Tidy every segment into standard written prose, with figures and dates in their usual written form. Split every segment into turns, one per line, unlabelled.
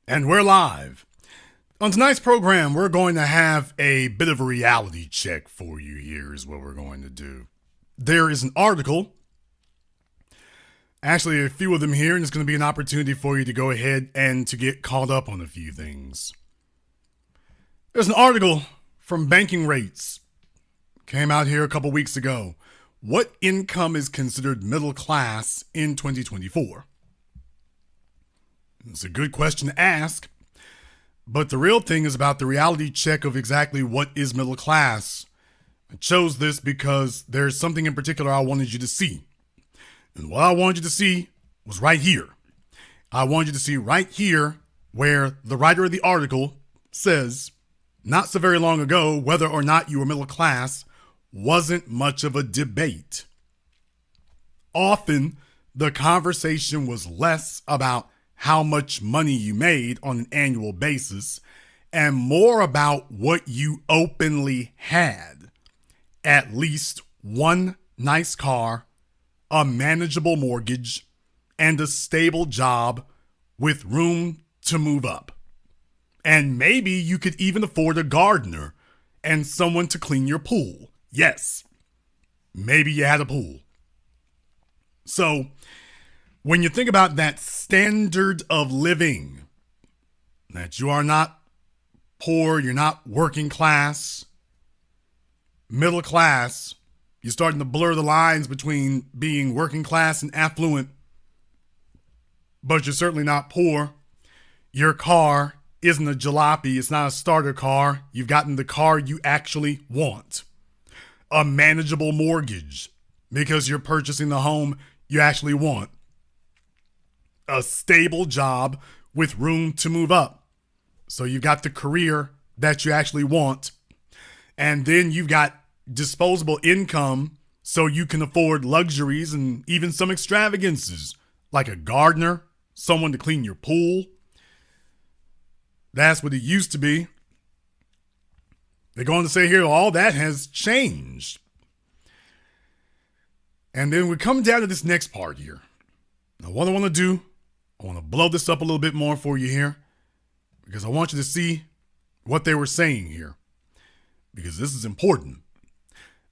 And we're live. On tonight's program, we're going to have a bit of a reality check for you. Here is what we're going to do. There is an article, actually a few of them here, and it's going to be an opportunity for you to go ahead and to get caught up on a few things. There's an article from Banking Rates. Came out here a couple weeks ago. What income is considered middle class in 2024? It's a good question to ask, but the real thing is about the reality check of exactly what is middle class. I chose this because there's something in particular I wanted you to see. And what I wanted you to see was right here. I wanted you to see right here where the writer of the article says, not so very long ago, whether or not you were middle class wasn't much of a debate. Often, the conversation was less about how much money you made on an annual basis and more about what you openly had. At least one nice car, a manageable mortgage, and a stable job with room to move up. And maybe you could even afford a gardener and someone to clean your pool. Yes, maybe you had a pool. So, when you think about that standard of living, that you are not poor, you're not working class, middle class, you're starting to blur the lines between being working class and affluent, but you're certainly not poor. Your car isn't a jalopy, it's not a starter car. You've gotten the car you actually want. A manageable mortgage because you're purchasing the home you actually want. A stable job with room to move up. So you've got the career that you actually want. And then you've got disposable income so you can afford luxuries and even some extravagances like a gardener, someone to clean your pool. That's what it used to be. They're going to say here, all that has changed. And then we come down to this next part here. Now, what I want to do, I want to blow this up a little bit more for you here because I want you to see what they were saying here because this is important.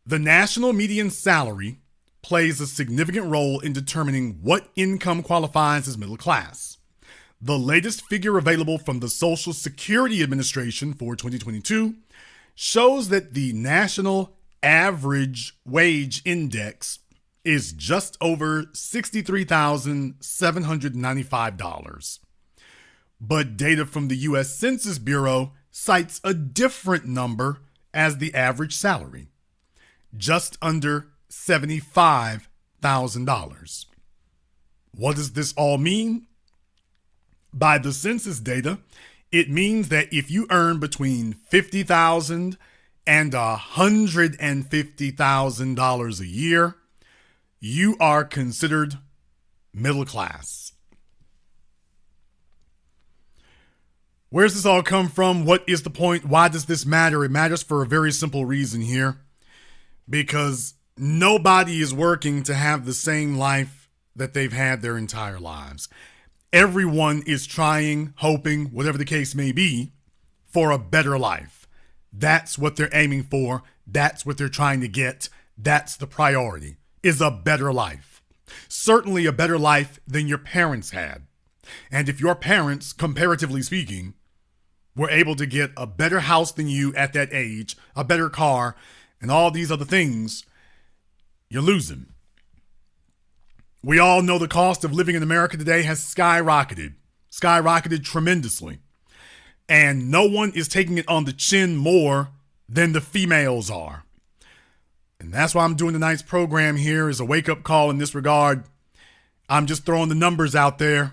The national median salary plays a significant role in determining what income qualifies as middle class. The latest figure available from the Social Security Administration for 2022 shows that the national average wage index is just over $63,795. But data from the U.S. Census Bureau cites a different number as the average salary, just under $75,000. What does this all mean? By the census data, it means that if you earn between $50,000 and $150,000 a year, you are considered middle class. Where's this all come from? What is the point? Why does this matter? It matters for a very simple reason here. Because nobody is working to have the same life that they've had their entire lives. Everyone is trying, hoping, whatever the case may be, for a better life. That's what they're aiming for. That's what they're trying to get. That's the priority, is a better life. Certainly a better life than your parents had. And if your parents, comparatively speaking, were able to get a better house than you at that age, a better car, and all these other things, you're losing. We all know the cost of living in America today has skyrocketed tremendously. And no one is taking it on the chin more than the females are. And that's why I'm doing tonight's program here as a wake-up call in this regard. I'm just throwing the numbers out there.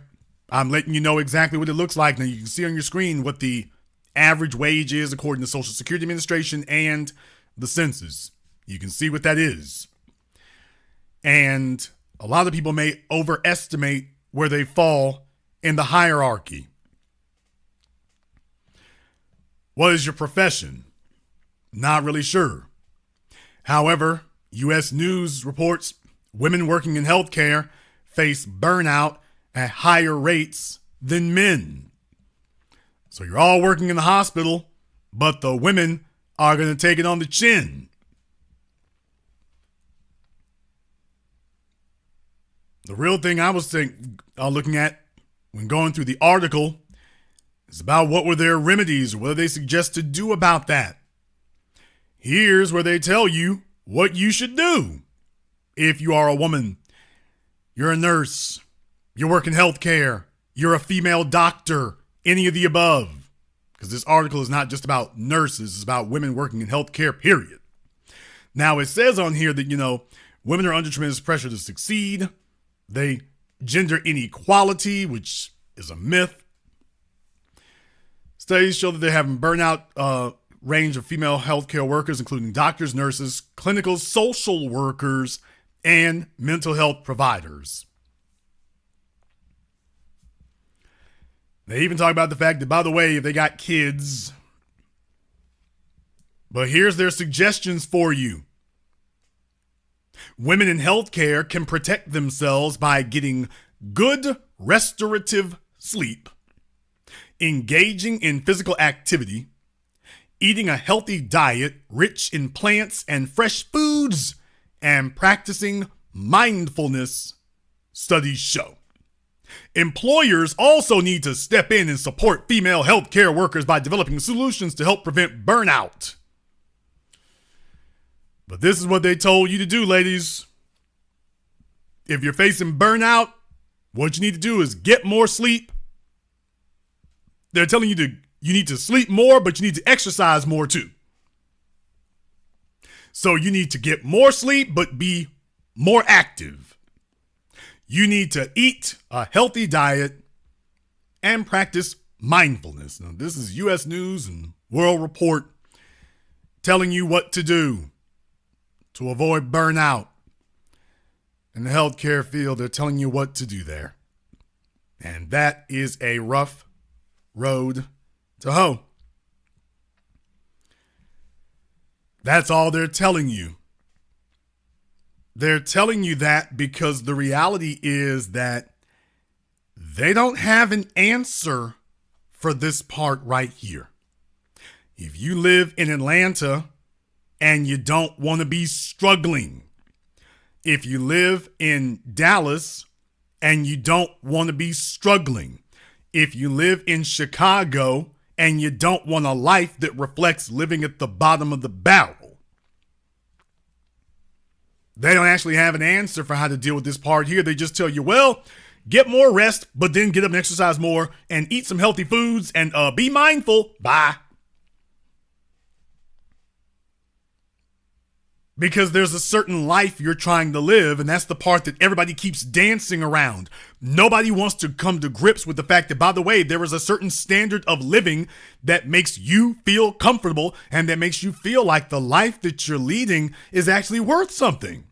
I'm letting you know exactly what it looks like. Now you can see on your screen what the average wage is according to the Social Security Administration and the census. You can see what that is. And a lot of people may overestimate where they fall in the hierarchy. What is your profession? Not really sure. However, U.S. News reports women working in healthcare face burnout at higher rates than men. So you're all working in the hospital, but the women are going to take it on the chin. The real thing I was looking at when going through the article is about what were their remedies or what they suggest to do about that. Here's where they tell you what you should do. If you are a woman, you're a nurse, you work in healthcare, you're a female doctor, any of the above. Because this article is not just about nurses, it's about women working in healthcare, period. Now, it says on here that, women are under tremendous pressure to succeed. They gender inequality, which is a myth. Studies show that they're having burnout range of female healthcare workers, including doctors, nurses, clinical social workers, and mental health providers. They even talk about the fact that, by the way, if they got kids, but here's their suggestions for you. Women in healthcare can protect themselves by getting good restorative sleep, engaging in physical activity, eating a healthy diet rich in plants and fresh foods, and practicing mindfulness, studies show. Employers also need to step in and support female healthcare workers by developing solutions to help prevent burnout. But this is what they told you to do, ladies. If you're facing burnout, what you need to do is get more sleep. They're telling you you need to sleep more, but you need to exercise more too. So you need to get more sleep, but be more active. You need to eat a healthy diet and practice mindfulness. Now, this is U.S. News and World Report telling you what to do to avoid burnout. In the healthcare field, they're telling you what to do there. And that is a rough road to hoe. That's all they're telling you. They're telling you that because the reality is that they don't have an answer for this part right here. If you live in Atlanta and you don't want to be struggling, if you live in Dallas and you don't want to be struggling, if you live in Chicago and you don't want a life that reflects living at the bottom of the barrel, they don't actually have an answer for how to deal with this part here. They just tell you, well, get more rest, but then get up and exercise more and eat some healthy foods and be mindful. Bye. Because there's a certain life you're trying to live, and that's the part that everybody keeps dancing around. Nobody wants to come to grips with the fact that, by the way, there is a certain standard of living that makes you feel comfortable and that makes you feel like the life that you're leading is actually worth something.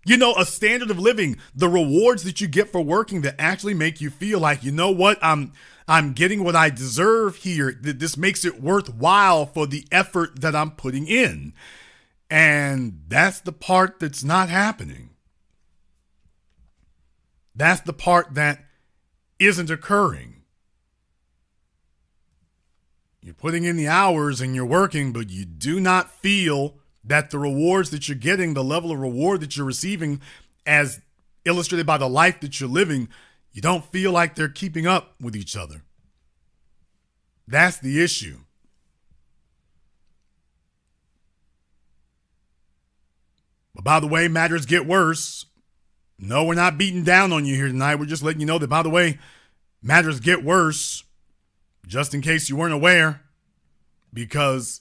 A standard of living, the rewards that you get for working that actually make you feel like, you know what, I'm getting what I deserve here. This makes it worthwhile for the effort that I'm putting in. And that's the part that's not happening. That's the part that isn't occurring. You're putting in the hours and you're working, but you do not feel that the rewards that you're getting, the level of reward that you're receiving, as illustrated by the life that you're living, you don't feel like they're keeping up with each other. That's the issue. But by the way, matters get worse. No, we're not beating down on you here tonight. We're just letting you know that, by the way, matters get worse, just in case you weren't aware. Because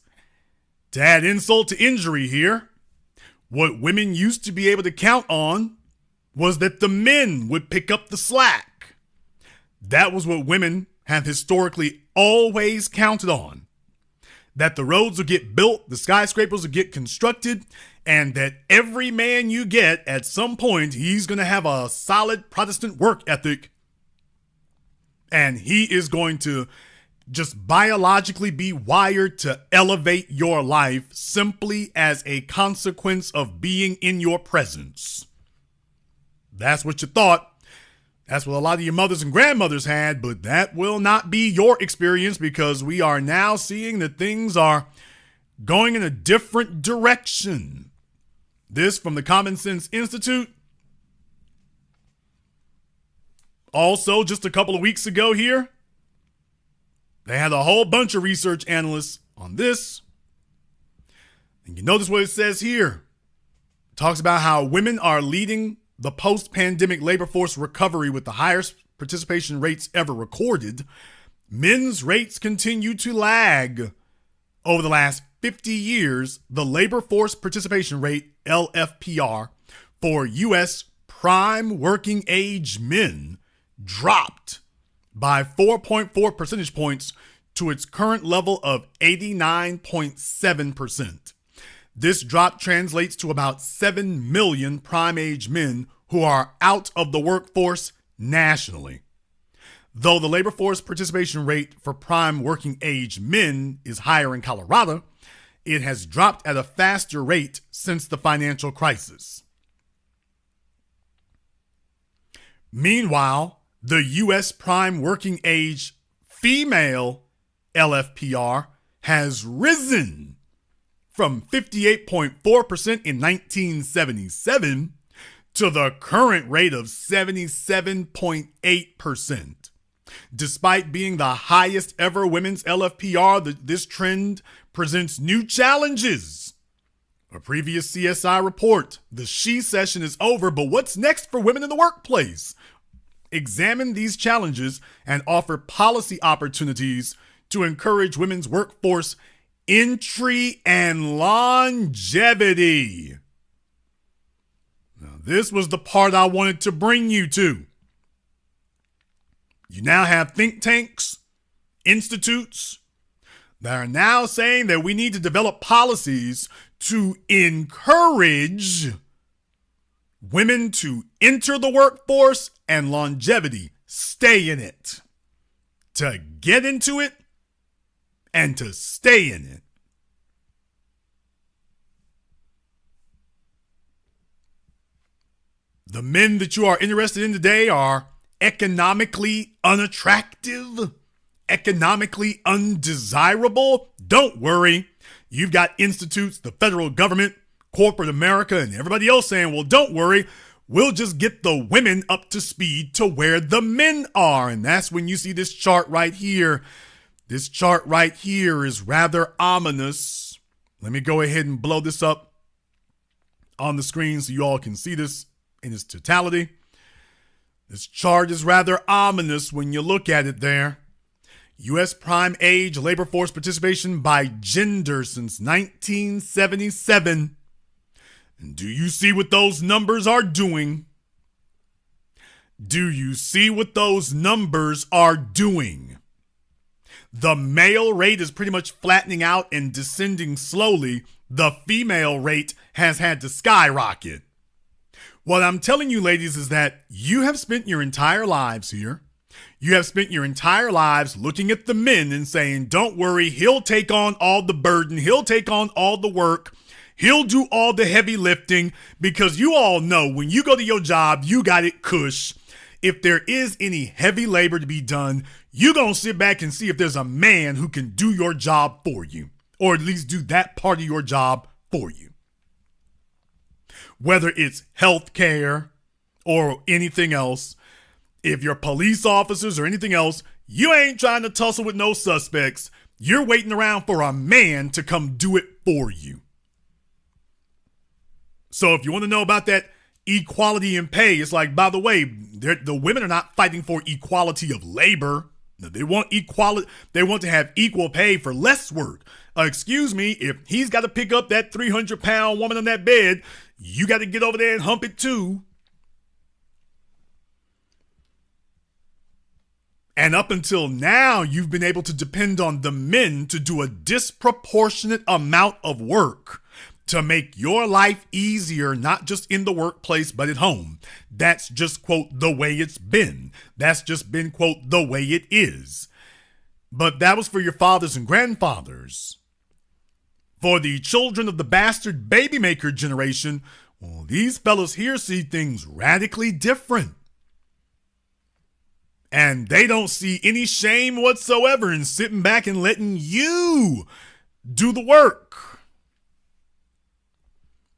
to add insult to injury here, what women used to be able to count on was that the men would pick up the slack. That was what women have historically always counted on. That the roads will get built, the skyscrapers will get constructed, and that every man you get, at some point, he's going to have a solid Protestant work ethic, and he is going to just biologically be wired to elevate your life simply as a consequence of being in your presence. That's what you thought. That's what a lot of your mothers and grandmothers had, but that will not be your experience because we are now seeing that things are going in a different direction. This from the Common Sense Institute. Also, just a couple of weeks ago here, they had a whole bunch of research analysts on this. And you notice what it says here. It talks about how women are leading the post-pandemic labor force recovery with the highest participation rates ever recorded. Men's rates continue to lag. Over the last 50 years, the labor force participation rate, LFPR, for U.S. prime working age men dropped by 4.4 percentage points to its current level of 89.7%. This drop translates to about 7 million prime age men who are out of the workforce nationally. Though the labor force participation rate for prime working age men is higher in Colorado, it has dropped at a faster rate since the financial crisis. Meanwhile, the U.S. prime working age female LFPR has risen from 58.4% in 1977 to the current rate of 77.8%. Despite being the highest ever women's LFPR, this trend presents new challenges. A previous CSI report, the She Session is over, but what's next for women in the workplace? Examine these challenges and offer policy opportunities to encourage women's workforce entry and longevity. Now, this was the part I wanted to bring you to. You now have think tanks, institutes that are now saying that we need to develop policies to encourage women to enter the workforce and longevity, stay in it, to get into it and to stay in it. The men that you are interested in today are economically unattractive, economically undesirable. Don't worry. You've got institutes, the federal government, corporate America, and everybody else saying, well, don't worry. We'll just get the women up to speed to where the men are. And that's when you see this chart right here. This chart right here is rather ominous. Let me go ahead and blow this up on the screen so you all can see this in its totality. This chart is rather ominous when you look at it there. U.S. prime age labor force participation by gender since 1977. And do you see what those numbers are doing? Do you see what those numbers are doing? The male rate is pretty much flattening out and descending slowly. The female rate has had to skyrocket. What I'm telling you, ladies, is that you have spent your entire lives here. You have spent your entire lives looking at the men and saying, don't worry, he'll take on all the burden. He'll take on all the work. He'll do all the heavy lifting, because you all know when you go to your job, you got it cush. If there is any heavy labor to be done, you're going to sit back and see if there's a man who can do your job for you, or at least do that part of your job for you. Whether it's healthcare or anything else, if you're police officers or anything else, you ain't trying to tussle with no suspects. You're waiting around for a man to come do it for you. So if you want to know about that equality in pay, it's like, by the way, the women are not fighting for equality of labor. They want equality. They want to have equal pay for less work. Excuse me, if he's got to pick up that 300-pound woman on that bed, you got to get over there and hump it too. And up until now, you've been able to depend on the men to do a disproportionate amount of work to make your life easier, not just in the workplace, but at home. That's just, quote, the way it's been. That's just been, quote, the way it is. But that was for your fathers and grandfathers. For the children of the bastard baby maker generation, well, these fellas here see things radically different. And they don't see any shame whatsoever in sitting back and letting you do the work.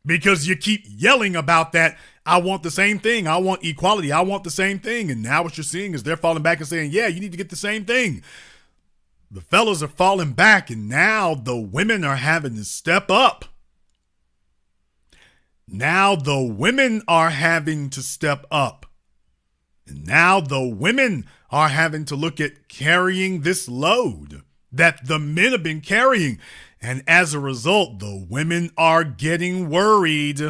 Because you keep yelling about that, I want the same thing, I want equality, I want the same thing. And now what you're seeing is they're falling back and saying, yeah, you need to get the same thing. The fellas are falling back, and now the women are having to step up. Now the women are having to step up. And now the women are having to look at carrying this load that the men have been carrying. And as a result, the women are getting worried.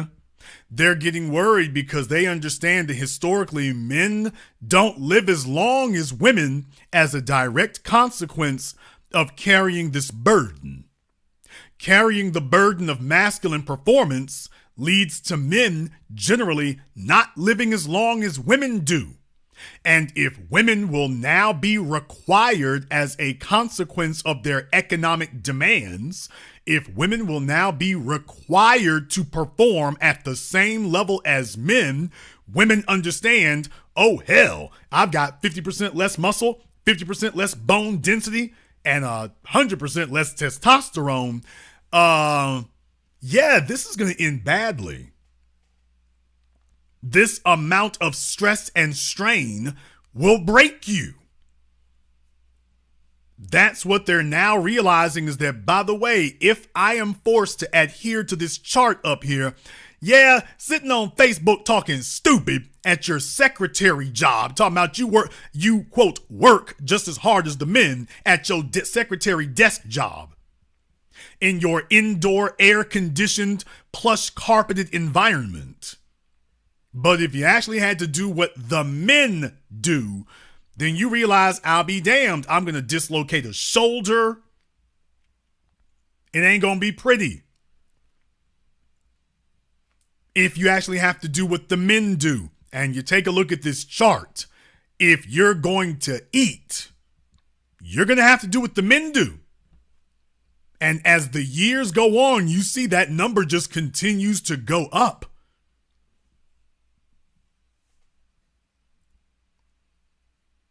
They're getting worried because they understand that historically men don't live as long as women as a direct consequence of carrying this burden. Carrying the burden of masculine performance leads to men generally not living as long as women do. And if women will now be required as a consequence of their economic demands, if women will now be required to perform at the same level as men, women understand, oh hell, I've got 50% less muscle, 50% less bone density, and 100% less testosterone. Yeah, this is going to end badly. This amount of stress and strain will break you. That's what they're now realizing, is that, by the way, if I am forced to adhere to this chart up here, yeah, sitting on Facebook talking stupid at your secretary job, talking about you quote, work just as hard as the men at your secretary desk job, in your indoor air-conditioned, plush carpeted environment. But if you actually had to do what the men do, then you realize, I'll be damned, I'm going to dislocate a shoulder. It ain't going to be pretty. If you actually have to do what the men do, and you take a look at this chart, if you're going to eat, you're going to have to do what the men do. And as the years go on, you see that number just continues to go up.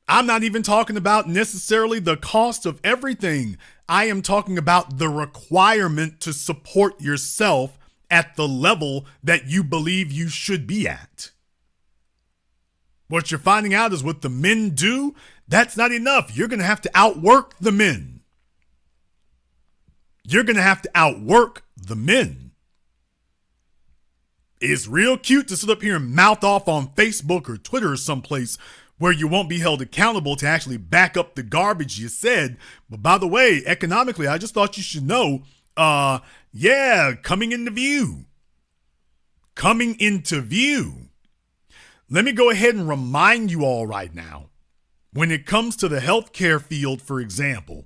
I'm not even talking about necessarily the cost of everything. I am talking about the requirement to support yourself at the level that you believe you should be at. What you're finding out is what the men do, that's not enough. You're going to have to outwork the men. You're going to have to outwork the men. It's real cute to sit up here and mouth off on Facebook or Twitter or someplace where you won't be held accountable to actually back up the garbage you said. But by the way, economically, I just thought you should know, coming into view. Coming into view. Let me go ahead and remind you all right now, when it comes to the healthcare field, for example,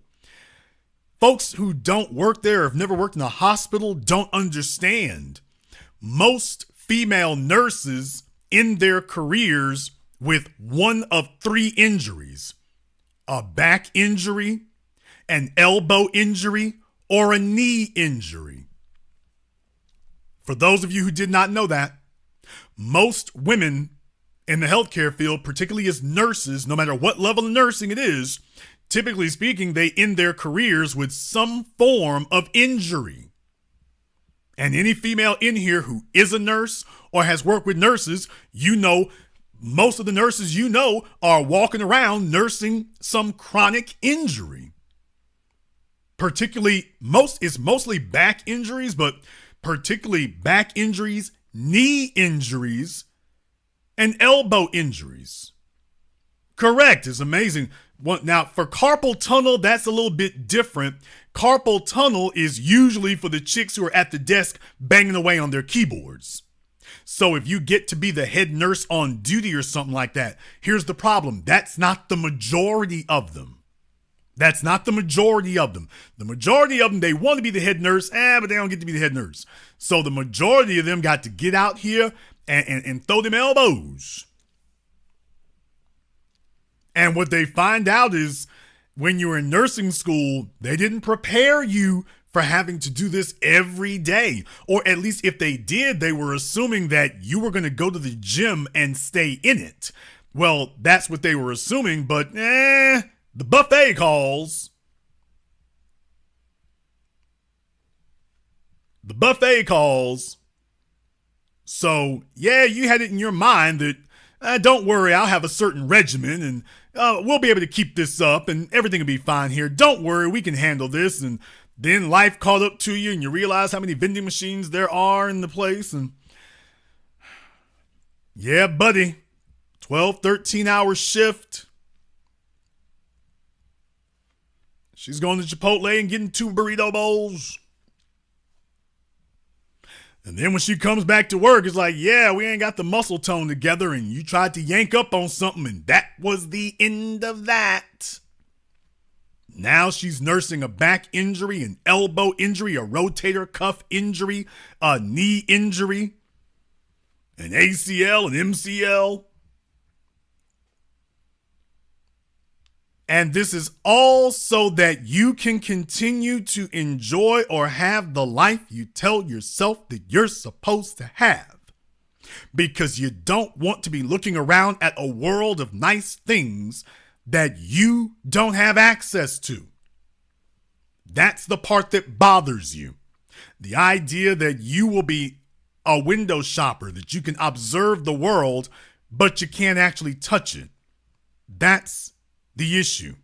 folks who don't work there or have never worked in a hospital don't understand. Most female nurses in their careers with one of 3 injuries: a back injury, an elbow injury, or a knee injury. For those of you who did not know that, most women in the healthcare field, particularly as nurses, no matter what level of nursing it is, typically speaking, they end their careers with some form of injury. And any female in here who is a nurse or has worked with nurses, you know, most of the nurses you know are walking around nursing some chronic injury. Particularly, it's mostly back injuries, but particularly back injuries, knee injuries, and elbow injuries. Correct. It's amazing. Now, for carpal tunnel, that's a little bit different. Carpal tunnel is usually for the chicks who are at the desk banging away on their keyboards. So if you get to be the head nurse on duty or something like that, here's the problem. That's not the majority of them. That's not the majority of them. The majority of them, they want to be the head nurse, but they don't get to be the head nurse. So the majority of them got to get out here and throw them elbows. And what they find out is when you were in nursing school, they didn't prepare you for having to do this every day. Or at least if they did, they were assuming that you were going to go to the gym and stay in it. Well, that's what they were assuming, but the buffet calls. The buffet calls. So, yeah, you had it in your mind that, don't worry, I'll have a certain regimen and we'll be able to keep this up and everything will be fine here. Don't worry, we can handle this. And then life caught up to you and you realize how many vending machines there are in the place. And yeah, buddy, 12, 13-hour shift. She's going to Chipotle and getting 2 burrito bowls. And then when she comes back to work, it's like, yeah, we ain't got the muscle tone together and you tried to yank up on something and that was the end of that. Now she's nursing a back injury, an elbow injury, a rotator cuff injury, a knee injury, an ACL, an MCL. And this is all so that you can continue to enjoy or have the life you tell yourself that you're supposed to have. Because you don't want to be looking around at a world of nice things that you don't have access to. That's the part that bothers you. The idea that you will be a window shopper, that you can observe the world, but you can't actually touch it. That's the issue.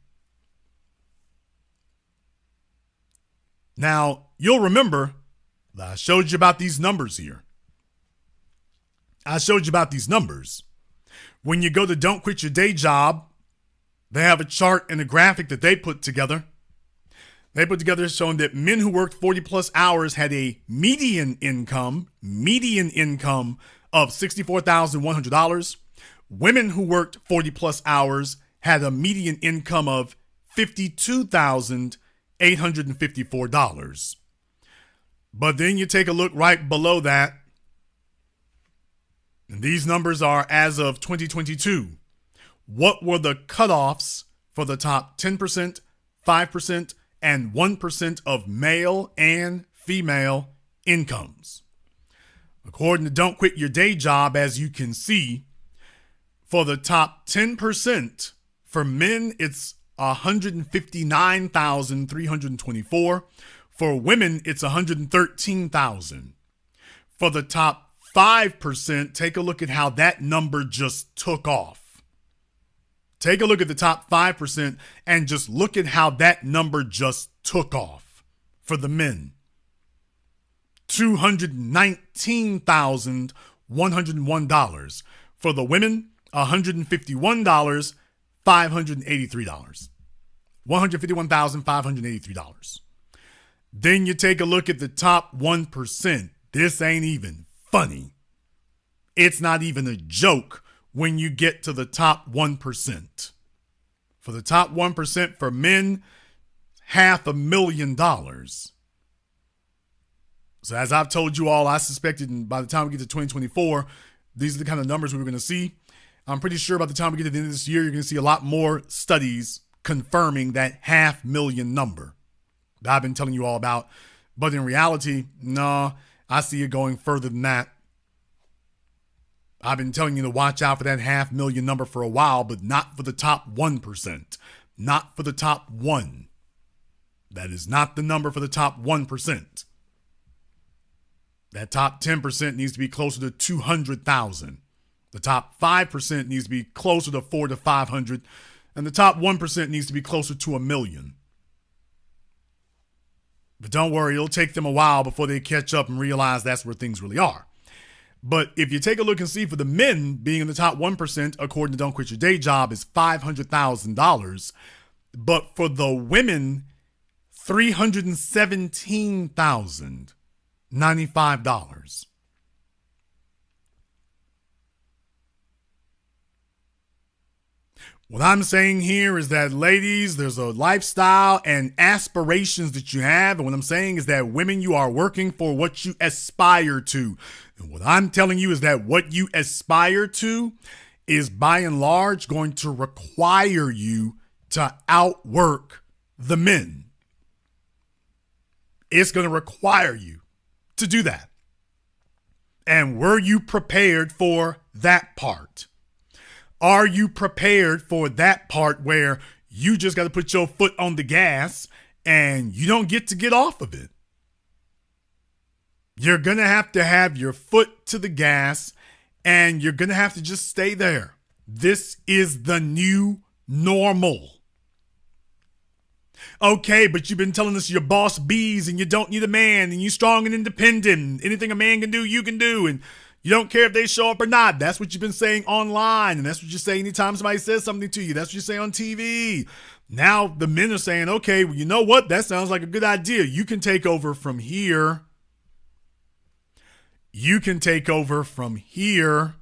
Now, you'll remember that I showed you about these numbers here. I showed you about these numbers. When you go to Don't Quit Your Day Job, they have a chart and a graphic that they put together. They put together showing that men who worked 40 plus hours had a median income of $64,100. Women who worked 40 plus hours had a median income of $52,854. But then you take a look right below that, and these numbers are as of 2022. What were the cutoffs for the top 10%, 5%, and 1% of male and female incomes? According to Don't Quit Your Day Job, as you can see, for the top 10%, for men, it's $159,324. For women, it's $113,000. For the top 5%, take a look at how that number just took off. Take a look at the top 5% and just look at how that number just took off for the men. $219,101. For the women, $151,583. $151,583. Then you take a look at the top 1%. This ain't even funny. It's not even a joke when you get to the top 1%. For the top 1% for men, $500,000. So as I've told you all, I suspected by the time we get to 2024, these are the kind of numbers we were going to see. I'm pretty sure by the time we get to the end of this year, you're going to see a lot more studies confirming that 500,000 number that I've been telling you all about. But in reality, no, I see it going further than that. I've been telling you to watch out for that 500,000 number for a while, but not for the top 1%. Not for the top 1. That is not the number for the top 1%. That top 10% needs to be closer to 200,000. The top 5% needs to be closer to 400 to 500. And the top 1% needs to be closer to 1 million. But don't worry, it'll take them a while before they catch up and realize that's where things really are. But if you take a look and see, for the men being in the top 1%, according to Don't Quit Your Day Job, is $500,000. But for the women, $317,095. What I'm saying here is that, ladies, there's a lifestyle and aspirations that you have. And what I'm saying is that, women, you are working for what you aspire to. And what I'm telling you is that what you aspire to is by and large going to require you to outwork the men. It's going to require you to do that. And were you prepared for that part? Are you prepared for that part where you just got to put your foot on the gas and you don't get to get off of it? You're going to have your foot to the gas and you're going to have to just stay there. This is the new normal. Okay, but you've been telling us you're boss bees and you don't need a man and you're strong and independent. Anything a man can do, you can do. And you don't care if they show up or not. That's what you've been saying online. And that's what you say anytime somebody says something to you. That's what you say on TV. Now the men are saying, okay, well, you know what? That sounds like a good idea. You can take over from here. You can take over from here.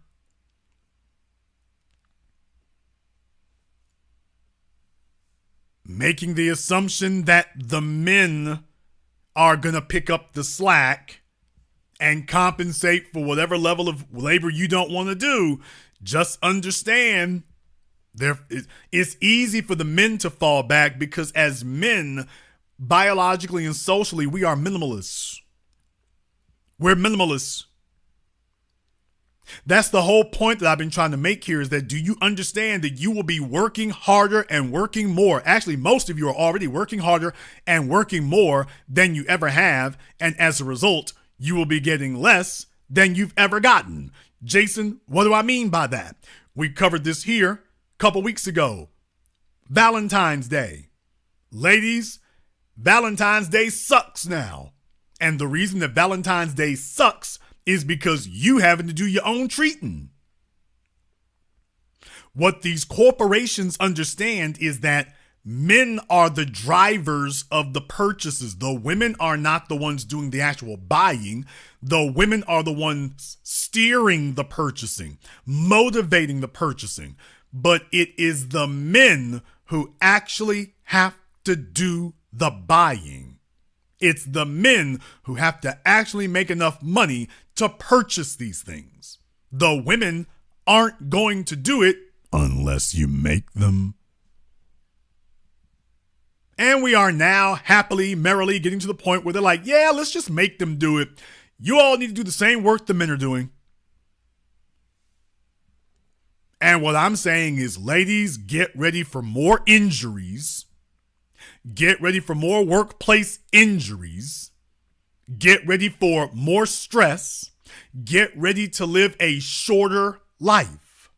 Making the assumption that the men are going to pick up the slack and compensate for whatever level of labor you don't want to do. Just understand it's easy for the men to fall back because as men, biologically and socially, we are minimalists. We're minimalists. That's the whole point that I've been trying to make here is that do you understand that you will be working harder and working more? Actually, most of you are already working harder and working more than you ever have. And as a result, you will be getting less than you've ever gotten. Jason, what do I mean by that? We covered this here a couple weeks ago. Valentine's Day. Ladies, Valentine's Day sucks now. And the reason that Valentine's Day sucks is because you having to do your own treating. What these corporations understand is that men are the drivers of the purchases. The women are not the ones doing the actual buying. The women are the ones steering the purchasing, motivating the purchasing. But it is the men who actually have to do the buying. It's the men who have to actually make enough money to purchase these things. The women aren't going to do it unless you make them. And we are now happily, merrily getting to the point where they're like, yeah, let's just make them do it. You all need to do the same work the men are doing. And what I'm saying is, ladies, get ready for more injuries. Get ready for more workplace injuries. Get ready for more stress. Get ready to live a shorter life.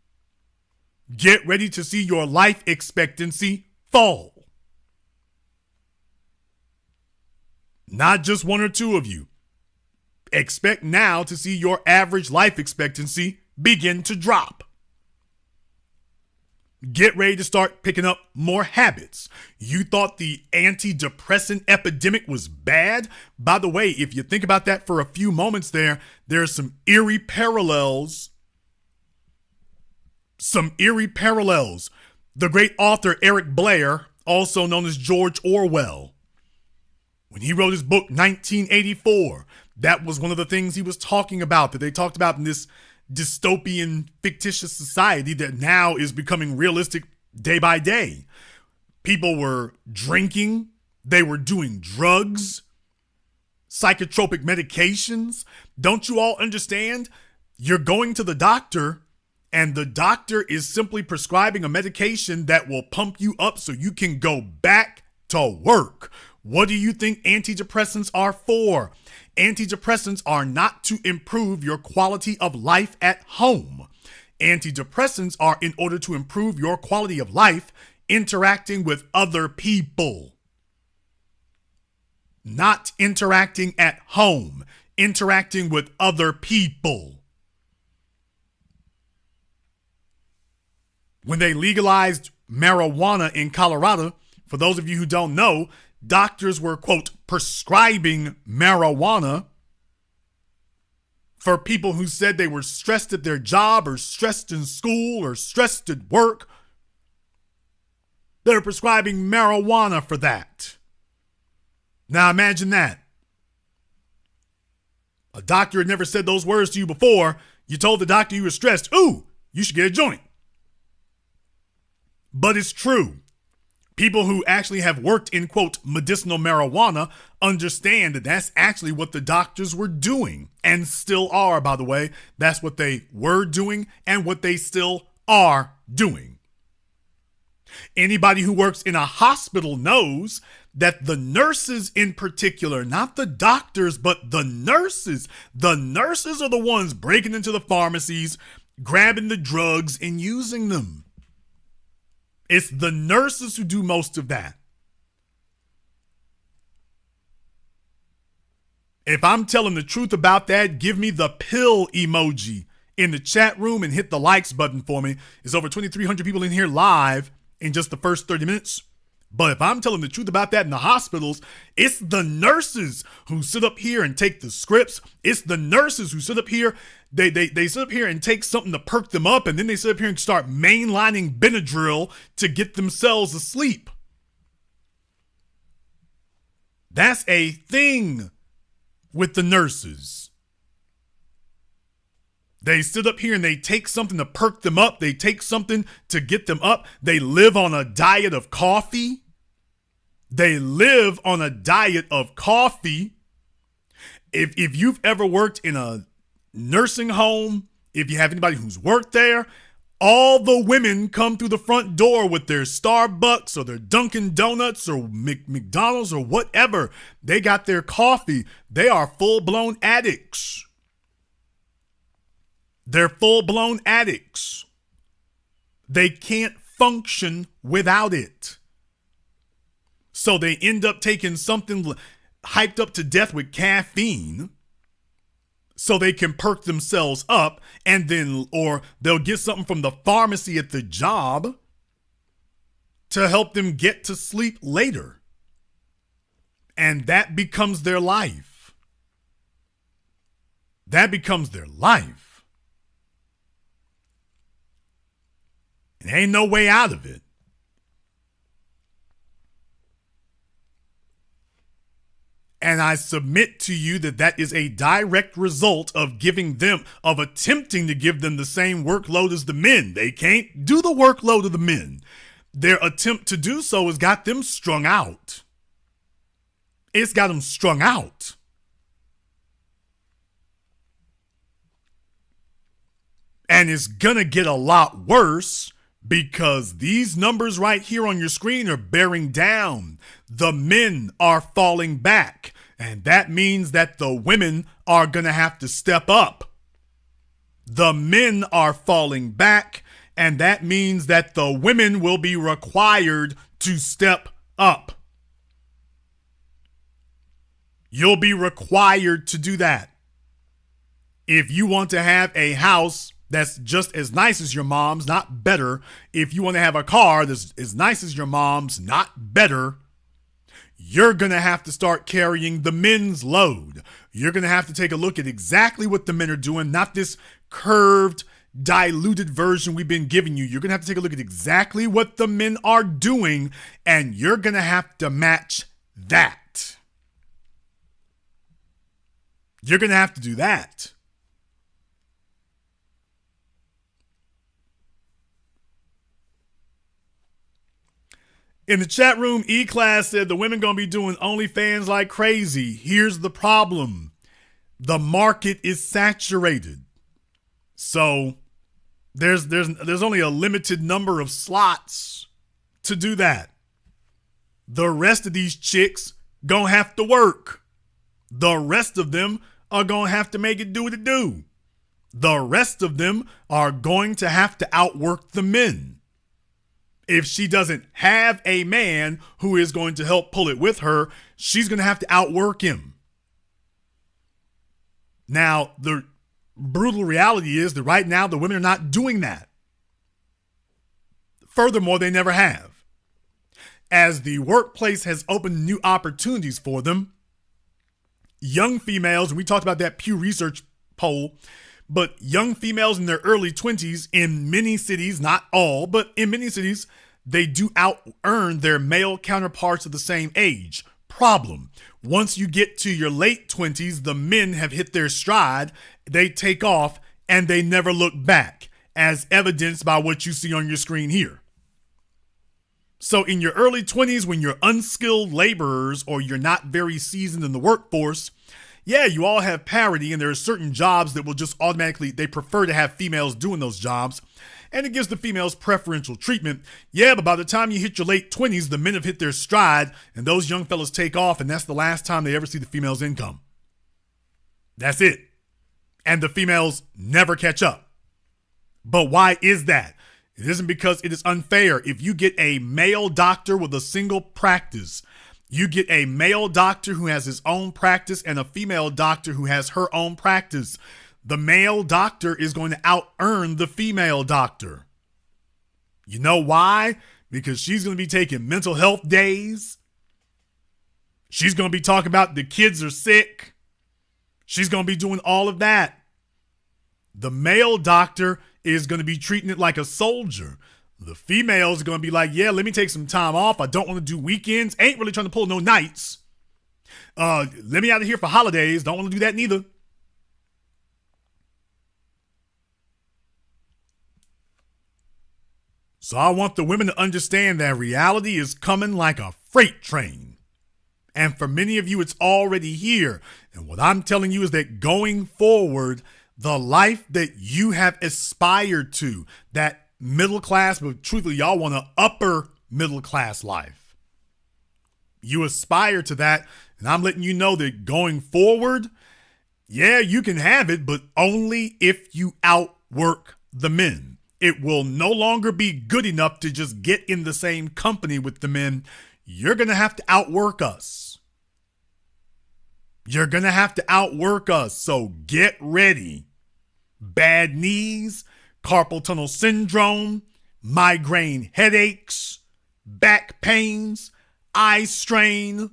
Get ready to see your life expectancy fall. Not just one or two of you. Expect now to see your average life expectancy begin to drop. Get ready to start picking up more habits. You thought the antidepressant epidemic was bad? By the way, if you think about that for a few moments there's some eerie parallels. The great author Eric Blair, also known as George Orwell, when he wrote his book 1984, that was one of the things he was talking about, that they talked about in this dystopian fictitious society that now is becoming realistic day by day. People were drinking, they were doing drugs, psychotropic medications. Don't you all understand? You're going to the doctor and the doctor is simply prescribing a medication that will pump you up so you can go back to work. What do you think antidepressants are for? Antidepressants are not to improve your quality of life at home. Antidepressants are in order to improve your quality of life interacting with other people. Not interacting at home, interacting with other people. When they legalized marijuana in Colorado, for those of you who don't know, doctors were, quote, prescribing marijuana for people who said they were stressed at their job or stressed in school or stressed at work. They're prescribing marijuana for that. Now imagine that. A doctor had never said those words to you before. You told the doctor you were stressed. Ooh, you should get a joint. But it's true. People who actually have worked in, quote, medicinal marijuana understand that that's actually what the doctors were doing and still are, by the way. That's what they were doing and what they still are doing. Anybody who works in a hospital knows that the nurses in particular, not the doctors, but the nurses are the ones breaking into the pharmacies, grabbing the drugs and using them. It's the nurses who do most of that. If I'm telling the truth about that, give me the pill emoji in the chat room and hit the likes button for me. It's over 2,300 people in here live in just the first 30 minutes. But if I'm telling the truth about that in the hospitals, it's the nurses who sit up here and take the scripts. It's the nurses who sit up here. They sit up here and take something to perk them up, and then they sit up here and start mainlining Benadryl to get themselves asleep. That's a thing with the nurses. They sit up here and they take something to perk them up. They take something to get them up. They live on a diet of coffee. If you've ever worked in a nursing home, if you have anybody who's worked there, all the women come through the front door with their Starbucks or their Dunkin' Donuts or McDonald's or whatever. They got their coffee. They are full-blown addicts. They're full-blown addicts. They can't function without it. So they end up taking something hyped up to death with caffeine so they can perk themselves up, or they'll get something from the pharmacy at the job to help them get to sleep later. And that becomes their life. That becomes their life. And ain't no way out of it. And I submit to you that that is a direct result of attempting to give them the same workload as the men. They can't do the workload of the men. Their attempt to do so has got them strung out. It's got them strung out. And it's gonna get a lot worse because these numbers right here on your screen are bearing down. The men are falling back. And that means that the women are going to have to step up. The men are falling back. And that means that the women will be required to step up. You'll be required to do that. If you want to have a house that's just as nice as your mom's, not better. If you want to have a car that's as nice as your mom's, not better, you're going to have to start carrying the men's load. You're going to have to take a look at exactly what the men are doing, not this curved, diluted version we've been giving you. You're going to have to take a look at exactly what the men are doing, and you're going to have to match that. You're going to have to do that. In the chat room, E-Class said the women gonna be doing OnlyFans like crazy. Here's the problem. The market is saturated. So there's only a limited number of slots to do that. The rest of these chicks gonna have to work. The rest of them are gonna have to make it do what it do. The rest of them are going to have to outwork the men. If she doesn't have a man who is going to help pull it with her, she's going to have to outwork him. Now, the brutal reality is that right now the women are not doing that. Furthermore, they never have. As the workplace has opened new opportunities for them, young females, and we talked about that Pew Research poll, but young females in their early 20s in many cities, not all, but in many cities, they do out-earn their male counterparts of the same age. Problem. Once you get to your late 20s, the men have hit their stride, they take off, and they never look back, as evidenced by what you see on your screen here. So in your early 20s, when you're unskilled laborers or you're not very seasoned in the workforce, yeah, you all have parity, and there are certain jobs that will just automatically, they prefer to have females doing those jobs. and it gives the females preferential treatment. Yeah, but by the time you hit your late 20s, the men have hit their stride, and those young fellas take off, and that's the last time they ever see the female's income. That's it. And the females never catch up. But why is that? It isn't because it is unfair. If you get a male doctor with a single practice, you get a male doctor who has his own practice and a female doctor who has her own practice, the male doctor is going to out-earn the female doctor. You know why? Because she's going to be taking mental health days. She's going to be talking about the kids are sick. She's going to be doing all of that. The male doctor is going to be treating it like a soldier. The female is going to be like, yeah, let me take some time off. I don't want to do weekends. Ain't really trying to pull no nights. Let me out of here for holidays. Don't want to do that neither. So I want the women to understand that reality is coming like a freight train. And for many of you, it's already here. And what I'm telling you is that going forward, the life that you have aspired to, that middle class, but truthfully, y'all want an upper middle class life. You aspire to that. And I'm letting you know that going forward, yeah, you can have it, but only if you outwork the men. It will no longer be good enough to just get in the same company with the men. You're going to have to outwork us. You're going to have to outwork us. So get ready. Bad knees, carpal tunnel syndrome, migraine headaches, back pains, eye strain,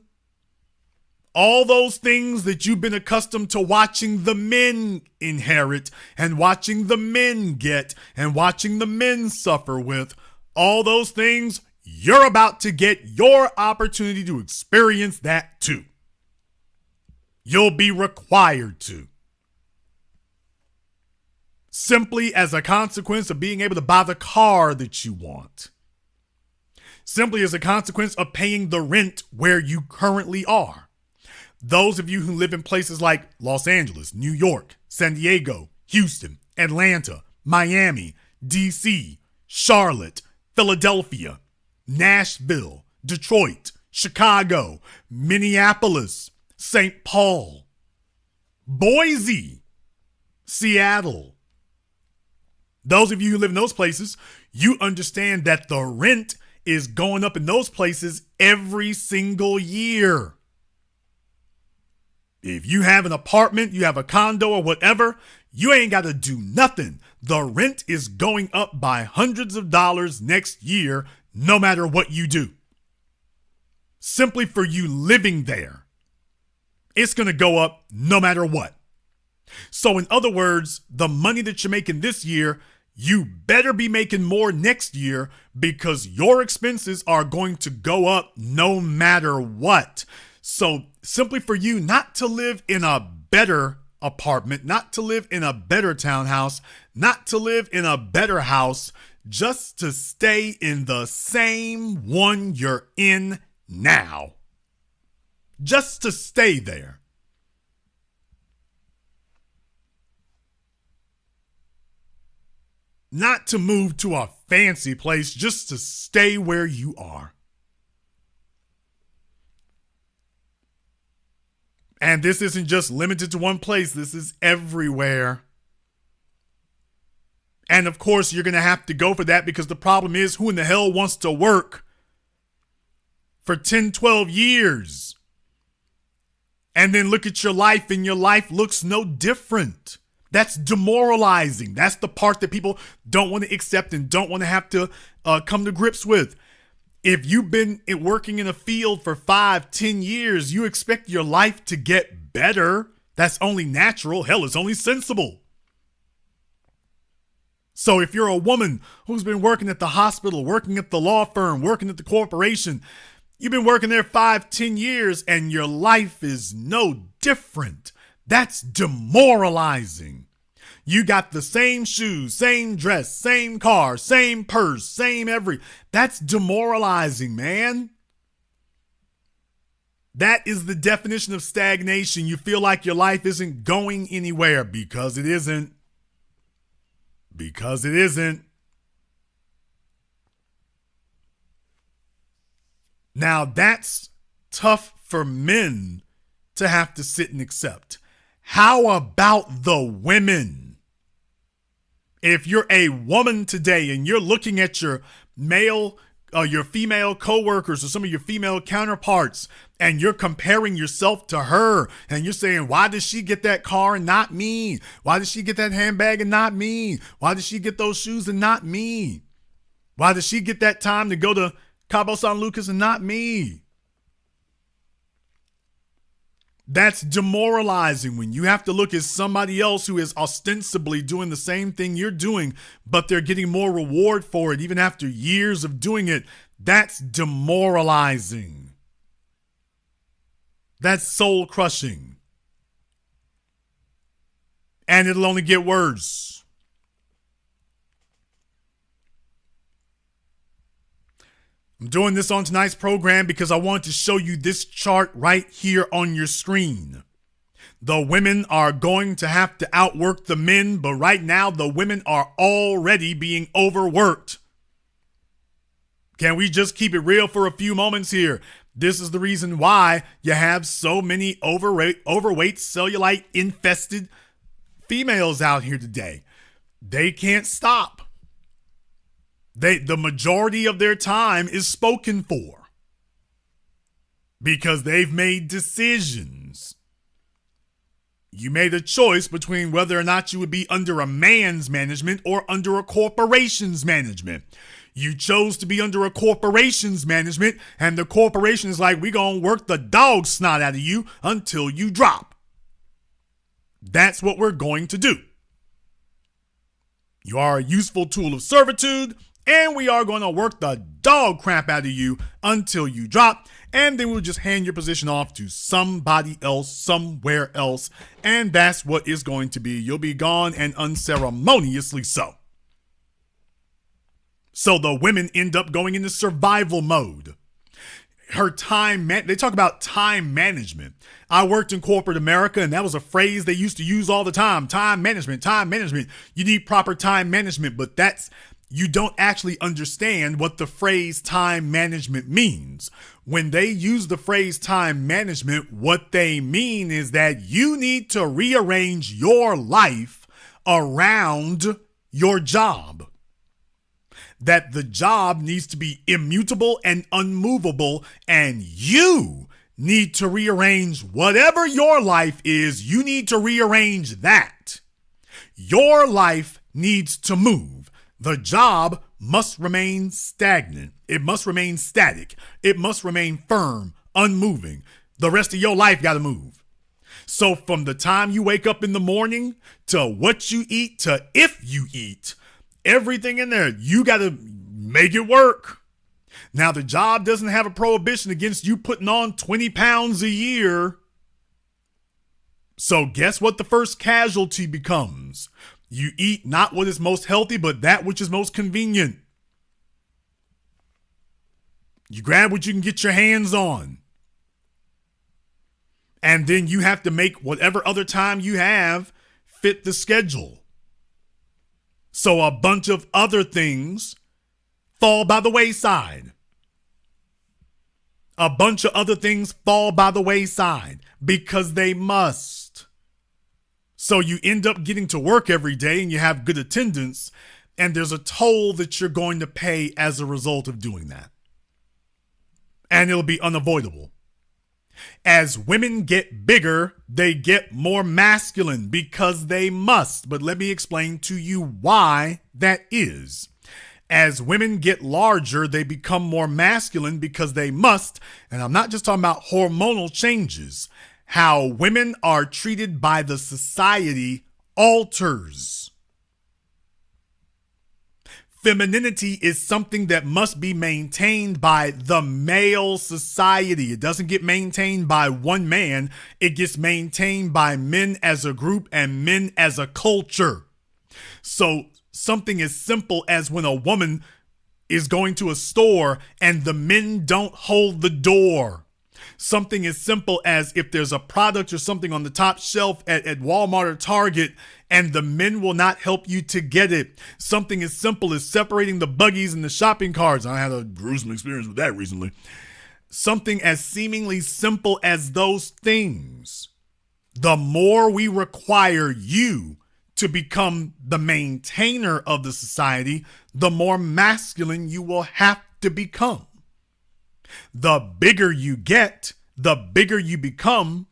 all those things that you've been accustomed to watching the men inherit and watching the men get and watching the men suffer with, all those things, you're about to get your opportunity to experience that too. You'll be required to. Simply as a consequence of being able to buy the car that you want. Simply as a consequence of paying the rent where you currently are. Those of you who live in places like Los Angeles, New York, San Diego, Houston, Atlanta, Miami, DC, Charlotte, Philadelphia, Nashville, Detroit, Chicago, Minneapolis, St. Paul, Boise, Seattle. Those of you who live in those places, you understand that the rent is going up in those places every single year. If you have an apartment, you have a condo or whatever, you ain't got to do nothing. The rent is going up by hundreds of dollars next year, no matter what you do. Simply for you living there. It's going to go up no matter what. So in other words, the money that you're making this year, you better be making more next year because your expenses are going to go up no matter what. So simply for you not to live in a better apartment, not to live in a better townhouse, not to live in a better house, just to stay in the same one you're in now. Just to stay there. Not to move to a fancy place, just to stay where you are. And this isn't just limited to one place. This is everywhere. And of course, you're going to have to go for that because the problem is, who in the hell wants to work for 10, 12 years and then look at your life and your life looks no different? That's demoralizing. That's the part that people don't want to accept and don't want to have to come to grips with. If you've been working in a field for 5, 10 years, you expect your life to get better. That's only natural. Hell, it's only sensible. So if you're a woman who's been working at the hospital, working at the law firm, working at the corporation, you've been working there 5, 10 years and your life is no different. That's demoralizing. You got the same shoes, same dress, same car, same purse, same That's demoralizing, man. That is the definition of stagnation. You feel like your life isn't going anywhere because it isn't. Because it isn't. Now, that's tough for men to have to sit and accept. How about the women? If you're a woman today and you're looking at your female coworkers or some of your female counterparts, and you're comparing yourself to her, and you're saying, why does she get that car and not me? Why does she get that handbag and not me? Why does she get those shoes and not me? Why does she get that time to go to Cabo San Lucas and not me? That's demoralizing when you have to look at somebody else who is ostensibly doing the same thing you're doing, but they're getting more reward for it even after years of doing it. That's demoralizing. That's soul crushing. And it'll only get worse. I'm doing this on tonight's program because I want to show you this chart right here on your screen. The women are going to have to outwork the men, but right now the women are already being overworked. Can we just keep it real for a few moments here? This is the reason why you have so many overweight, cellulite infested females out here today. They can't stop. The majority of their time is spoken for because they've made decisions. You made a choice between whether or not you would be under a man's management or under a corporation's management. You chose to be under a corporation's management, and the corporation is like, we're going to work the dog snot out of you until you drop. That's what we're going to do. You are a useful tool of servitude, and we are going to work the dog crap out of you until you drop, and then we'll just hand your position off to somebody else, somewhere else, and that's what it's going to be. You'll be gone, and unceremoniously so. So the women end up going into survival mode. They talk about time management. I worked in corporate America, and that was a phrase they used to use all the time. Time management. You need proper time management, but you don't actually understand what the phrase time management means. When they use the phrase time management, what they mean is that you need to rearrange your life around your job. That the job needs to be immutable and unmovable, and you need to rearrange whatever your life is. You need to rearrange that. Your life needs to move. The job must remain stagnant. It must remain static. It must remain firm, unmoving. The rest of your life got to move. So from the time you wake up in the morning to what you eat to if you eat, everything in there, you got to make it work. Now, the job doesn't have a prohibition against you putting on 20 pounds a year. So guess what the first casualty becomes? You eat not what is most healthy, but that which is most convenient. You grab what you can get your hands on. And then you have to make whatever other time you have fit the schedule. So a bunch of other things fall by the wayside. A bunch of other things fall by the wayside because they must. So you end up getting to work every day and you have good attendance, and there's a toll that you're going to pay as a result of doing that. And it'll be unavoidable. As women get bigger, they get more masculine because they must. But let me explain to you why that is. As women get larger, they become more masculine because they must. And I'm not just talking about hormonal changes. How women are treated by the society alters. Femininity is something that must be maintained by the male society. It doesn't get maintained by one man. It gets maintained by men as a group and men as a culture. So something as simple as when a woman is going to a store and the men don't hold the door. Something as simple as if there's a product or something on the top shelf at Walmart or Target and the men will not help you to get it. Something as simple as separating the buggies and the shopping carts. I had a gruesome experience with that recently. something as seemingly simple as those things, the more we require you to become the maintainer of the society, the more masculine you will have to become. The bigger you get, the bigger you become,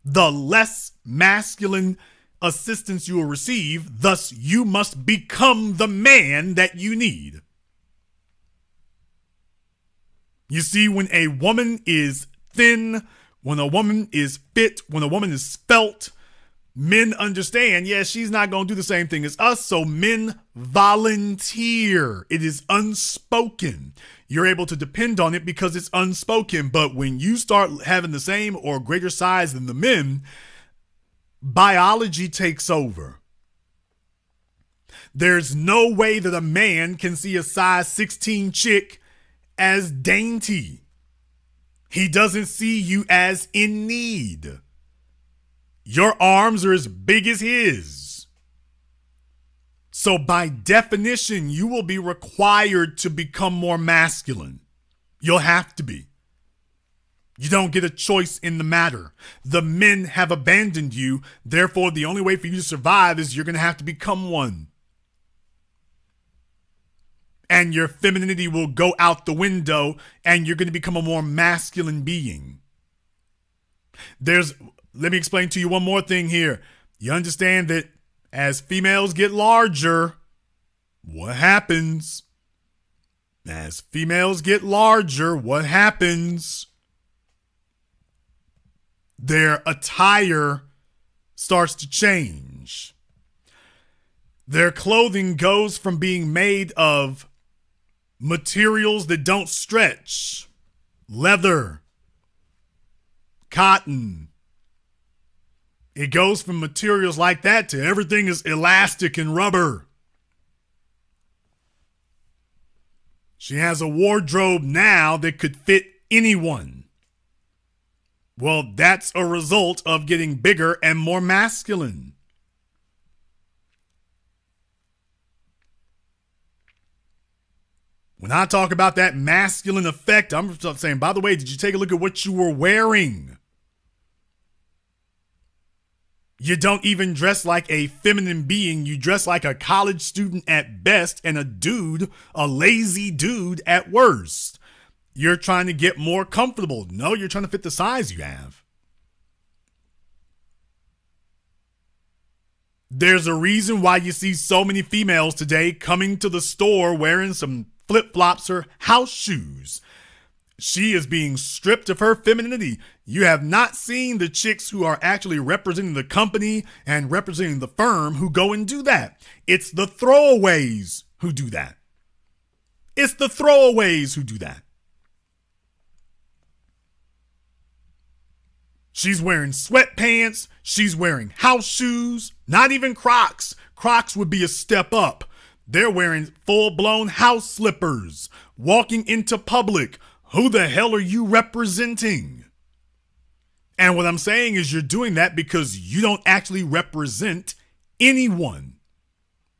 the less masculine assistance you will receive. Thus, you must become the man that you need. You see, when a woman is thin, when a woman is fit, when a woman is svelte, men understand, yeah, she's not going to do the same thing as us, so men volunteer. It is unspoken. You're able to depend on it because it's unspoken. But when you start having the same or greater size than the men, biology takes over. There's no way that a man can see a size 16 chick as dainty. He doesn't see you as in need. Your arms are as big as his. So by definition, you will be required to become more masculine. You'll have to be. You don't get a choice in the matter. The men have abandoned you. Therefore, the only way for you to survive is you're going to have to become one. And your femininity will go out the window and you're going to become a more masculine being. Let me explain to you one more thing here. You understand that as females get larger, what happens? As females get larger, what happens? Their attire starts to change. Their clothing goes from being made of materials that don't stretch, leather, cotton. It goes from materials like that to everything is elastic and rubber. She has a wardrobe now that could fit anyone. Well, that's a result of getting bigger and more masculine. When I talk about that masculine effect, I'm saying, by the way, did you take a look at what you were wearing? You don't even dress like a feminine being. You dress like a college student at best and a lazy dude at worst. You're trying to get more comfortable. No, you're trying to fit the size you have. There's a reason why you see so many females today coming to the store wearing some flip-flops or house shoes. She is being stripped of her femininity. You have not seen the chicks who are actually representing the company and representing the firm who go and do that. It's the throwaways who do that. It's the throwaways who do that. She's wearing sweatpants. She's wearing house shoes. Not even Crocs. Crocs would be a step up. They're wearing full-blown house slippers, walking into public. Who the hell are you representing? And what I'm saying is you're doing that because you don't actually represent anyone,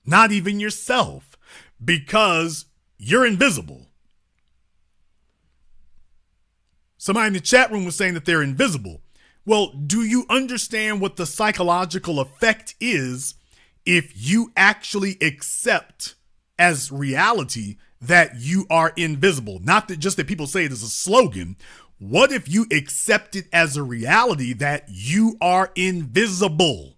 not even yourself, because you're invisible. Somebody in the chat room was saying that they're invisible. Well, do you understand what the psychological effect is if you actually accept as reality that you are invisible? Not that just that people say it as a slogan. What if you accept it as a reality that you are invisible?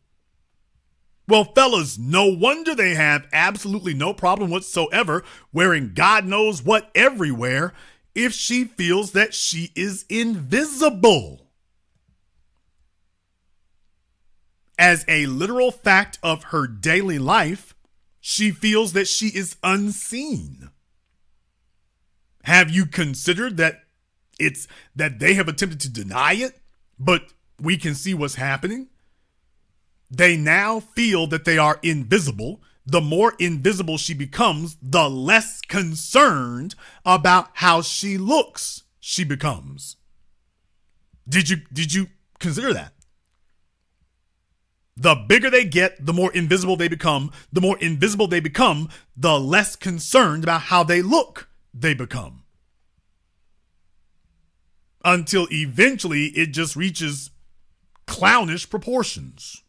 Well, fellas, no wonder they have absolutely no problem whatsoever wearing God knows what everywhere if she feels that she is invisible. As a literal fact of her daily life, she feels that she is unseen. Have you considered that they have attempted to deny it, but we can see what's happening? They now feel that they are invisible. The more invisible she becomes, the less concerned about how she looks she becomes. Did you consider that? The bigger they get, the more invisible they become. The more invisible they become, the less concerned about how they look they become. until eventually it just reaches clownish proportions.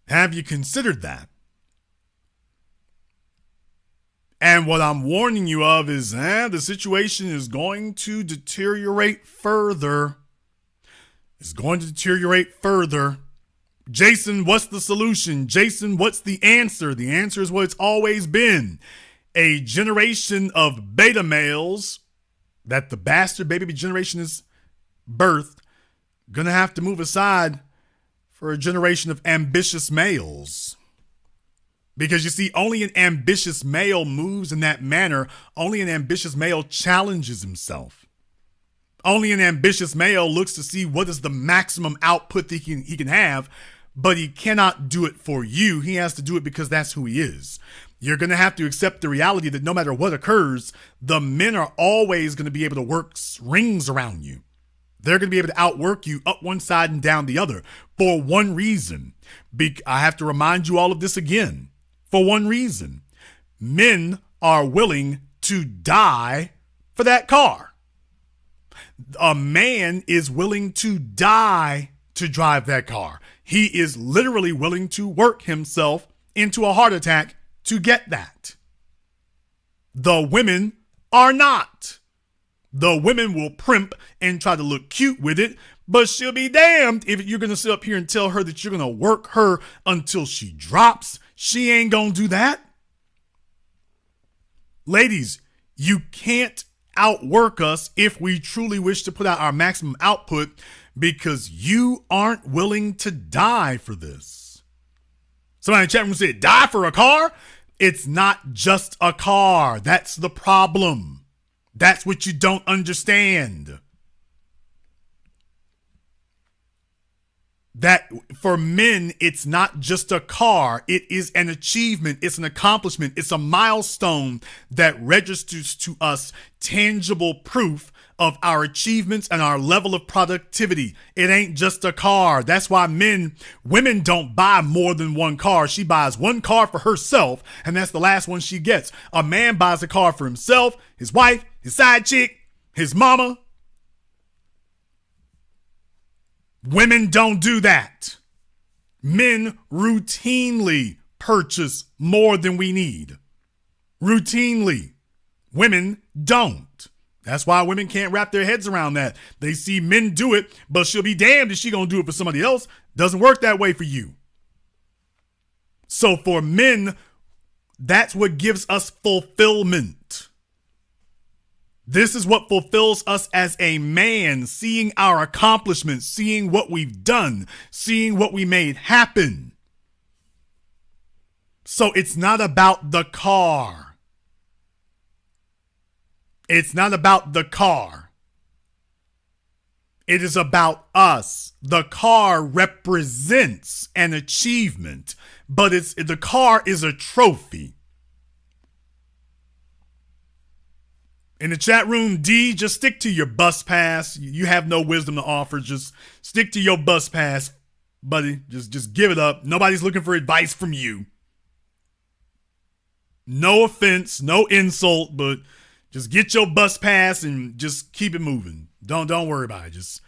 Have you considered that? And what I'm warning you of is the situation is going to deteriorate further. It's going to deteriorate further. Jason, what's the solution? Jason, what's the answer? The answer is what it's always been. A generation of beta males that the bastard baby generation is birthed, gonna have to move aside for a generation of ambitious males. Because you see, only an ambitious male moves in that manner. Only an ambitious male challenges himself. Only an ambitious male looks to see what is the maximum output that he can have, but he cannot do it for you. He has to do it because that's who he is. You're going to have to accept the reality that no matter what occurs, the men are always going to be able to work rings around you. They're going to be able to outwork you up one side and down the other for one reason. I have to remind you all of this again. For one reason, men are willing to die for that car. A man is willing to die to drive that car. He is literally willing to work himself into a heart attack to get that. The women are not. The women will primp and try to look cute with it, but she'll be damned if you're going to sit up here and tell her that you're going to work her until she drops. She ain't going to do that. Ladies, you can't outwork us if we truly wish to put out our maximum output because you aren't willing to die for this. Somebody in the chat room said, die for a car? It's not just a car. That's the problem. That's what you don't understand. That for men, it's not just a car. It is an achievement. It's an accomplishment. It's a milestone that registers to us tangible proof of our achievements and our level of productivity. It ain't just a car. That's why women don't buy more than one car. She buys one car for herself, and that's the last one she gets. A man buys a car for himself, his wife, his side chick, his mama. Women don't do that. Men routinely purchase more than we need. Routinely. Women don't. That's why women can't wrap their heads around that. They see men do it, but she'll be damned if she gonna do it for somebody else. Doesn't work that way for you. So for men, that's what gives us fulfillment. This is what fulfills us as a man, seeing our accomplishments, seeing what we've done, seeing what we made happen. So it's not about the car. It's not about the car. It is about us. The car represents an achievement, but the car is a trophy. In the chat room, D, just stick to your bus pass. You have no wisdom to offer. Just stick to your bus pass, buddy. Just give it up. Nobody's looking for advice from you. No offense, no insult, but just get your bus pass and just keep it moving. Don't worry about it. Just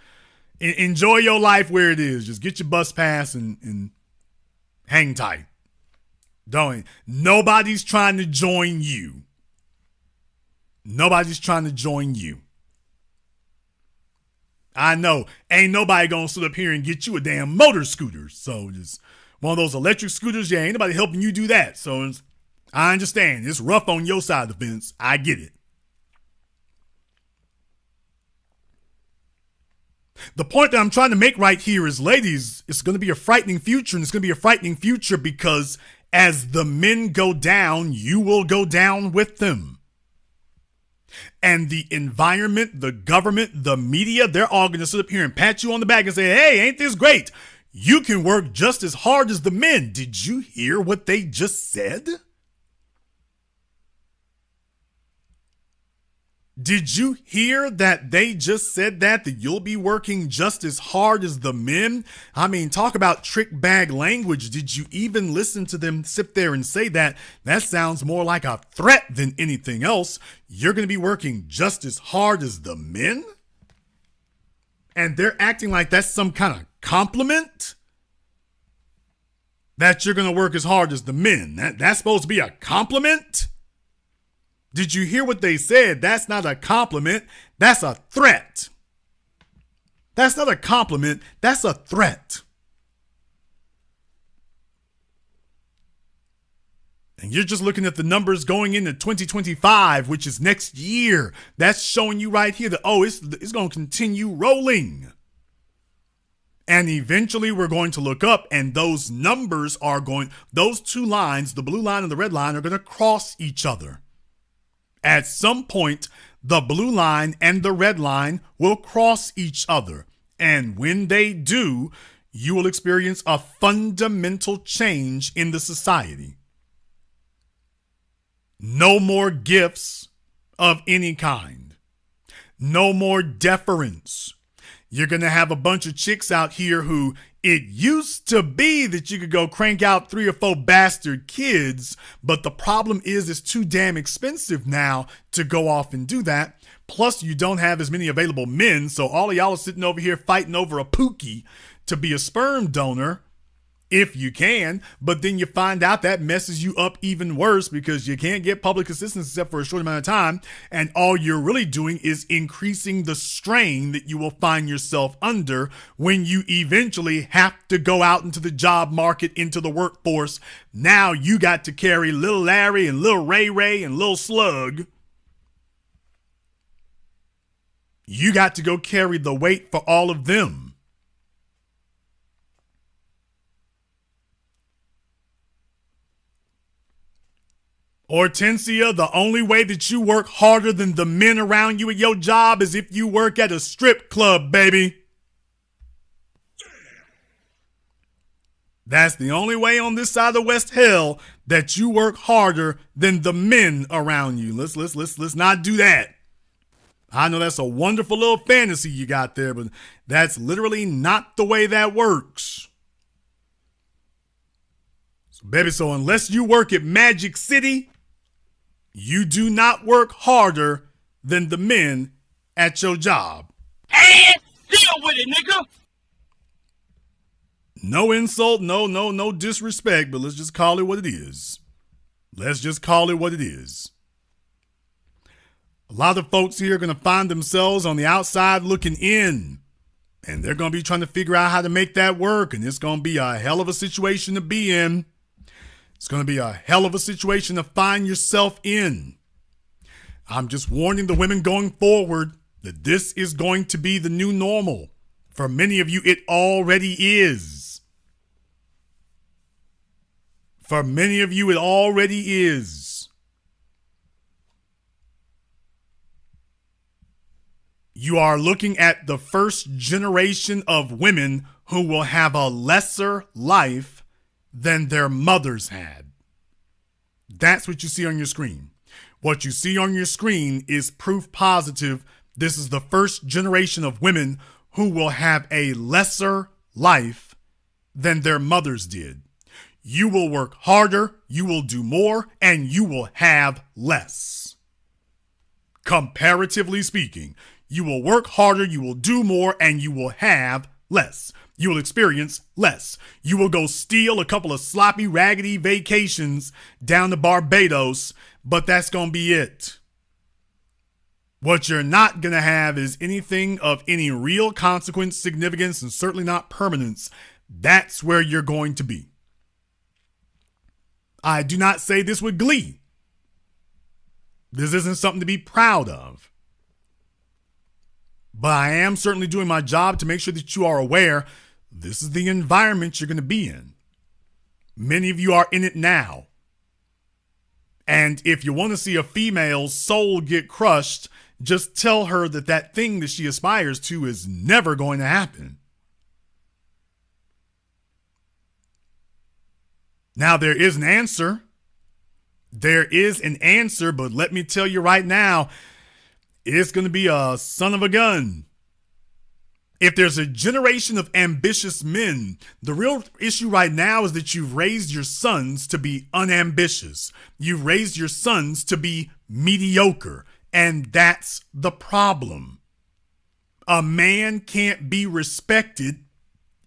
enjoy your life where it is. Just get your bus pass and hang tight. Nobody's trying to join you. Nobody's trying to join you. I know. Ain't nobody gonna sit up here and get you a damn motor scooter. So just one of those electric scooters, yeah, ain't nobody helping you do that. So I understand. It's rough on your side of the fence. I get it. The point that I'm trying to make right here is, ladies, it's going to be a frightening future, and it's going to be a frightening future because as the men go down, you will go down with them. And the environment, the government, the media, they're all going to sit up here and pat you on the back and say, hey, ain't this great? You can work just as hard as the men. Did you hear what they just said? Did you hear that they just said that you'll be working just as hard as the men? I mean, talk about trick bag language. Did you even listen to them sit there and say that? That sounds more like a threat than anything else. You're going to be working just as hard as the men? And they're acting like that's some kind of compliment? That you're going to work as hard as the men. That's supposed to be a compliment? Did you hear what they said? That's not a compliment. That's a threat. That's not a compliment. That's a threat. And you're just looking at the numbers going into 2025, which is next year. That's showing you right here that, it's going to continue rolling. And eventually we're going to look up and those numbers those two lines, the blue line and the red line, are going to cross each other. At some point, the blue line and the red line will cross each other. And when they do, you will experience a fundamental change in the society. No more gifts of any kind. No more deference. You're going to have a bunch of chicks out here who it used to be that you could go crank out 3 or 4 bastard kids, but the problem is it's too damn expensive now to go off and do that. Plus, you don't have as many available men, so all of y'all are sitting over here fighting over a pookie to be a sperm donor, if you can, but then you find out that messes you up even worse because you can't get public assistance except for a short amount of time, and all you're really doing is increasing the strain that you will find yourself under when you eventually have to go out into the job market, into the workforce. Now you got to carry little Larry and little Ray Ray and little Slug. You got to go carry the weight for all of them. Hortensia, the only way that you work harder than the men around you at your job is if you work at a strip club, baby. That's the only way on this side of West Hell that you work harder than the men around you. Let's not do that. I know that's a wonderful little fantasy you got there, but that's literally not the way that works. So, baby, so unless you work at Magic City, you do not work harder than the men at your job.
And deal with it, nigga.
No insult, no disrespect, but let's just call it what it is. Let's just call it what it is. A lot of folks here are going to find themselves on the outside looking in, and they're going to be trying to figure out how to make that work, and it's going to be a hell of a situation to be in. It's going to be a hell of a situation to find yourself in. I'm just warning the women going forward that this is going to be the new normal. For many of you, it already is. For many of you, it already is. You are looking at the first generation of women who will have a lesser life than their mothers had. That's what you see on your screen. What you see on your screen is proof positive. This is the first generation of women who will have a lesser life than their mothers did. You will work harder, you will do more, and you will have less. Comparatively speaking, you will work harder, you will do more, and you will have less. You will experience less. You will go steal a couple of sloppy, raggedy vacations down to Barbados, but that's going to be it. What you're not going to have is anything of any real consequence, significance, and certainly not permanence. That's where you're going to be. I do not say this with glee. This isn't something to be proud of. But I am certainly doing my job to make sure that you are aware this is the environment you're going to be in. Many of you are in it now. And if you want to see a female's soul get crushed, just tell her that that thing that she aspires to is never going to happen. Now, there is an answer. There is an answer, but let me tell you right now, it's going to be a son of a gun. If there's a generation of ambitious men, the real issue right now is that you've raised your sons to be unambitious. You've raised your sons to be mediocre. And that's the problem. A man can't be respected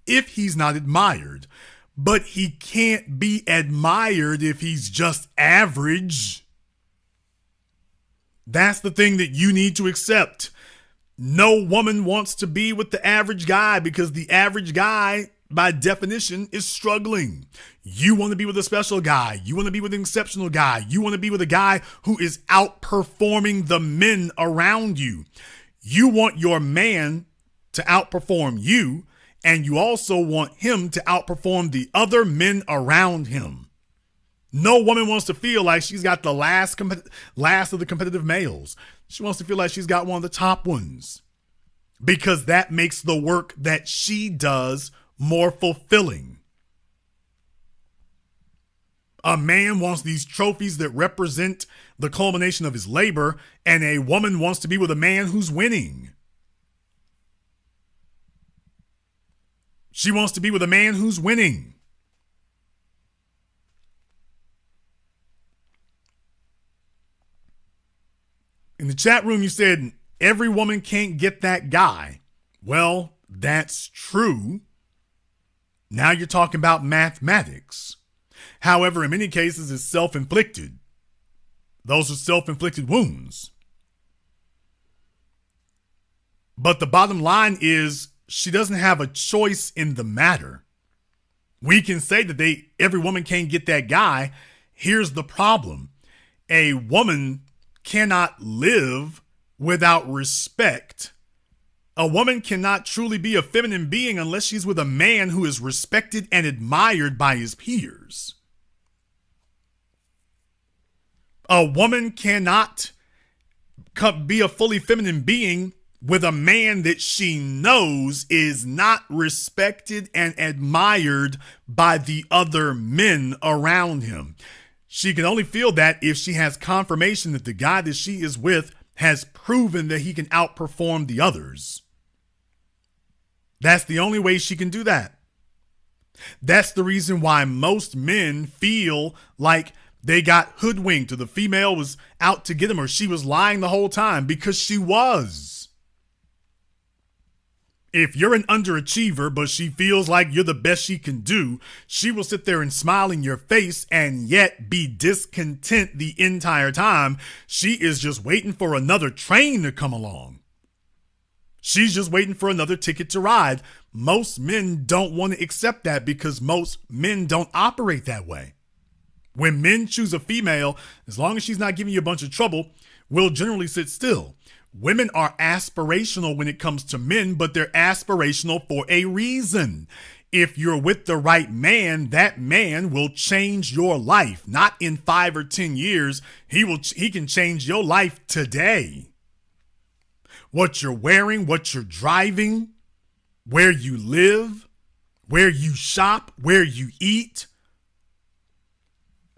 if he's not admired. But he can't be admired if he's just average. That's the thing that you need to accept. No woman wants to be with the average guy because the average guy, by definition, is struggling. You want to be with a special guy. You want to be with an exceptional guy. You want to be with a guy who is outperforming the men around you. You want your man to outperform you, and you also want him to outperform the other men around him. No woman wants to feel like she's got the last of the competitive males. She wants to feel like she's got one of the top ones because that makes the work that she does more fulfilling. A man wants these trophies that represent the culmination of his labor, and a woman wants to be with a man who's winning. She wants to be with a man who's winning. In the chat room, you said every woman can't get that guy. Well, that's true. Now you're talking about mathematics. However, in many cases, it's self-inflicted. Those are self-inflicted wounds. But the bottom line is she doesn't have a choice in the matter. We can say that every woman can't get that guy. Here's the problem. A woman cannot live without respect. A woman cannot truly be a feminine being unless she's with a man who is respected and admired by his peers. A woman cannot be a fully feminine being with a man that she knows is not respected and admired by the other men around him. She can only feel that if she has confirmation that the guy that she is with has proven that he can outperform the others. That's the only way she can do that. That's the reason why most men feel like they got hoodwinked or the female was out to get them or she was lying the whole time, because she was. If you're an underachiever, but she feels like you're the best she can do, she will sit there and smile in your face and yet be discontent the entire time. She is just waiting for another train to come along. She's just waiting for another ticket to ride. Most men don't want to accept that because most men don't operate that way. When men choose a female, as long as she's not giving you a bunch of trouble, we'll generally sit still. Women are aspirational when it comes to men, but they're aspirational for a reason. If you're with the right man, that man will change your life. Not in 5 or 10 years. He can change your life today. What you're wearing, what you're driving, where you live, where you shop, where you eat.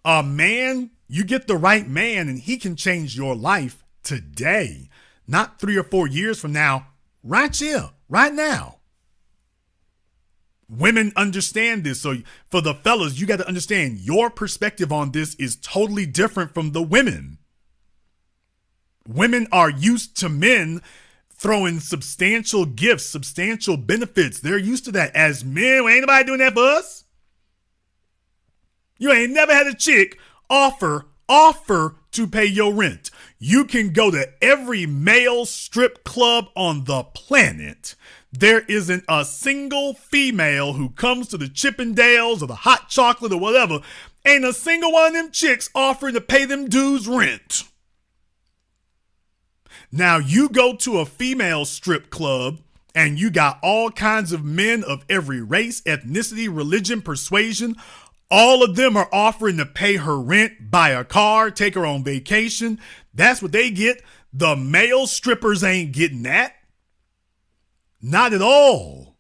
A man, you get the right man and he can change your life today. Not 3 or 4 years from now, right here, right now. Women understand this. So for the fellas, you got to understand your perspective on this is totally different from the women. Women are used to men throwing substantial gifts, substantial benefits. They're used to that. As men, ain't nobody doing that for us. You ain't never had a chick offer to pay your rent. You can go to every male strip club on the planet. There isn't a single female who comes to the Chippendales or the hot chocolate or whatever. Ain't a single one of them chicks offering to pay them dudes rent. Now you go to a female strip club and you got all kinds of men of every race, ethnicity, religion, persuasion. All of them are offering to pay her rent, buy a car, take her on vacation. That's what they get. The male strippers ain't getting that. Not at all.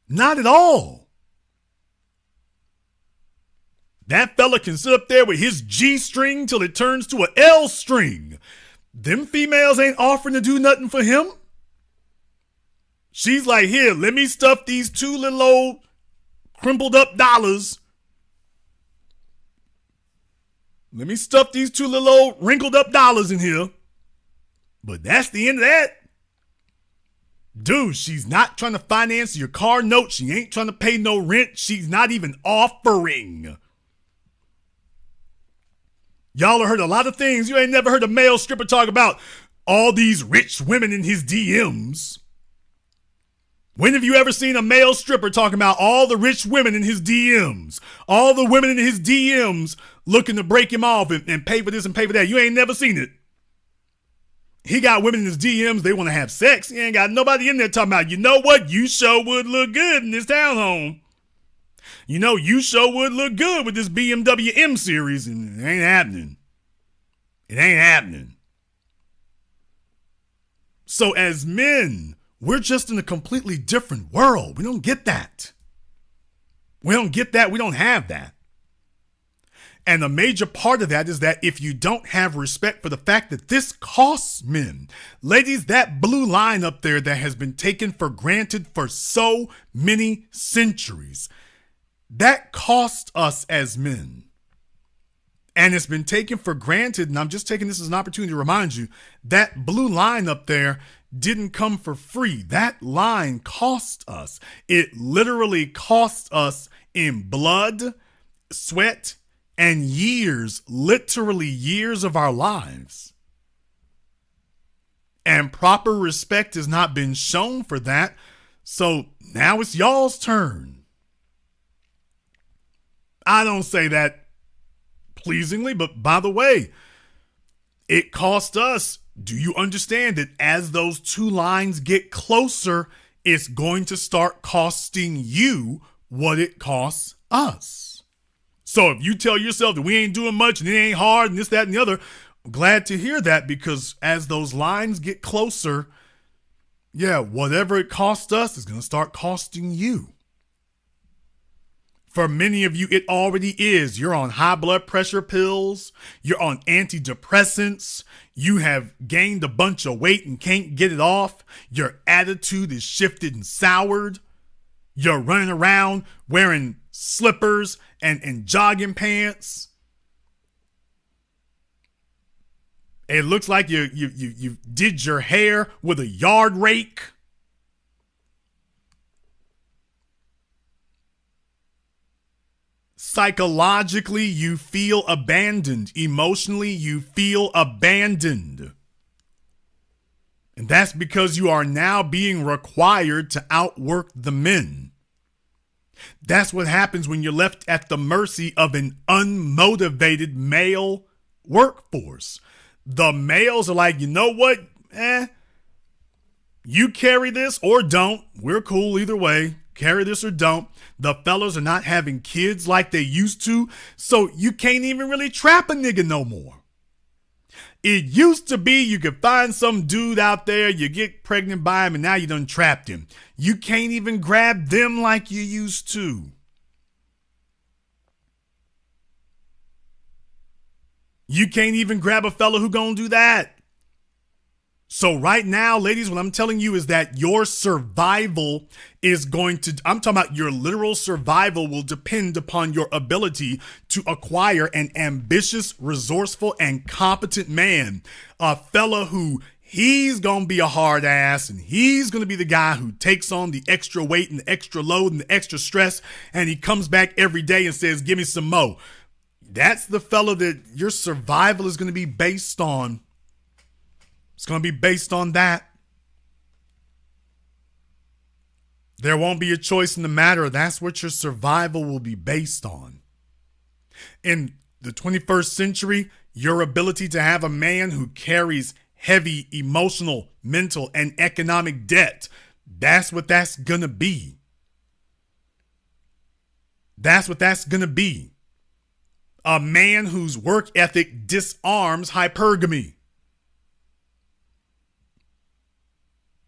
Not at all. That fella can sit up there with his G string till it turns to an L string. Them females ain't offering to do nothing for him. She's like, here, let me stuff these two little old crumpled up dollars. Let me stuff these two little old wrinkled up dollars in here. But that's the end of that. Dude, she's not trying to finance your car note. She ain't trying to pay no rent. She's not even offering. Y'all have heard a lot of things. You ain't never heard a male stripper talk about all these rich women in his DMs. When have you ever seen a male stripper talking about all the rich women in his DMs? All the women in his DMs looking to break him off and pay for this and pay for that. You ain't never seen it. He got women in his DMs, they want to have sex. He ain't got nobody in there talking about, you know what, you sure would look good in this townhome. You know, you sure would look good with this BMW M series, and it ain't happening. It ain't happening. So as men, we're just in a completely different world. We don't get that. We don't get that. We don't have that. And a major part of that is that if you don't have respect for the fact that this costs men, ladies, that blue line up there that has been taken for granted for so many centuries, that cost us as men. And it's been taken for granted, and I'm just taking this as an opportunity to remind you, that blue line up there didn't come for free. That line cost us. It literally cost us in blood, sweat, and years, literally years of our lives. And proper respect has not been shown for that. So now it's y'all's turn. I don't say that pleasingly, but by the way, it cost us. Do you understand that as those two lines get closer, it's going to start costing you what it costs us? So if you tell yourself that we ain't doing much and it ain't hard and this, that, and the other, I'm glad to hear that, because as those lines get closer, yeah, whatever it costs us is going to start costing you. For many of you, it already is. You're on high blood pressure pills. You're on antidepressants. You have gained a bunch of weight and can't get it off. Your attitude is shifted and soured. You're running around wearing slippers and jogging pants. It looks like you did your hair with a yard rake. Psychologically, you feel abandoned. Emotionally, you feel abandoned. And that's because you are now being required to outwork the men. That's what happens when you're left at the mercy of an unmotivated male workforce. The males are like, you know what? You carry this or don't. We're cool either way. Carry this or don't. The fellas are not having kids like they used to, so you can't even really trap a nigga no more. It used to be you could find some dude out there, you get pregnant by him, and now you done trapped him. You can't even grab them like you used to. You can't even grab a fella who gonna do that. So right now, ladies, what I'm telling you is that your survival is going to, I'm talking about your literal survival will depend upon your ability to acquire an ambitious, resourceful, and competent man. A fella who he's going to be a hard ass and he's going to be the guy who takes on the extra weight and the extra load and the extra stress. And he comes back every day and says, give me some more. That's the fella that your survival is going to be based on. It's going to be based on that. There won't be a choice in the matter. That's what your survival will be based on. In the 21st century, your ability to have a man who carries heavy emotional, mental, and economic debt, that's what that's going to be. That's what that's going to be. A man whose work ethic disarms hypergamy.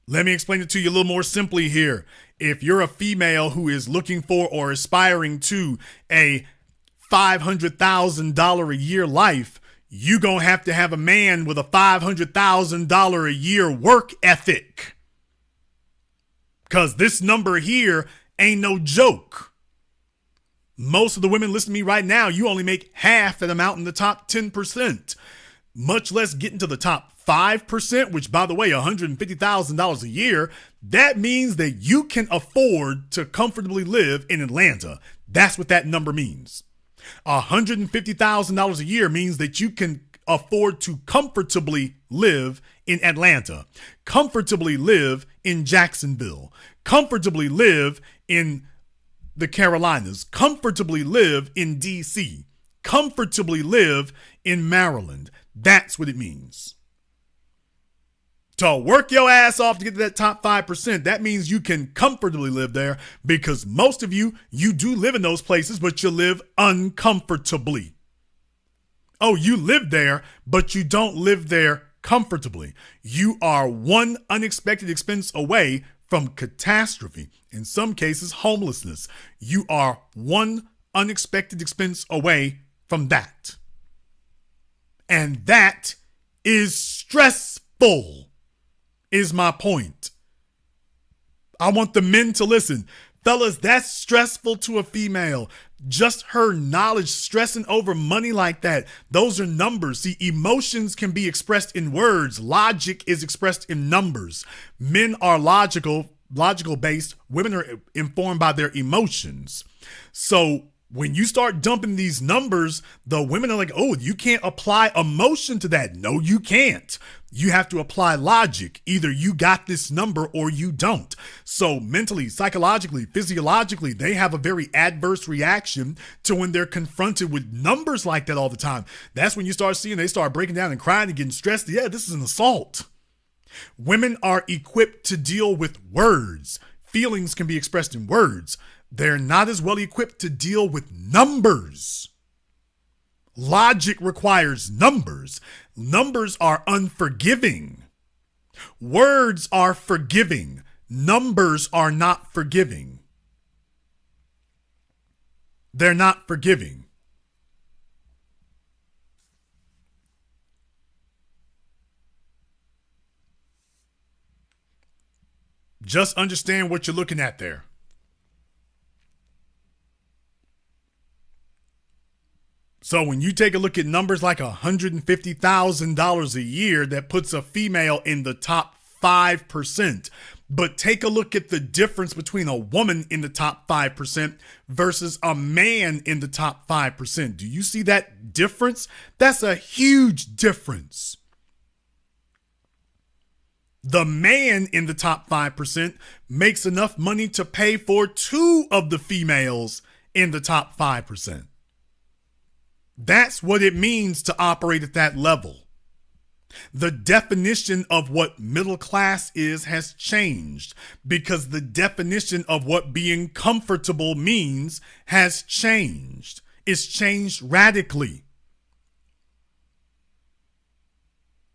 Let me explain it to you a little more simply here. If you're a female who is looking for or aspiring to a $500,000 a year life, you gonna have to have a man with a $500,000 a year work ethic. Because this number here ain't no joke. Most of the women listening to me right now, you only make half that amount in the top 10%, much less getting to the top 5%, which, by the way, $150,000 a year. That means that you can afford to comfortably live in Atlanta. That's what that number means. $150,000 a year means that you can afford to comfortably live in Atlanta, comfortably live in Jacksonville, comfortably live in the Carolinas, comfortably live in DC, comfortably live in Maryland. That's what it means. To work your ass off to get to that top 5%, that means you can comfortably live there, because most of you do live in those places, but you live uncomfortably. Oh, you live there, but you don't live there comfortably. You are one unexpected expense away from catastrophe, in some cases homelessness. You are one unexpected expense away from that. And that is stressful, is my point. I want the men to listen. Fellas, that's stressful to a female. Just her knowledge, stressing over money like that. Those are numbers. See, emotions can be expressed in words. Logic is expressed in numbers. Men are logical based. Women are informed by their emotions. So when you start dumping these numbers, the women are like, oh, you can't apply emotion to that. No, you can't. You have to apply logic. Either you got this number or you don't. So mentally, psychologically, physiologically, they have a very adverse reaction to when they're confronted with numbers like that all the time. That's when you start seeing they start breaking down and crying and getting stressed. Yeah, this is an assault. Women are equipped to deal with words. Feelings can be expressed in words. They're not as well equipped to deal with numbers. Logic requires numbers. Numbers are unforgiving. Words are forgiving. Numbers are not forgiving. They're not forgiving. Just understand what you're looking at there. So when you take a look at numbers like $150,000 a year, that puts a female in the top 5%. But take a look at the difference between a woman in the top 5% versus a man in the top 5%. Do you see that difference? That's a huge difference. The man in the top 5% makes enough money to pay for two of the females in the top 5%. That's what it means to operate at that level. The definition of what middle class is has changed, because the definition of what being comfortable means has changed. It's changed radically.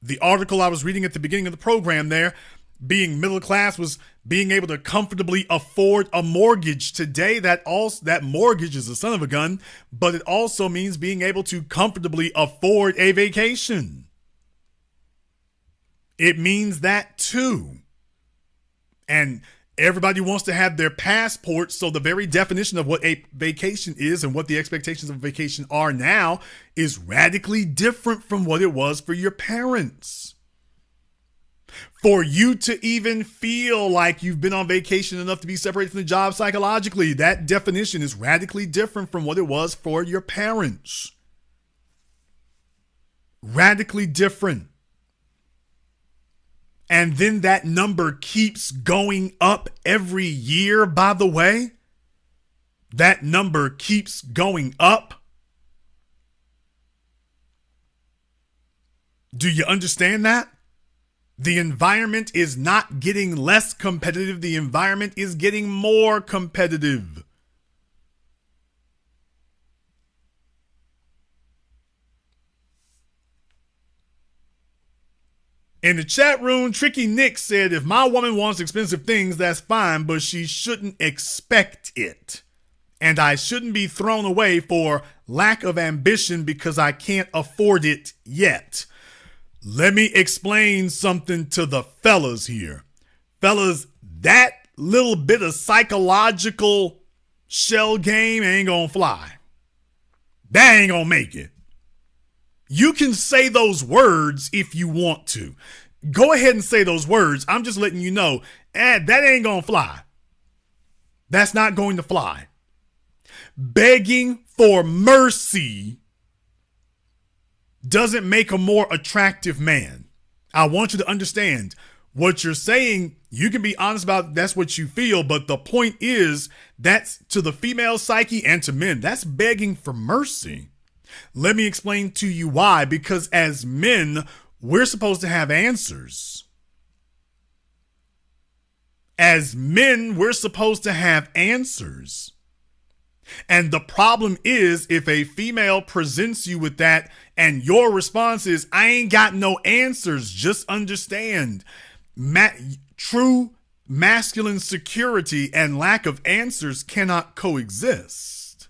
The article I was reading at the beginning of the program there, being middle class was being able to comfortably afford a mortgage. Today, that mortgage is a son of a gun, but it also means being able to comfortably afford a vacation. It means that too. And everybody wants to have their passport, so the very definition of what a vacation is and what the expectations of a vacation are now is radically different from what it was for your parents. For you to even feel like you've been on vacation enough to be separated from the job psychologically, that definition is radically different from what it was for your parents. Radically different. And then that number keeps going up every year, by the way. That number keeps going up. Do you understand that? The environment is not getting less competitive. The environment is getting more competitive. In the chat room, Tricky Nick said, if my woman wants expensive things, that's fine, but she shouldn't expect it. and I shouldn't be thrown away for lack of ambition because I can't afford it yet. Let me explain something to the fellas here. Fellas, that little bit of psychological shell game ain't gonna fly. That ain't gonna make it. You can say those words if you want to. Go ahead and say those words. I'm just letting you know, that ain't gonna fly. That's not going to fly. Begging for mercy doesn't make a more attractive man. I want you to understand what you're saying. You can be honest about that's what you feel, but the point is that's to the female psyche and to men. That's begging for mercy. Let me explain to you why. Because as men, we're supposed to have answers. As men, we're supposed to have answers. And the problem is if a female presents you with that and your response is, I ain't got no answers, just understand, true masculine security and lack of answers cannot coexist.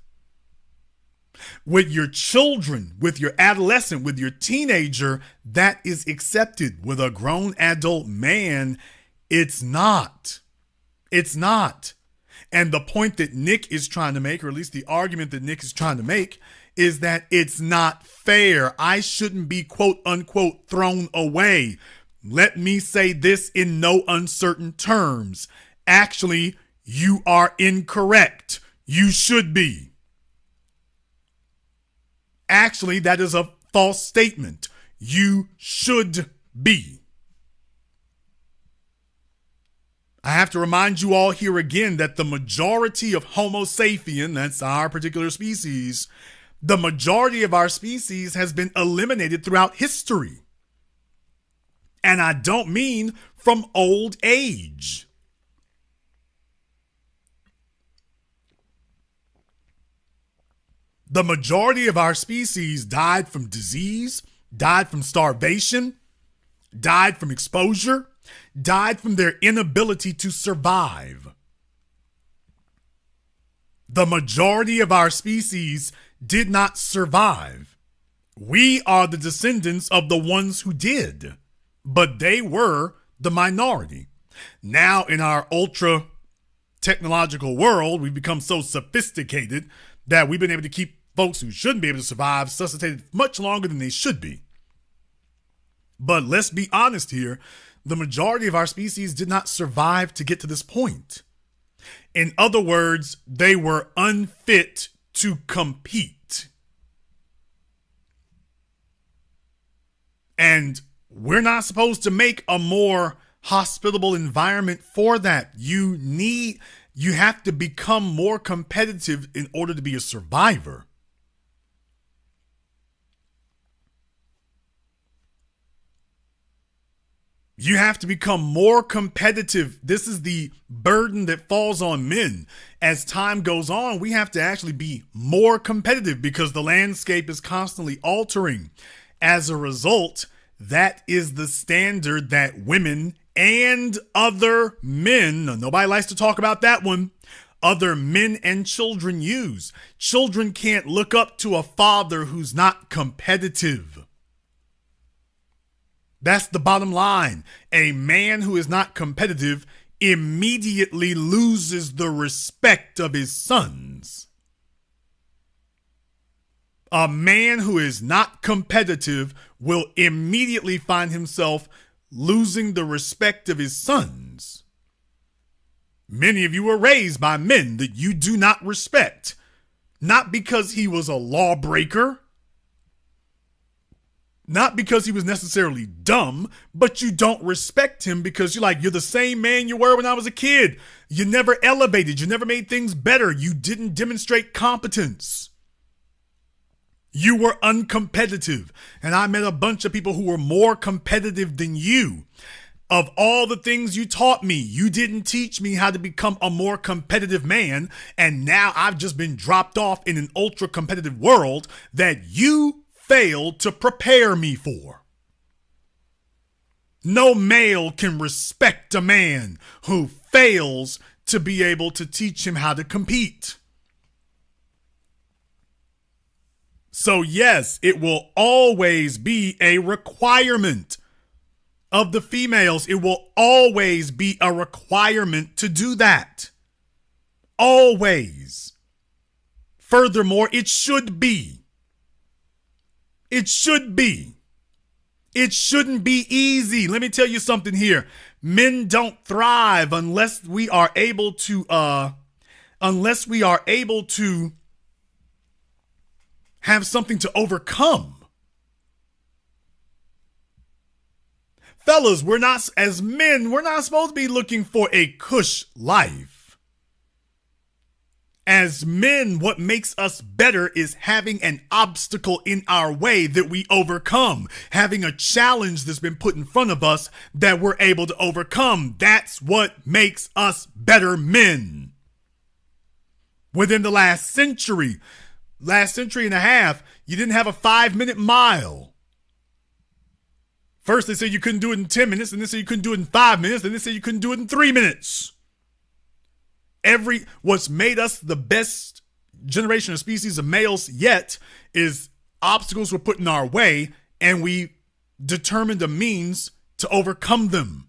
With your children, with your adolescent, with your teenager, that is accepted. With a grown adult man, it's not. It's not. And the point that Nick is trying to make, or at least the argument that Nick is trying to make, is that it's not fair. I shouldn't be, quote unquote, thrown away. Let me say this in no uncertain terms. Actually, you are incorrect. You should be. Actually, that is a false statement. You should be. I have to remind you all here again that the majority of Homo sapien, that's our particular species, the majority of our species has been eliminated throughout history. And I don't mean from old age. The majority of our species died from disease, died from starvation, died from exposure, died from their inability to survive. The majority of our species did not survive. We are the descendants of the ones who did, but they were the minority. Now in our ultra technological world, we've become so sophisticated that we've been able to keep folks who shouldn't be able to survive suscitated much longer than they should be. But let's be honest here. The majority of our species did not survive to get to this point. In other words, they were unfit to compete. And we're not supposed to make a more hospitable environment for that. You have to become more competitive in order to be a survivor. You have to become more competitive. This is the burden that falls on men. As time goes on, we have to actually be more competitive because the landscape is constantly altering. As a result, that is the standard that women and other men, nobody likes to talk about that one, other men and children use. Children can't look up to a father who's not competitive. That's the bottom line. A man who is not competitive immediately loses the respect of his sons. A man who is not competitive will immediately find himself losing the respect of his sons. Many of you were raised by men that you do not respect, not because he was a lawbreaker, not because he was necessarily dumb, but you don't respect him because you're the same man you were when I was a kid. You never elevated. You never made things better. You didn't demonstrate competence. You were uncompetitive. And I met a bunch of people who were more competitive than you. Of all the things you taught me, you didn't teach me how to become a more competitive man. And now I've just been dropped off in an ultra competitive world that you failed to prepare me for. No male can respect a man who fails to be able to teach him how to compete. So yes, it will always be a requirement of the females. It will always be a requirement to do that. Always. Furthermore, it should be. It should be. It shouldn't be easy. Let me tell you something here. Men don't thrive unless we are able to have something to overcome. Fellas, as men, we're not supposed to be looking for a cush life. As men, what makes us better is having an obstacle in our way that we overcome, having a challenge that's been put in front of us that we're able to overcome. That's what makes us better men. Within the last century and a half, you didn't have a 5-minute mile. First, they said you couldn't do it in 10 minutes, and they said you couldn't do it in 5 minutes, and they said you couldn't do it in 3 minutes. What's made us the best generation of species of males yet is obstacles were put in our way, and we determined a means to overcome them.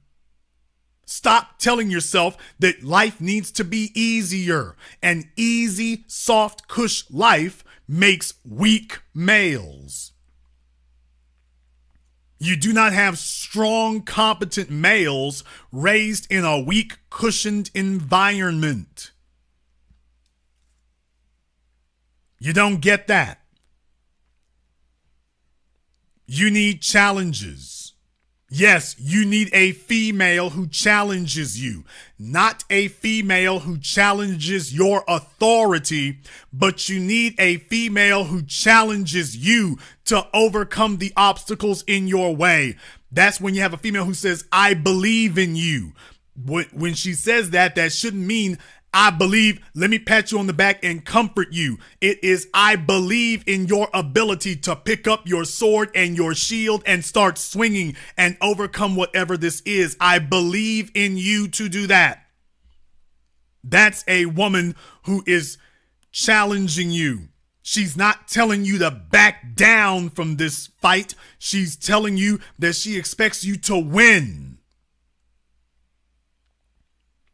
Stop telling yourself that life needs to be easier. An easy, soft, cush life makes weak males. You do not have strong, competent males raised in a weak, cushioned environment. You don't get that. You need challenges. Yes, you need a female who challenges you, not a female who challenges your authority, but you need a female who challenges you to overcome the obstacles in your way. That's when you have a female who says, I believe in you. When she says that, that shouldn't mean, I believe, let me pat you on the back and comfort you. It is, I believe in your ability to pick up your sword and your shield and start swinging and overcome whatever this is. I believe in you to do that. That's a woman who is challenging you. She's not telling you to back down from this fight. She's telling you that she expects you to win.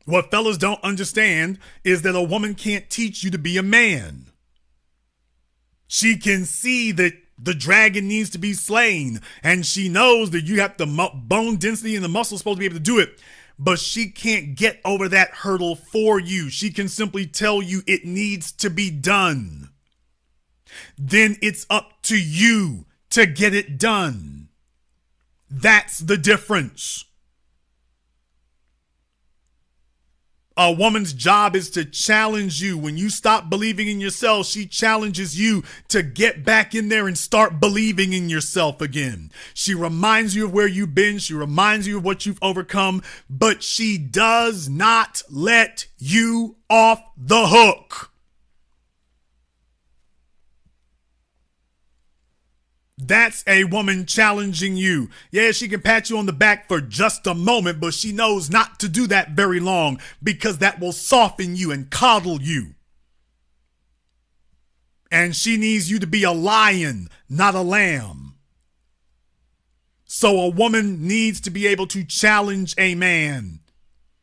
What fellas don't understand is that a woman can't teach you to be a man. She can see that the dragon needs to be slain, and she knows that you have the bone density and the muscle supposed to be able to do it, but she can't get over that hurdle for you. She can simply tell you it needs to be done. Then it's up to you to get it done. That's the difference. A woman's job is to challenge you. When you stop believing in yourself, she challenges you to get back in there and start believing in yourself again. She reminds you of where you've been. She reminds you of what you've overcome, but she does not let you off the hook. That's a woman challenging you. Yeah, she can pat you on the back for just a moment, but she knows not to do that very long because that will soften you and coddle you. And she needs you to be a lion, not a lamb. So a woman needs to be able to challenge a man,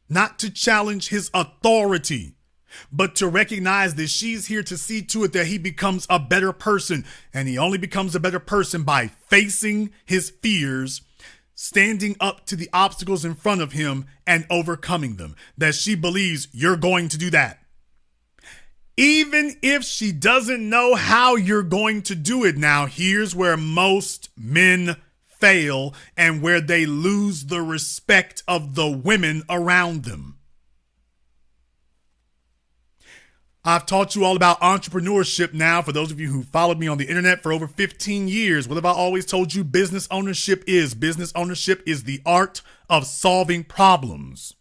not to challenge his authority, but to recognize that she's here to see to it that he becomes a better person. And he only becomes a better person by facing his fears, standing up to the obstacles in front of him and overcoming them. That she believes you're going to do that. Even if she doesn't know how you're going to do it. Now, here's where most men fail and where they lose the respect of the women around them. I've taught you all about entrepreneurship now. For those of you who followed me on the internet for over 15 years, what have I always told you business ownership is? Business ownership is the art of solving problems.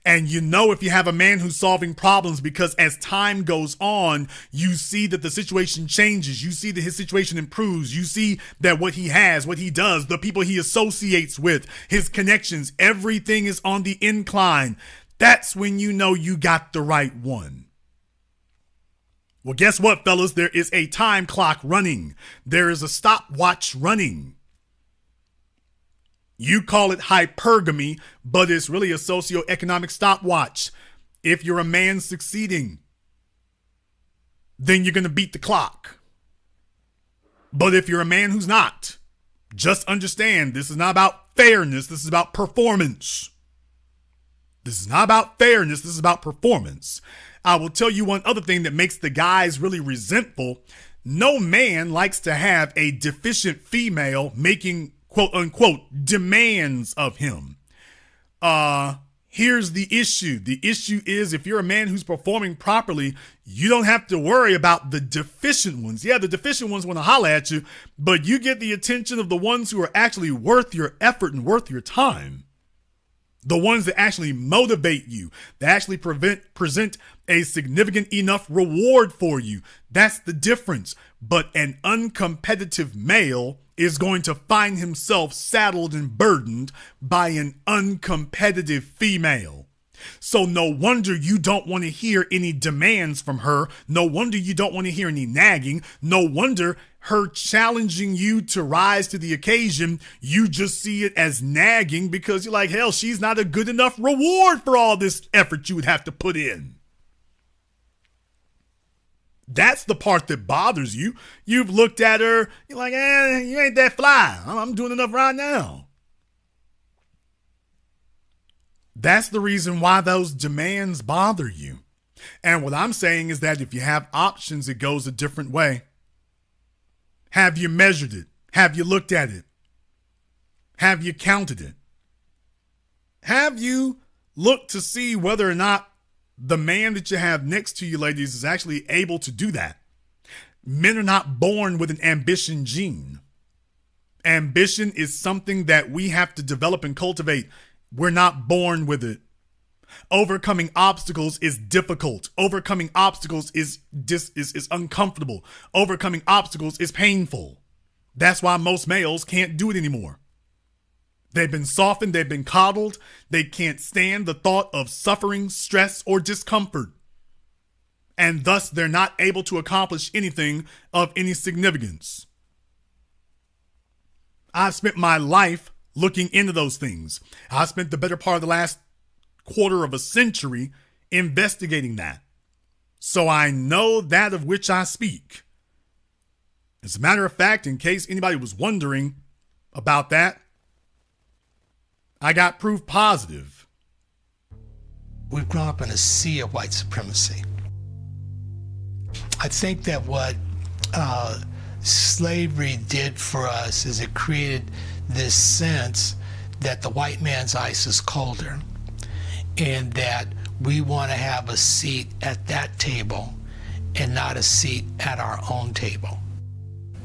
And you know if you have a man who's solving problems because as time goes on, you see that the situation changes. You see that his situation improves. You see that what he has, what he does, the people he associates with, his connections, everything is on the incline. That's when you know you got the right one. Well, guess what, fellas? There is a time clock running. There is a stopwatch running. You call it hypergamy, but it's really a socioeconomic stopwatch. If you're a man succeeding, then you're going to beat the clock. But if you're a man who's not, just understand this is not about fairness. This is about performance. This is not about fairness. This is about performance. I will tell you one other thing that makes the guys really resentful. No man likes to have a deficient female making quote unquote demands of him. Here's the issue. The issue is if you're a man who's performing properly, you don't have to worry about the deficient ones. Yeah, the deficient ones want to holler at you, but you get the attention of the ones who are actually worth your effort and worth your time. The ones that actually motivate you, that actually present a significant enough reward for you. That's the difference. But an uncompetitive male is going to find himself saddled and burdened by an uncompetitive female. So no wonder you don't want to hear any demands from her. No wonder you don't want to hear any nagging. No wonder her challenging you to rise to the occasion, you just see it as nagging because you're like, hell, she's not a good enough reward for all this effort you would have to put in. That's the part that bothers you. You've looked at her, you're like, you ain't that fly. I'm doing enough right now. That's the reason why those demands bother you. And what I'm saying is that if you have options, it goes a different way. Have you measured it? Have you looked at it? Have you counted it? Have you looked to see whether or not the man that you have next to you, ladies, is actually able to do that? Men are not born with an ambition gene. Ambition is something that we have to develop and cultivate. We're not born with it. Overcoming obstacles is difficult. Overcoming obstacles is uncomfortable. Overcoming obstacles is painful. That's why most males can't do it anymore. They've been softened. They've been coddled. They can't stand the thought of suffering, stress, or discomfort. And thus, they're not able to accomplish anything of any significance. I've spent my life looking into those things. I spent the better part of the last quarter of a century investigating that. So I know that of which I speak. As a matter of fact, in case anybody was wondering about that, I got proof positive.
We've grown up in a sea of white supremacy. I think that what slavery did for us is it created this sense that the white man's ice is colder and that we want to have a seat at that table and not a seat at our own table.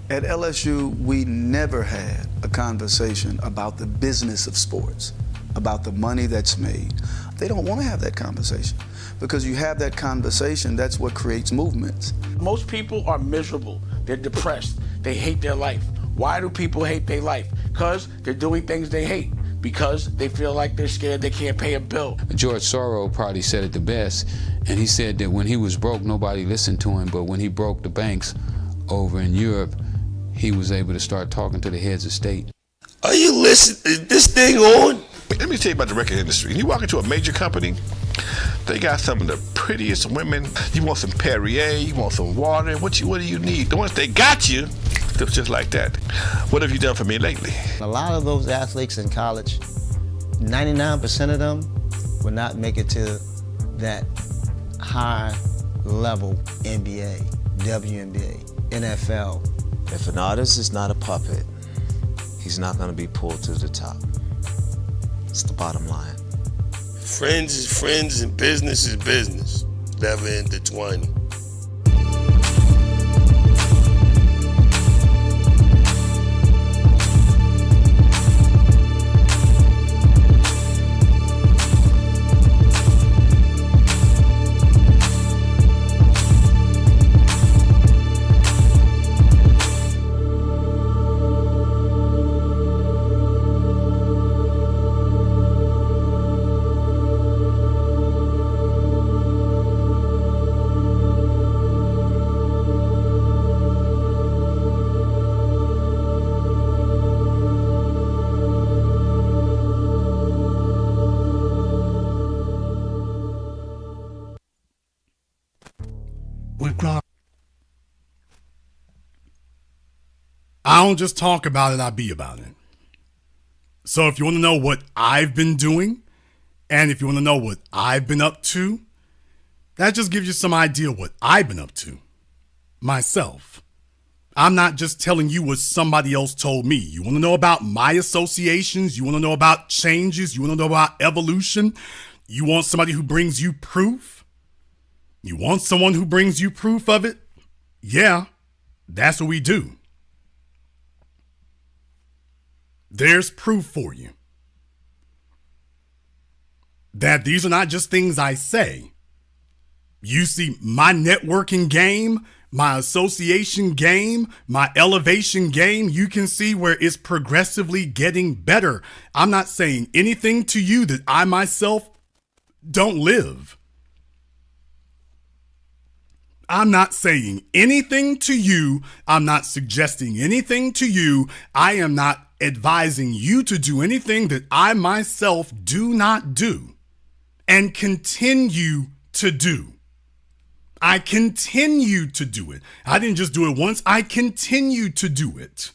At LSU, we never had a conversation about the business of sports, about the money that's made. They don't want to have that conversation because you have that conversation, that's what creates movements.
Most people are miserable. They're depressed. They hate their life. Why do people hate their life? Because they're doing things they hate. Because they feel like they're scared they can't pay a bill.
George Soros probably said it the best, and he said that when he was broke, nobody listened to him, but when he broke the banks over in Europe, he was able to start talking to the heads of state.
Are you listening? Is this thing on?
Let me tell you about the record industry. You walk into a major company, they got some of the prettiest women. You want some Perrier, you want some water. What do you need? Once they got you, it's just like that. What have you done for me lately?
A lot of those athletes in college, 99% of them will not make it to that high level NBA, WNBA, NFL.
If an artist is not a puppet, he's not going to be pulled to the top. It's the bottom line.
Friends is friends and business is business. Never intertwining.
I don't just talk about it, I be about it. So if you want to know what I've been doing, and if you want to know what I've been up to, that just gives you some idea what I've been up to myself. I'm not just telling you what somebody else told me. You want to know about my associations? You want to know about changes? You want to know about evolution? You want somebody who brings you proof? You want someone who brings you proof of it? Yeah, that's what we do. There's proof for you that these are not just things I say. You see my networking game, my association game, my elevation game, you can see where it's progressively getting better. I'm not saying anything to you that I myself don't live. I'm not saying anything to you. I'm not suggesting anything to you. I am not advising you to do anything that I myself do not do and continue to do. I continue to do it. I didn't just do it once. I continue to do it.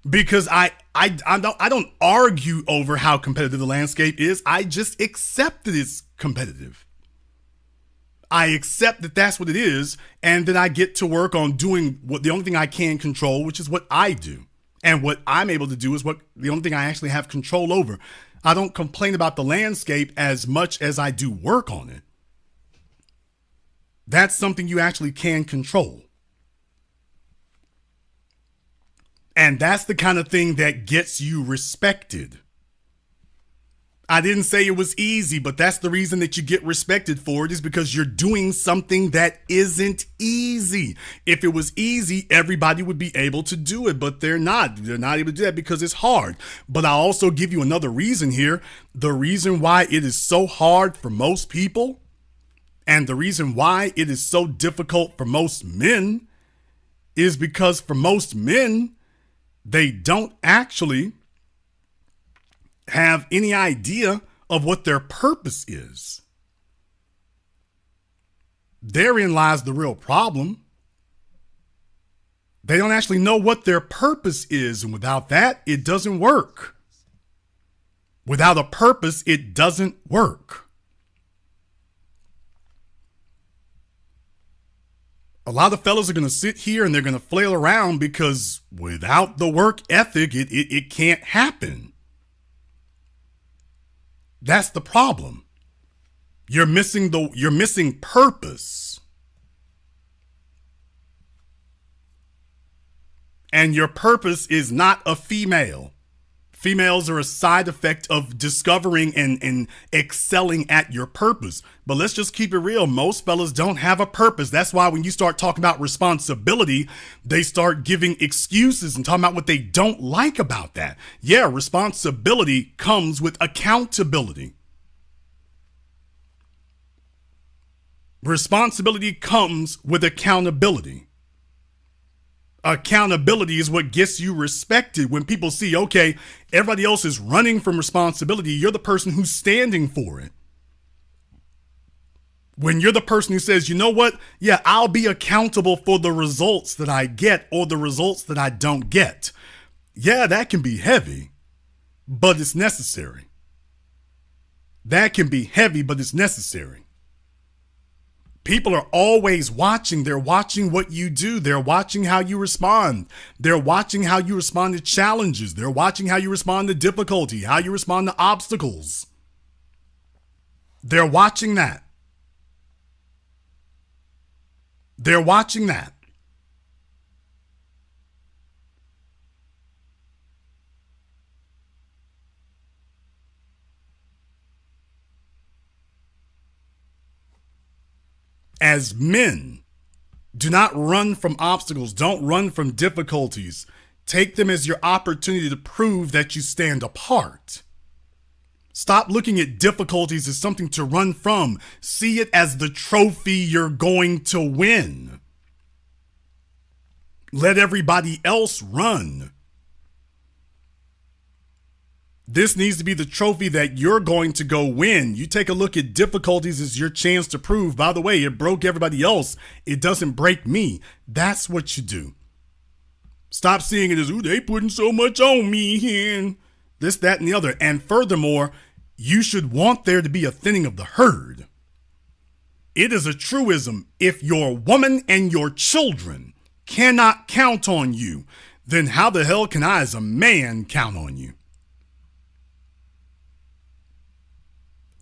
Because I don't argue over how competitive the landscape is. I just accept that it's competitive. I accept that that's what it is, and then I get to work on doing what the only thing I can control, which is what I do. And what I'm able to do is what the only thing I actually have control over. I don't complain about the landscape as much as I do work on it. That's something you actually can control. And that's the kind of thing that gets you respected. I didn't say it was easy, but that's the reason that you get respected for it, is because you're doing something that isn't easy. If it was easy, everybody would be able to do it, but they're not. They're not able to do that because it's hard. But I'll also give you another reason here. The reason why it is so hard for most people, and the reason why it is so difficult for most men, is because for most men, they don't actually have any idea of what their purpose is. Therein lies the real problem. They don't actually know what their purpose is, and without that, it doesn't work. Without a purpose, it doesn't work. A lot of fellas are going to sit here and they're going to flail around because without the work ethic, it can't happen. That's the problem. You're missing purpose. And your purpose is not a female. Females are a side effect of discovering and excelling at your purpose. But let's just keep it real. Most fellas don't have a purpose. That's why when you start talking about responsibility, they start giving excuses and talking about what they don't like about that. Yeah, responsibility comes with accountability. Responsibility comes with accountability. Accountability is what gets you respected. When people see, okay, everybody else is running from responsibility, you're the person who's standing for it. When you're the person who says, you know what? Yeah, I'll be accountable for the results that I get or the results that I don't get. Yeah, that can be heavy, but it's necessary. That can be heavy, but it's necessary. People are always watching. They're watching what you do. They're watching how you respond. They're watching how you respond to challenges. They're watching how you respond to difficulty, how you respond to obstacles. They're watching that. They're watching that. As men, do not run from obstacles. Don't run from difficulties. Take them as your opportunity to prove that you stand apart. Stop looking at difficulties as something to run from. See it as the trophy you're going to win. Let everybody else run. This needs to be the trophy that you're going to go win. You take a look at difficulties as your chance to prove, by the way, it broke everybody else. It doesn't break me. That's what you do. Stop seeing it as, ooh, they putting so much on me and this, that, and the other. And furthermore, you should want there to be a thinning of the herd. It is a truism. If your woman and your children cannot count on you, then how the hell can I as a man count on you?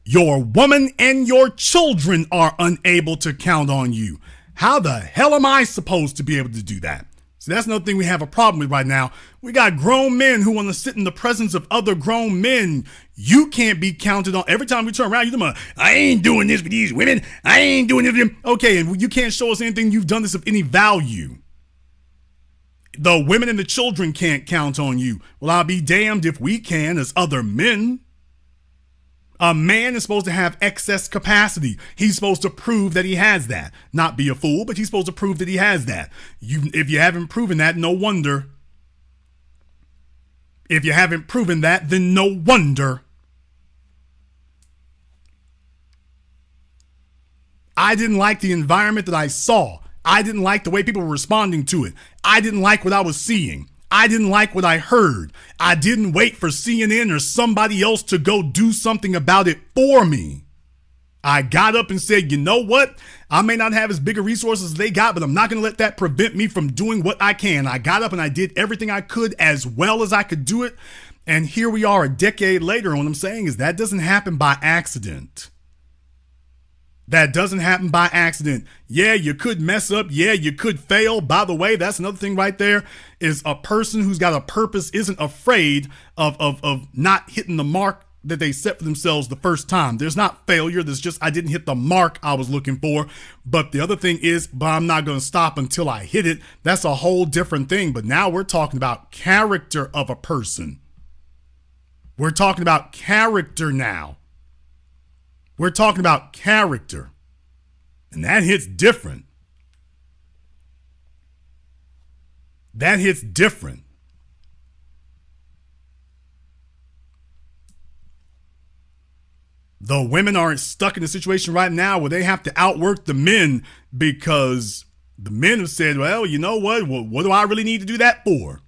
Your woman and your children are unable to count on you. How the hell am I supposed to be able to do that? So that's another thing we have a problem with right now. We got grown men who want to sit in the presence of other grown men. You can't be counted on. Every time we turn around, you're like, I ain't doing this with these women. I ain't doing this with them. Okay, and you can't show us anything you've done this of any value. The women and the children can't count on you. Well, I'll be damned if we can as other men. A man is supposed to have excess capacity. He's supposed to prove that he has that. Not be a fool, but he's supposed to prove that he has that. If you haven't proven that, no wonder. If you haven't proven that, then no wonder. I didn't like the environment that I saw. I didn't like the way people were responding to it. I didn't like what I was seeing. I didn't like what I heard. I didn't wait for CNN or somebody else to go do something about it for me. I got up and said, you know what? I may not have as big a resources as they got, but I'm not going to let that prevent me from doing what I can. I got up and I did everything I could as well as I could do it. And here we are a decade later. And what I'm saying is that doesn't happen by accident. That doesn't happen by accident. Yeah, you could mess up. Yeah, you could fail. By the way, that's another thing right there is a person who's got a purpose isn't afraid of not hitting the mark that they set for themselves the first time. There's not failure. There's just, I didn't hit the mark I was looking for. But the other thing is, but I'm not going to stop until I hit it. That's a whole different thing. But now we're talking about character of a person. We're talking about character now. We're talking about character, and that hits different. That hits different. The women aren't stuck in a situation right now where they have to outwork the men because the men have said, well, you know what? What do I really need to do that for?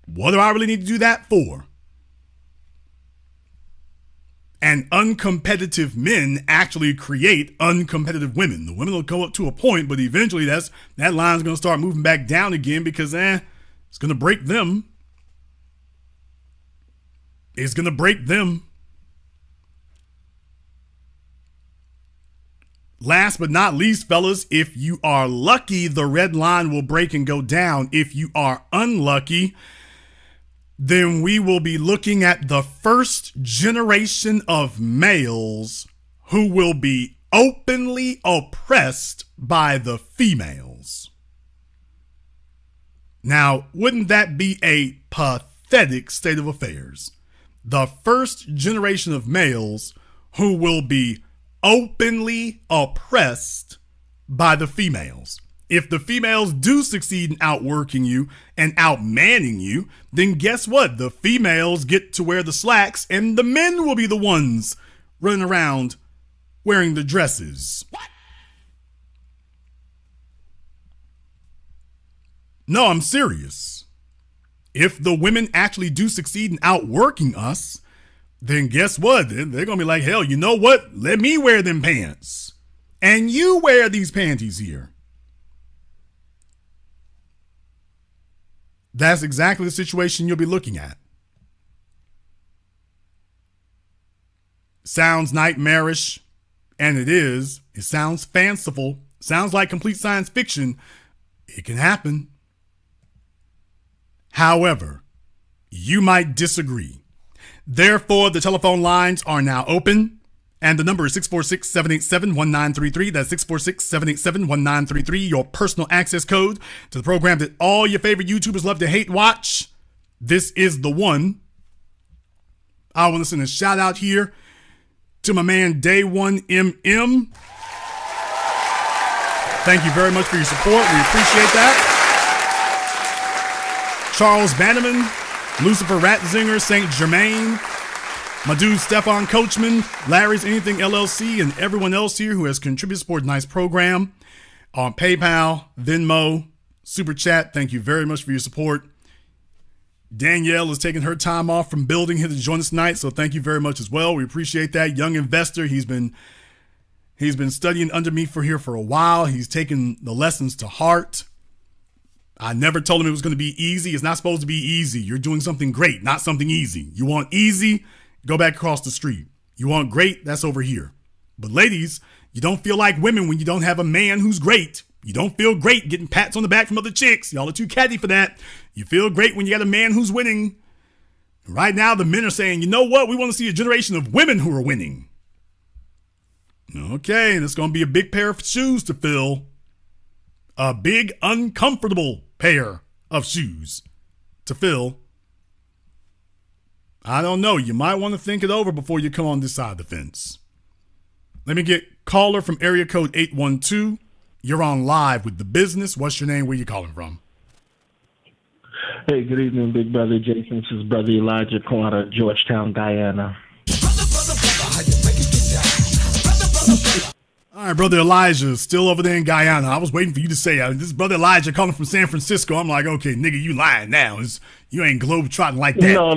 What do I really need to do that for? And uncompetitive men actually create uncompetitive women. The women will go up to a point, but eventually that line's going to start moving back down again because it's going to break them. It's going to break them. Last but not least, fellas, if you are lucky, the red line will break and go down. If you are unlucky, then we will be looking at the first generation of males who will be openly oppressed by the females. Now, wouldn't that be a pathetic state of affairs? The first generation of males who will be openly oppressed by the females. If the females do succeed in outworking you and outmanning you, then guess what? The females get to wear the slacks and the men will be the ones running around wearing the dresses. What? No, I'm serious. If the women actually do succeed in outworking us, then guess what? They're going to be like, hell, you know what? Let me wear them pants. And you wear these panties here. That's exactly the situation you'll be looking at. Sounds nightmarish, and it is. It sounds fanciful. Sounds like complete science fiction. It can happen. However, you might disagree. Therefore, the telephone lines are now open, and the number is 646-787-1933. That's 646-787-1933, your personal access code to the program that all your favorite YouTubers love to hate watch. This is the one. I want to send a shout out here to my man Day One MM. Thank you very much for your support. We appreciate that. Charles Bannerman, Lucifer Ratzinger, St. Germain, my dude Stefan Coachman, Larry's Anything LLC, and everyone else here who has contributed to support a nice program on PayPal, Venmo, super chat. Thank you very much for your support. Danielle is taking her time off from building here to join us tonight, so thank you very much as well. We appreciate that. Young investor, he's been studying under me for a while. He's taken the lessons to heart. I never told him it was going to be easy. It's not supposed to be easy. You're doing something great, not something easy. You want easy, go back across the street. You want great, that's over here. But ladies, you don't feel like women when you don't have a man who's great. You don't feel great getting pats on the back from other chicks. Y'all are too catty for that. You feel great when you got a man who's winning. Right now, the men are saying, you know what? We want to see a generation of women who are winning. Okay, and it's going to be a big pair of shoes to fill. A big, uncomfortable pair of shoes to fill. I don't know. You might want to think it over before you come on this side of the fence. Let me get caller from area code 812. You're on live with The Business. What's your name? Where you calling from?
Hey, good evening, Big Brother Jason. This is Brother Elijah calling out of Georgetown, Guyana.
All right, Brother Elijah, still over there in Guyana. I was waiting for you to say, this is Brother Elijah calling from San Francisco. I'm like, okay, nigga, you lying now. You ain't globetrotting like that.
No.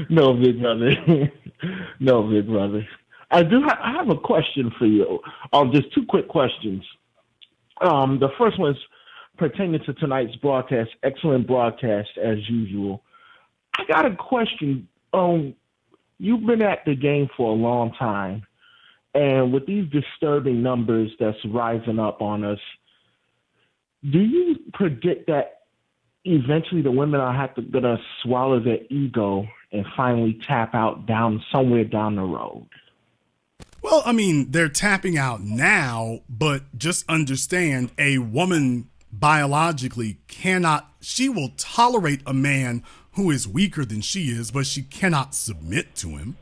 No, Big Brother. No, Big Brother. I have a question for you. Just two quick questions. The first one is pertaining to tonight's broadcast. Excellent broadcast, as usual. I got a question. You've been at the game for a long time. And with these disturbing numbers that's rising up on us, do you predict that eventually the women are gonna swallow their ego and finally tap out somewhere down the road?
Well, I mean, they're tapping out now, but just understand a woman biologically she will tolerate a man who is weaker than she is, but she cannot submit to him.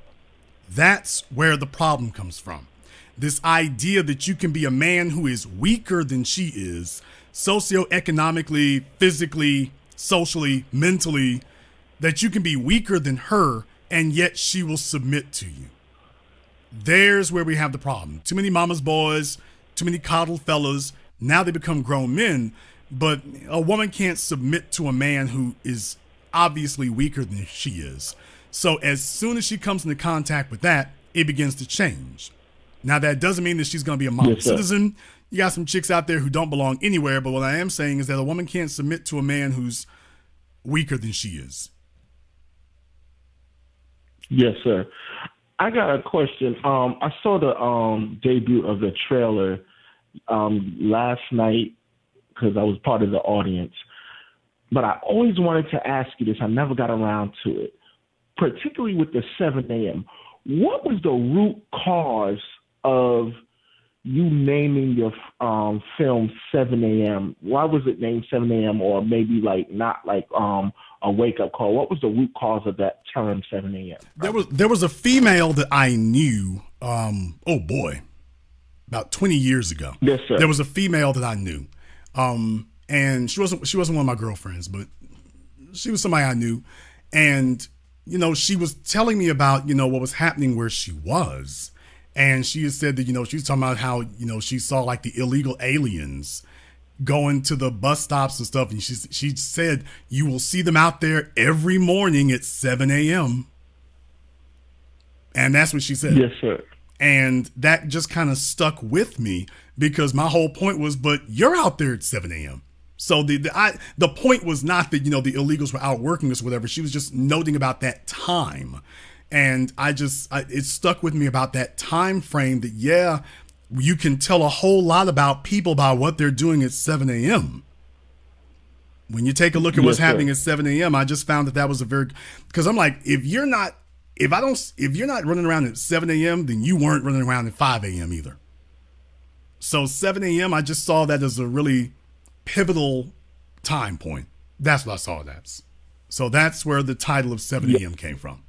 That's where the problem comes from. This idea that you can be a man who is weaker than she is, socioeconomically, physically, socially, mentally, that you can be weaker than her and yet she will submit to you. There's where we have the problem. Too many mama's boys, too many coddle fellas. Now they become grown men, but a woman can't submit to a man who is obviously weaker than she is. So as soon as she comes into contact with that, it begins to change. Now, that doesn't mean that she's going to be a model citizen. You got some chicks out there who don't belong anywhere, but what I am saying is that a woman can't submit to a man who's weaker than she is.
Yes, sir. I got a question. I saw the debut of the trailer last night because I was part of the audience. But I always wanted to ask you this. I never got around to it. Particularly with the 7 a.m. What was the root cause of you naming your film 7 a.m.? Why was it named 7 a.m. or maybe not a wake-up call? What was the root cause of that term 7 a.m.?
There was a female that I knew, about 20 years ago.
Yes, sir.
There was a female that I knew. And she wasn't one of my girlfriends, but she was somebody I knew. And she was telling me about, what was happening where she was. And she had said that, she was talking about how, she saw like the illegal aliens going to the bus stops and stuff. And she said, you will see them out there every morning at 7 a.m. And that's what she said.
Yes, sir.
And that just kind of stuck with me because my whole point was, but you're out there at 7 a.m. So the point was not that, the illegals were outworking us or whatever. She was just noting about that time. And it stuck with me about that time frame that, yeah, you can tell a whole lot about people by what they're doing at 7 a.m. When you take a look at what's happening at 7 a.m., I just found that was because I'm like, if you're not running around at 7 a.m., then you weren't running around at 5 a.m. either. So 7 a.m., I just saw that as a really pivotal time point. That's what I saw it as. So that's where the title of 7 a.m. came from.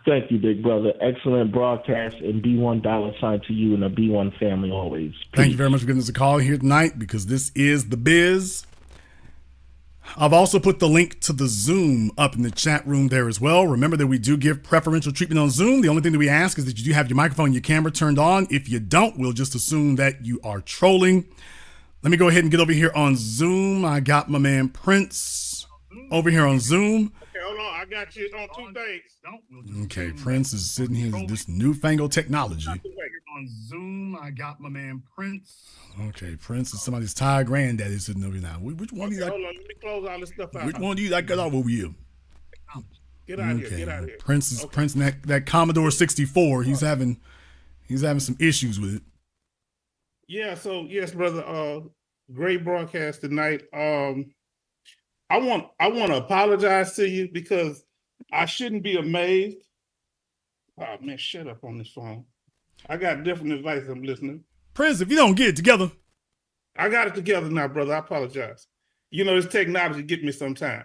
Thank you, big brother. Excellent broadcast, and $1 to you and the B1 family always. Peace.
Thank you very much for giving us a call here tonight because this is The Biz. I've also put the link to the Zoom up in the chat room there as well. Remember that we do give preferential treatment on Zoom. The only thing that we ask is that you do have your microphone and your camera turned on. If you don't, we'll just assume that you are trolling. Let me go ahead and get over here on Zoom. I got my man Prince over here on Zoom.
Okay, hold on. I got you on two things.
Okay, Prince is sitting here with this newfangled technology.
On Zoom, I got my man Prince.
Okay, Prince is somebody's tired granddaddy sitting over here now. Which one do you like?
Hold on, let me close all this stuff out.
Which one do you like cut off over here?
Get out of here. Get out of here.
Prince is Prince and that Commodore 64. He's having some issues with it.
Yeah, so yes, brother. Great broadcast tonight. I want to apologize to you because I shouldn't be amazed. Oh man, shut up on this phone. I got different advice. I'm listening.
Prince, if you don't get it together.
I got it together now, brother. I apologize. You know, this technology get me sometime.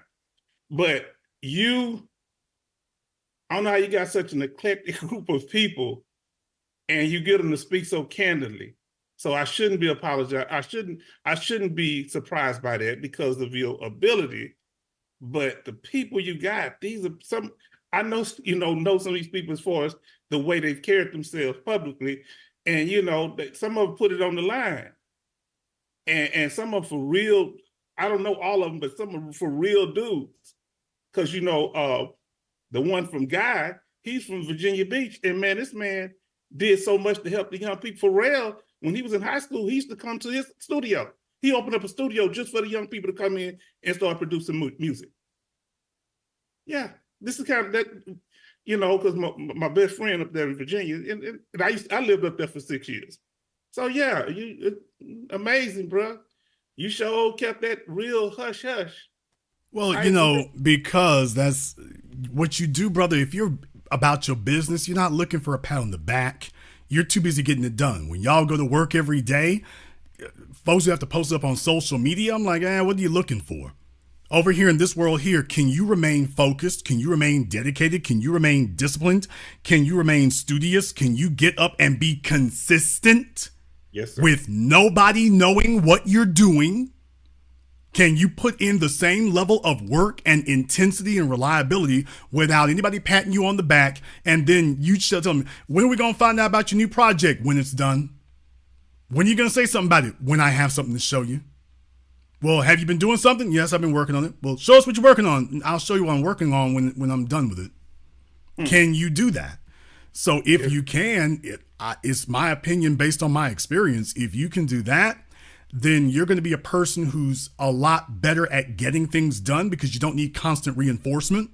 But I don't know how you got such an eclectic group of people and you get them to speak so candidly. So I shouldn't be apologizing. I shouldn't be surprised by that because of your ability. But the people you got, these are some, I know, know some of these people as far as the way they've carried themselves publicly. And, some of them put it on the line. And some of them for real, I don't know all of them, but some of them for real dudes. Because, the one from Guy, he's from Virginia Beach. And man, this man did so much to help the young people. Pharrell, when he was in high school, he used to come to his studio. He opened up a studio just for the young people to come in and start producing music. Yeah, this is kind of that, because my best friend up there in Virginia, and I lived up there for 6 years. So yeah, amazing, bro. You sure kept that real hush hush.
Well, because that's what you do, brother. If you're about your business, you're not looking for a pat on the back. You're too busy getting it done. When y'all go to work every day, folks who have to post up on social media, I'm like, what are you looking for? Over here in this world here, can you remain focused? Can you remain dedicated? Can you remain disciplined? Can you remain studious? Can you get up and be consistent?
Yes, sir.
With nobody knowing what you're doing? Can you put in the same level of work and intensity and reliability without anybody patting you on the back? And then you should tell them, when are we going to find out about your new project? When it's done? When are you going to say something about it? When I have something to show you. Well, have you been doing something? Yes, I've been working on it. Well, show us what you're working on. I'll show you what I'm working on when I'm done with it. Can you do that? So if you can, it's my opinion based on my experience. If you can do that, then you're going to be a person who's a lot better at getting things done because you don't need constant reinforcement.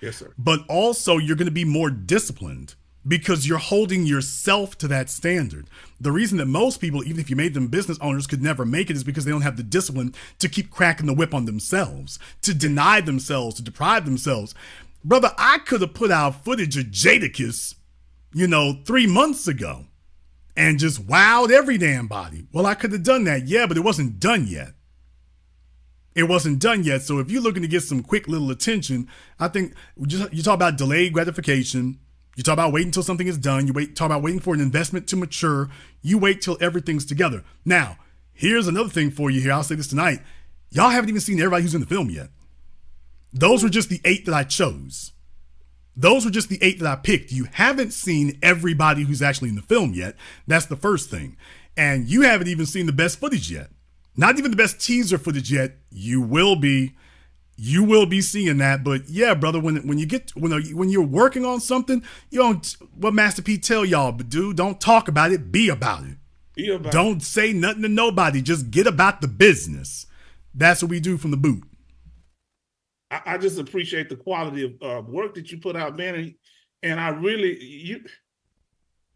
Yes, sir.
But also you're going to be more disciplined because you're holding yourself to that standard. The reason that most people, even if you made them business owners, could never make it is because they don't have the discipline to keep cracking the whip on themselves, to deny themselves, to deprive themselves. Brother, I could have put out footage of Jadakiss, 3 months ago. And just wowed every damn body. Well, I could have done that, yeah, but it wasn't done yet. It wasn't done yet. So if you're looking to get some quick little attention, I think you talk about delayed gratification. You talk about waiting until something is done. Talk about waiting for an investment to mature. You wait till everything's together. Now, here's another thing for you here. I'll say this tonight. Y'all haven't even seen everybody who's in the film yet. Those were just the 8 that I chose. Those were just the 8 that I picked. You haven't seen everybody who's actually in the film yet. That's the first thing. And you haven't even seen the best footage yet. Not even the best teaser footage yet. You will be seeing that. But yeah, brother, when you're working on something, you don't, what Master P tell y'all, but dude, don't talk about it, be about it. Don't say nothing to nobody. Just get about the business. That's what we do from the boot.
I just appreciate the quality of work that you put out, man. And I really,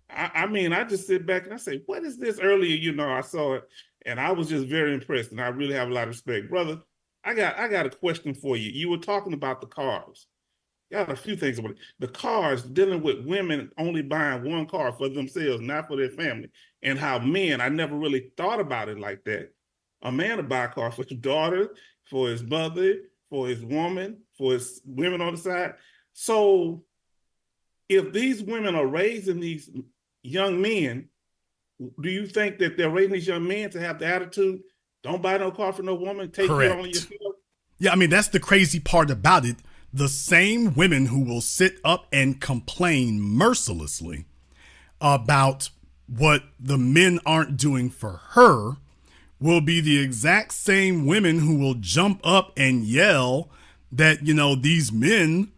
I just sit back and I say, what is this? Earlier, I saw it and I was just very impressed and I really have a lot of respect. Brother, I got a question for you. You were talking about the cars. Got a few things about it. The cars, dealing with women only buying one car for themselves, not for their family. And how men, I never really thought about it like that. A man will buy a car for his daughter, for his mother, for his woman, for his women on the side. So if these women are raising these young men, do you think that they're raising these young men to have the attitude, don't buy no car for no woman, take care only yourself?
Yeah, I mean, that's the crazy part about it. The same women who will sit up and complain mercilessly about what the men aren't doing for her will be the exact same women who will jump up and yell that, you know, these men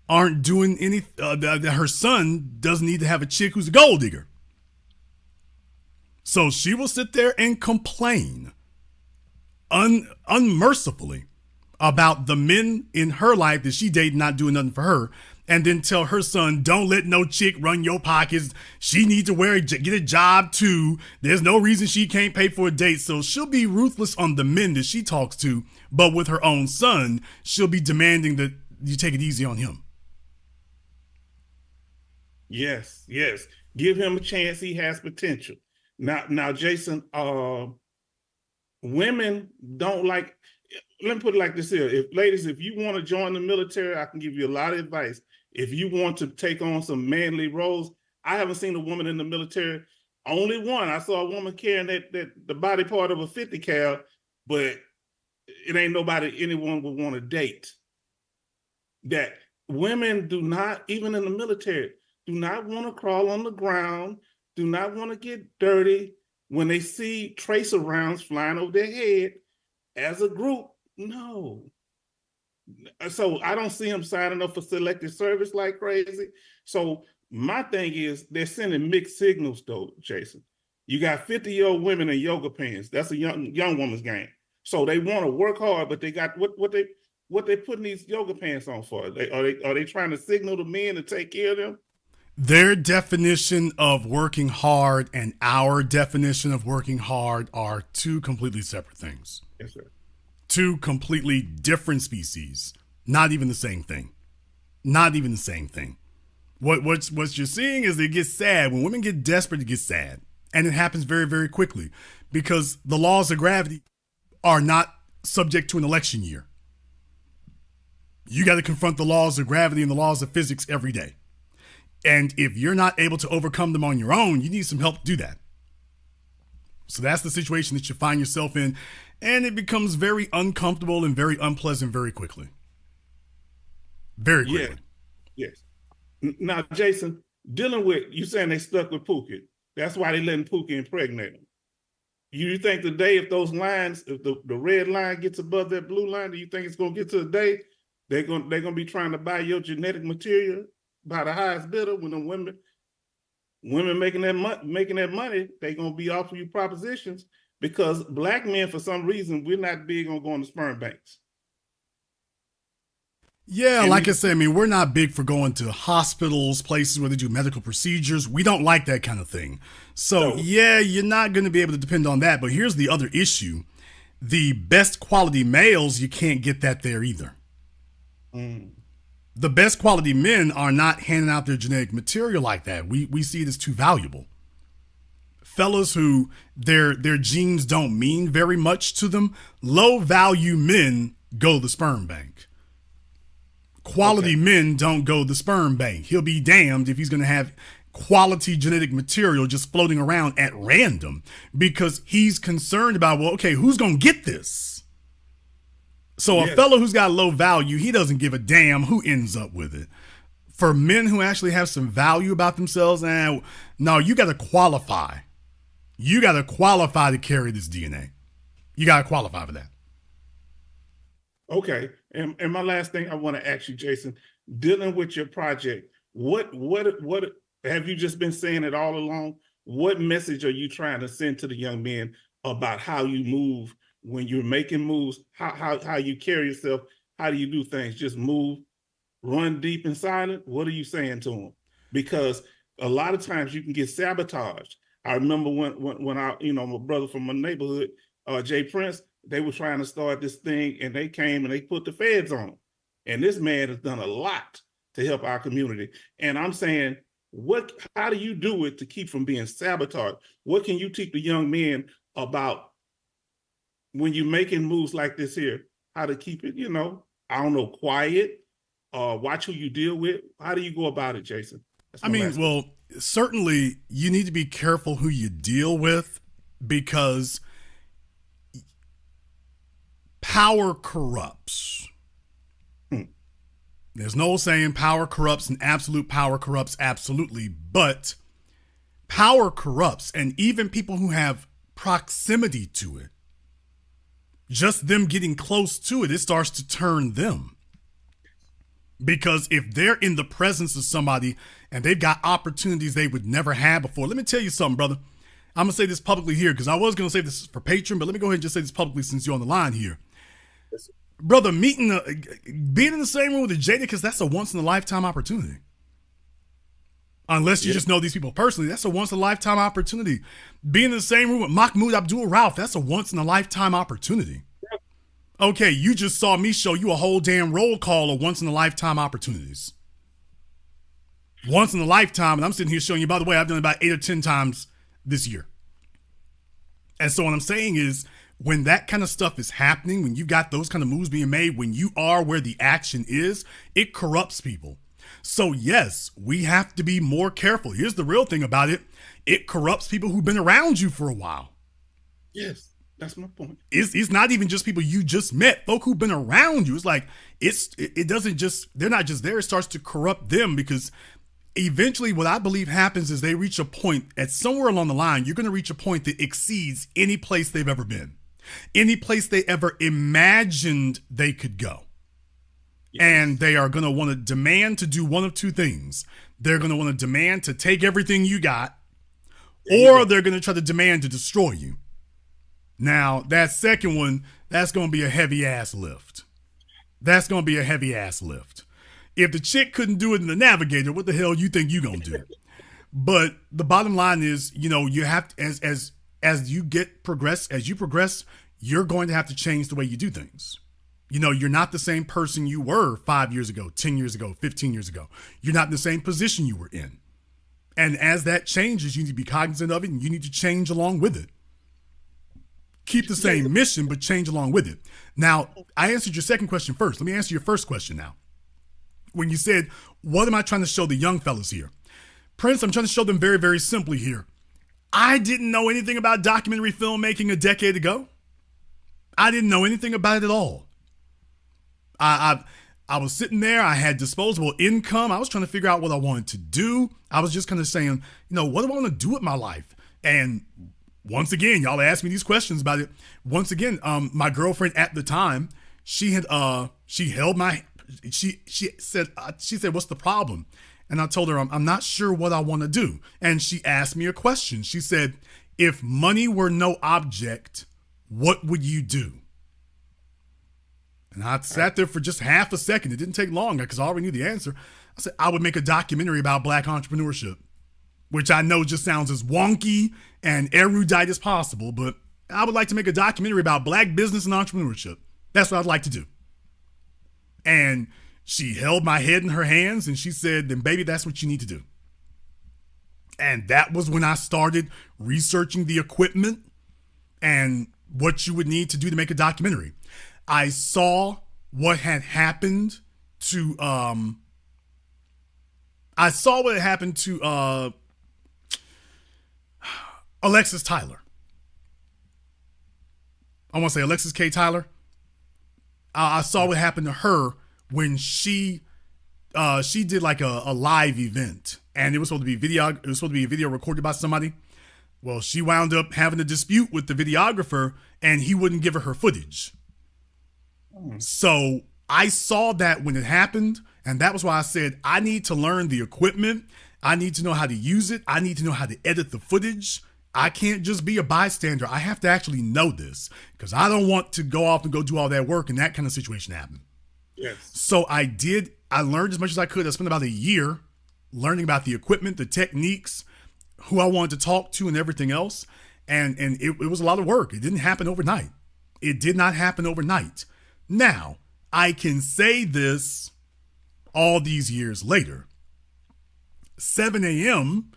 aren't doing any, that her son doesn't need to have a chick who's a gold digger. So she will sit there and complain unmercifully about the men in her life that she dated not doing nothing for her, and then tell her son, don't let no chick run your pockets. She needs to get a job too. There's no reason she can't pay for a date. So she'll be ruthless on the men that she talks to, but with her own son, she'll be demanding that you take it easy on him.
Yes. Give him a chance. He has potential. Now, Jason, women don't like, let me put it like this here. Ladies, if you want to join the military, I can give you a lot of advice. If you want to take on some manly roles, I haven't seen a woman in the military. Only one. I saw a woman carrying the body part of a 50 cal, but it ain't nobody anyone would want to date. That women do not, even in the military, do not want to crawl on the ground, do not want to get dirty when they see tracer rounds flying over their head as a group. No. So I don't see them signing up for selective service like crazy. So my thing is they're sending mixed signals though, Jason. You got 50-year-old women in yoga pants. That's a young woman's game. So they want to work hard, but they got what they putting these yoga pants on for? Are they trying to signal to men to take care of them?
Their definition of working hard and our definition of working hard are two completely separate things.
Yes, sir.
Two completely different species. Not even the same thing. Not even the same thing. What you're seeing is they get sad. When women get desperate, they get sad. And it happens very, very quickly because the laws of gravity are not subject to an election year. You got to confront the laws of gravity and the laws of physics every day. And if you're not able to overcome them on your own, you need some help to do that. So that's the situation that you find yourself in. And it becomes very uncomfortable and very unpleasant very quickly. Very quickly.
Yes. Now, Jason, dealing with, you saying they stuck with Pookie. That's why they letting Pookie impregnate him. You think today if those lines, if the red line gets above that blue line, do you think it's going to get to the day they're going to be trying to buy your genetic material by the highest bidder when the women making that money, they're going to be offering you propositions because black men, for some reason, we're not big on going to sperm banks.
Yeah, like I said, I mean, we're not big for going to hospitals, places where they do medical procedures. We don't like that kind of thing. So, yeah, you're not going to be able to depend on that. But here's the other issue. The best quality males, you can't get that there either. The best quality men are not handing out their genetic material like that. We see it as too valuable. Fellas who their genes don't mean very much to them, low value men go the sperm bank. Quality men don't go the sperm bank. He'll be damned if he's going to have quality genetic material just floating around at random because he's concerned about, well, okay, who's going to get this? So a fellow who's got low value, he doesn't give a damn who ends up with it. For men who actually have some value about themselves, no, you got to qualify. You got to qualify to carry this DNA. You got to qualify for that.
Okay. And my last thing I want to ask you, Jason, dealing with your project, what have you just been saying it all along? What message are you trying to send to the young men about how you move when you're making moves, how you carry yourself? How do you do things? Just move, run deep and silent? What are you saying to them? Because a lot of times you can get sabotaged. I remember when I, my brother from my neighborhood, Jay Prince, they were trying to start this thing and they came and they put the feds on them. And this man has done a lot to help our community. And I'm saying, how do you do it to keep from being sabotaged? What can you teach the young men about when you're making moves like this here, how to keep it, quiet, watch who you deal with? How do you go about it, Jason?
Well, certainly you need to be careful who you deal with because power corrupts. There's no saying power corrupts and absolute power corrupts absolutely, but power corrupts, and even people who have proximity to it, just them getting close to it, it starts to turn them. Because if they're in the presence of somebody and they've got opportunities they would never have before, let me tell you something, brother. I'm going to say this publicly here because I was going to say this for Patreon, but let me go ahead and just say this publicly since you're on the line here. Brother, being in the same room with a Jada, because that's a once-in-a-lifetime opportunity. Unless you just know these people personally, that's a once-in-a-lifetime opportunity. Being in the same room with Mahmoud Abdul-Rauf, that's a once-in-a-lifetime opportunity. Okay, you just saw me show you a whole damn roll call of once-in-a-lifetime opportunities. Once in a lifetime, and I'm sitting here showing you, by the way, I've done it about 8 or 10 times this year. And so what I'm saying is, when that kind of stuff is happening, when you got those kind of moves being made, when you are where the action is, it corrupts people. So yes, we have to be more careful. Here's the real thing about it. It corrupts people who've been around you for a while.
Yes, that's my point.
It's not even just people you just met, folk who've been around you. It's like, it doesn't just, they're not just there. It starts to corrupt them because eventually what I believe happens is they reach a point at somewhere along the line, you're going to reach a point that exceeds any place they've ever been. Any place they ever imagined they could go. Yes. And they are going to want to demand to do one of two things. They're going to want to demand to take everything you got, or they're going to try to demand to destroy you. Now, that second one, that's going to be a heavy ass lift. That's going to be a heavy ass lift. If the chick couldn't do it in the Navigator, what the hell you think you going to do? But the bottom line is, you have to, as you progress, you're going to have to change the way you do things. You're not the same person you were 5 years ago, 10 years ago, 15 years ago. You're not in the same position you were in. And as that changes, you need to be cognizant of it and you need to change along with it. Keep the same mission, but change along with it. Now, I answered your second question first. Let me answer your first question now. When you said, what am I trying to show the young fellas here? Prince, I'm trying to show them very, very simply here. I didn't know anything about documentary filmmaking a decade ago. I didn't know anything about it at all. I was sitting there. I had disposable income. I was trying to figure out what I wanted to do. I was just kind of saying, what do I want to do with my life? And once again, y'all asked me these questions about it. Once again, my girlfriend at the time, she held my, she said, what's the problem? And I told her, I'm not sure what I want to do. And she asked me a question. She said, if money were no object, what would you do? And I sat there for just half a second. It didn't take long because I already knew the answer. I said, I would make a documentary about Black entrepreneurship, which I know just sounds as wonky and erudite as possible, but I would like to make a documentary about Black business and entrepreneurship. That's what I'd like to do. And she held my head in her hands and she said, then baby, that's what you need to do. And that was when I started researching the equipment and what you would need to do to make a documentary. I saw what had happened to Alexis Tyler. I want to say Alexis K. Tyler. I saw what happened to her when she did like a live event, and it was supposed to be video. It was supposed to be a video recorded by somebody. Well, she wound up having a dispute with the videographer, and he wouldn't give her footage. So I saw that when it happened, and that was why I said I need to learn the equipment. I need to know how to use it. I need to know how to edit the footage. I can't just be a bystander. I have to actually know this because I don't want to go off and go do all that work and that kind of situation happen.
Yes.
So I learned as much as I could. I spent about a year learning about the equipment, the techniques, who I wanted to talk to and everything else. And it was a lot of work. It didn't happen overnight. It did not happen overnight. Now, I can say this all these years later. 7 a.m.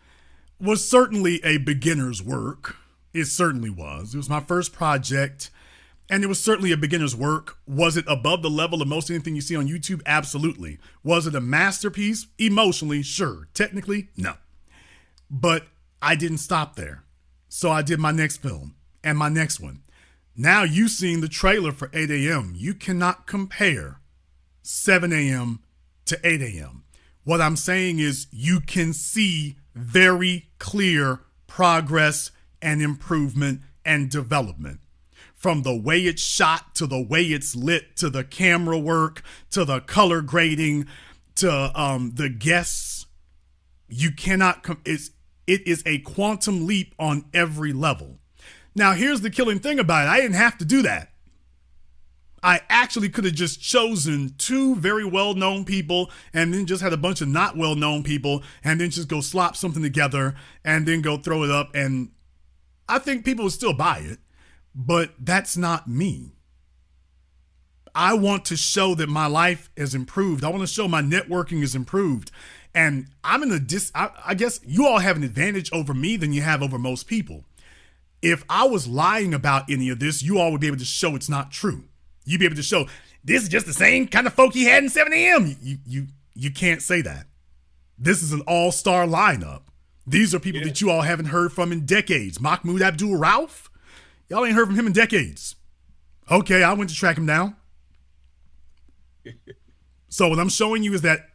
was certainly a beginner's work. It certainly was. It was my first project, and it was certainly a beginner's work. Was it above the level of most anything you see on YouTube? Absolutely. Was it a masterpiece? Emotionally, sure. Technically, no. But I didn't stop there. So I did my next film and my next one. Now you've seen the trailer for 8 a.m. You cannot compare 7 a.m. to 8 a.m. What I'm saying is you can see very clear progress and improvement and development. From the way it's shot, to the way it's lit, to the camera work, to the color grading, to the guests. You cannot, it is a quantum leap on every level. Now, here's the killing thing about it. I didn't have to do that. I actually could have just chosen 2 very well-known people and then just had a bunch of not well-known people and then just go slop something together and then go throw it up. And I think people would still buy it, but that's not me. I want to show that my life has improved. I want to show my networking is improved. And I'm in I guess you all have an advantage over me than you have over most people. If I was lying about any of this, you all would be able to show it's not true. You'd be able to show this is just the same kind of folk he had in 7 a.m. You can't say that. This is an all-star lineup. These are people that you all haven't heard from in decades. Mahmoud Abdul-Rauf, y'all ain't heard from him in decades. Okay, I went to track him down. So what I'm showing you is that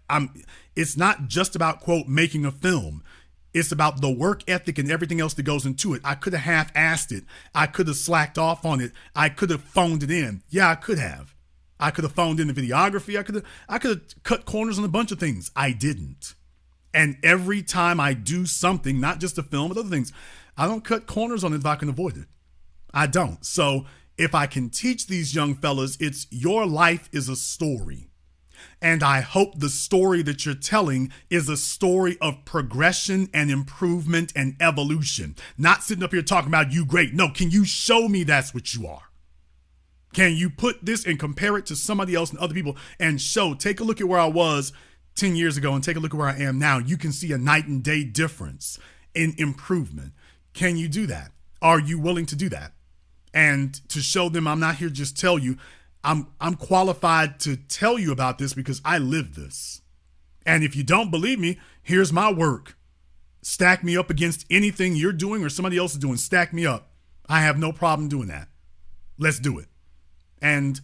it's not just about, quote, making a film. It's about the work ethic and everything else that goes into it. I could have half-assed it. I could have slacked off on it. I could have phoned it in. Yeah, I could have. I could have phoned in the videography. I could have cut corners on a bunch of things. I didn't. And every time I do something, not just a film, but other things, I don't cut corners on it if I can avoid it. I don't. So if I can teach these young fellas, it's your life is a story. And I hope the story that you're telling is a story of progression and improvement and evolution. Not sitting up here talking about you great. No, can you show me that's what you are? Can you put this and compare it to somebody else and other people and show, take a look at where I was 10 years ago and take a look at where I am now. You can see a night and day difference in improvement. Can you do that? Are you willing to do that? And to show them I'm not here to just tell you, I'm qualified to tell you about this because I live this. And if you don't believe me, here's my work. Stack me up against anything you're doing or somebody else is doing. Stack me up. I have no problem doing that. Let's do it. And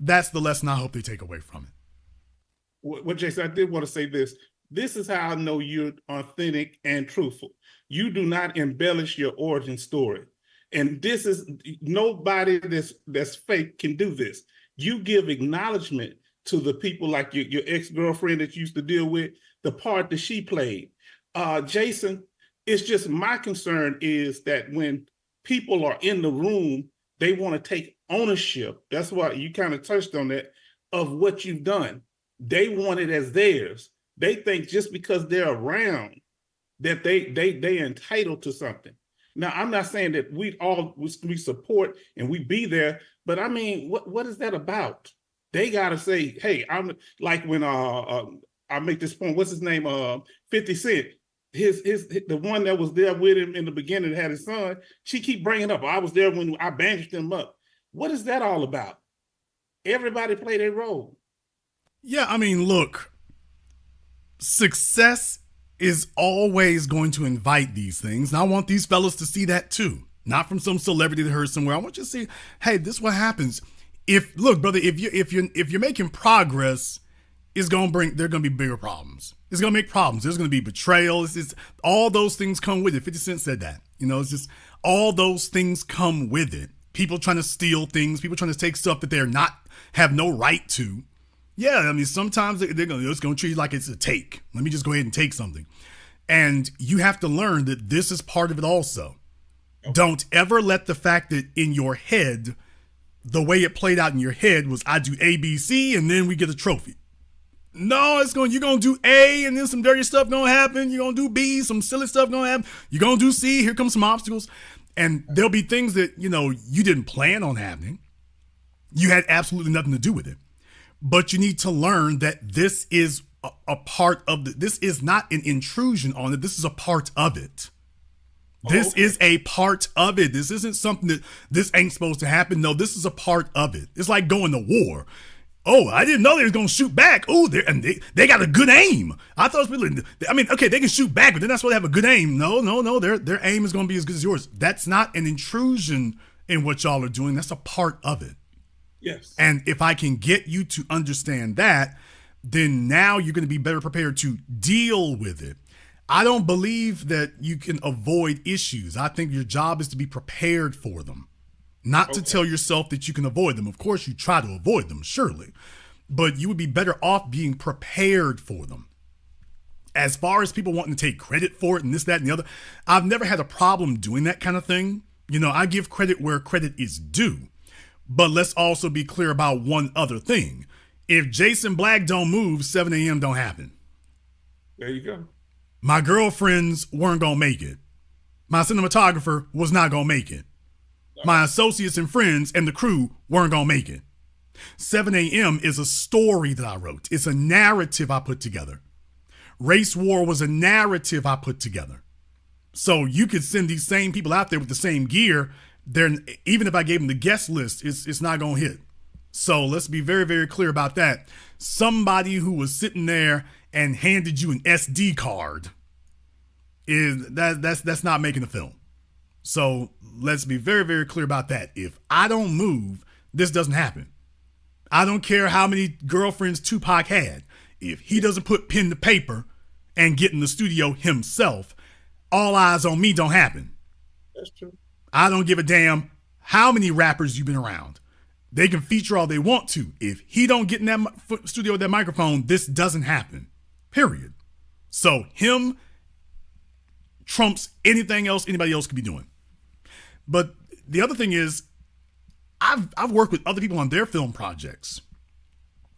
that's the lesson I hope they take away from it.
Well, Jason, I did want to say this. This is how I know you're authentic and truthful. You do not embellish your origin story. And this is, nobody that's fake can do this. You give acknowledgement to the people like your ex-girlfriend that you used to deal with, the part that she played. Jason, it's just my concern is that when people are in the room, they want to take ownership. That's why you kind of touched on that, of what you've done. They want it as theirs. They think just because they're around that they entitled to something. Now, I'm not saying that we support and we be there, but I mean, what is that about? They got to say, hey, I'm like when I make this point, what's his name? 50 Cent, the one that was there with him in the beginning that had his son, she keep bringing up, I was there when I bandaged him up. What is that all about? Everybody play their role.
Yeah, I mean, look, success is always going to invite these things. And I want these fellas to see that too. Not from some celebrity that heard somewhere. I want you to see, hey, this is what happens. Look, brother, if you're making progress, there are gonna be bigger problems. It's gonna make problems. There's gonna be betrayal. It's all those things come with it. 50 Cent said that. It's just all those things come with it. People trying to steal things, people trying to take stuff that have no right to. Yeah, I mean, sometimes it's going to treat you like it's a take. Let me just go ahead and take something. And you have to learn that this is part of it also. Okay. Don't ever let the fact that in your head, the way it played out in your head was I do A, B, C, and then we get a trophy. No, you're going to do A, and then some dirty stuff going to happen. You're going to do B, some silly stuff going to happen. You're going to do C, here comes some obstacles. And there'll be things that, you didn't plan on happening. You had absolutely nothing to do with it. But you need to learn that this is a part of this is not an intrusion on it. This is a part of it. This is a part of it. This isn't something that this ain't supposed to happen. No, this is a part of it. It's like going to war. Oh, I didn't know they was going to shoot back. Oh, they got a good aim. I thought it was really, okay, they can shoot back, but they're not supposed to have a good aim. No. Their aim is going to be as good as yours. That's not an intrusion in what y'all are doing. That's a part of it.
Yes.
And if I can get you to understand that, then now you're going to be better prepared to deal with it. I don't believe that you can avoid issues. I think your job is to be prepared for them, not to tell yourself that you can avoid them. Of course, you try to avoid them, surely, but you would be better off being prepared for them. As far as people wanting to take credit for it and this, that, and the other, I've never had a problem doing that kind of thing. You know, I give credit where credit is due. But let's also be clear about one other thing. If Jason Black don't move, 7 a.m. don't happen.
There you go.
My girlfriends weren't going to make it. My cinematographer was not going to make it. My associates and friends and the crew weren't going to make it. 7 a.m. is a story that I wrote. It's a narrative I put together. Race War was a narrative I put together. So you could send these same people out there with the same gear. Even if I gave them the guest list, it's not going to hit. So let's be very, very clear about that. Somebody who was sitting there and handed you an SD card that's not making a film. So let's be very, very clear about that. If I don't move, this doesn't happen. I don't care how many girlfriends Tupac had. If he doesn't put pen to paper and get in the studio himself, all eyes on me don't happen.
That's true.
I don't give a damn how many rappers you've been around. They can feature all they want to. If he don't get in that studio with that microphone, this doesn't happen. Period. So him trumps anything else anybody else could be doing. But the other thing is, I've worked with other people on their film projects.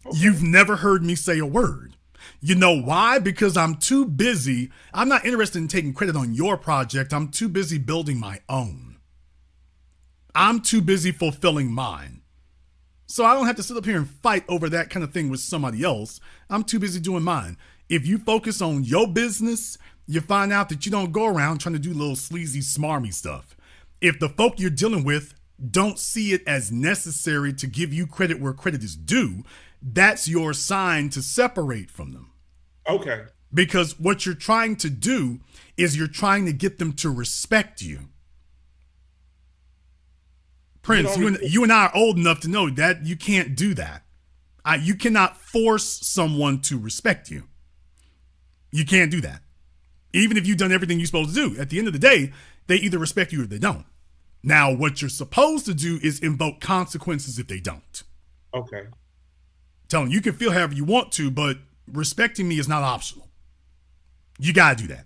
Okay. You've never heard me say a word. You know why? Because I'm too busy. I'm not interested in taking credit on your project. I'm too busy building my own. I'm too busy fulfilling mine. So I don't have to sit up here and fight over that kind of thing with somebody else. I'm too busy doing mine. If you focus on your business, you find out that you don't go around trying to do little sleazy, smarmy stuff. If the folk you're dealing with don't see it as necessary to give you credit where credit is due, that's your sign to separate from them.
Okay.
Because what you're trying to do is you're trying to get them to respect you. Prince, you and I are old enough to know that you can't do that. You cannot force someone to respect you. You can't do that. Even if you've done everything you're supposed to do. At the end of the day, they either respect you or they don't. Now, what you're supposed to do is invoke consequences if they don't.
Okay.
Tell them you can feel however you want to, but respecting me is not optional. You got to do that.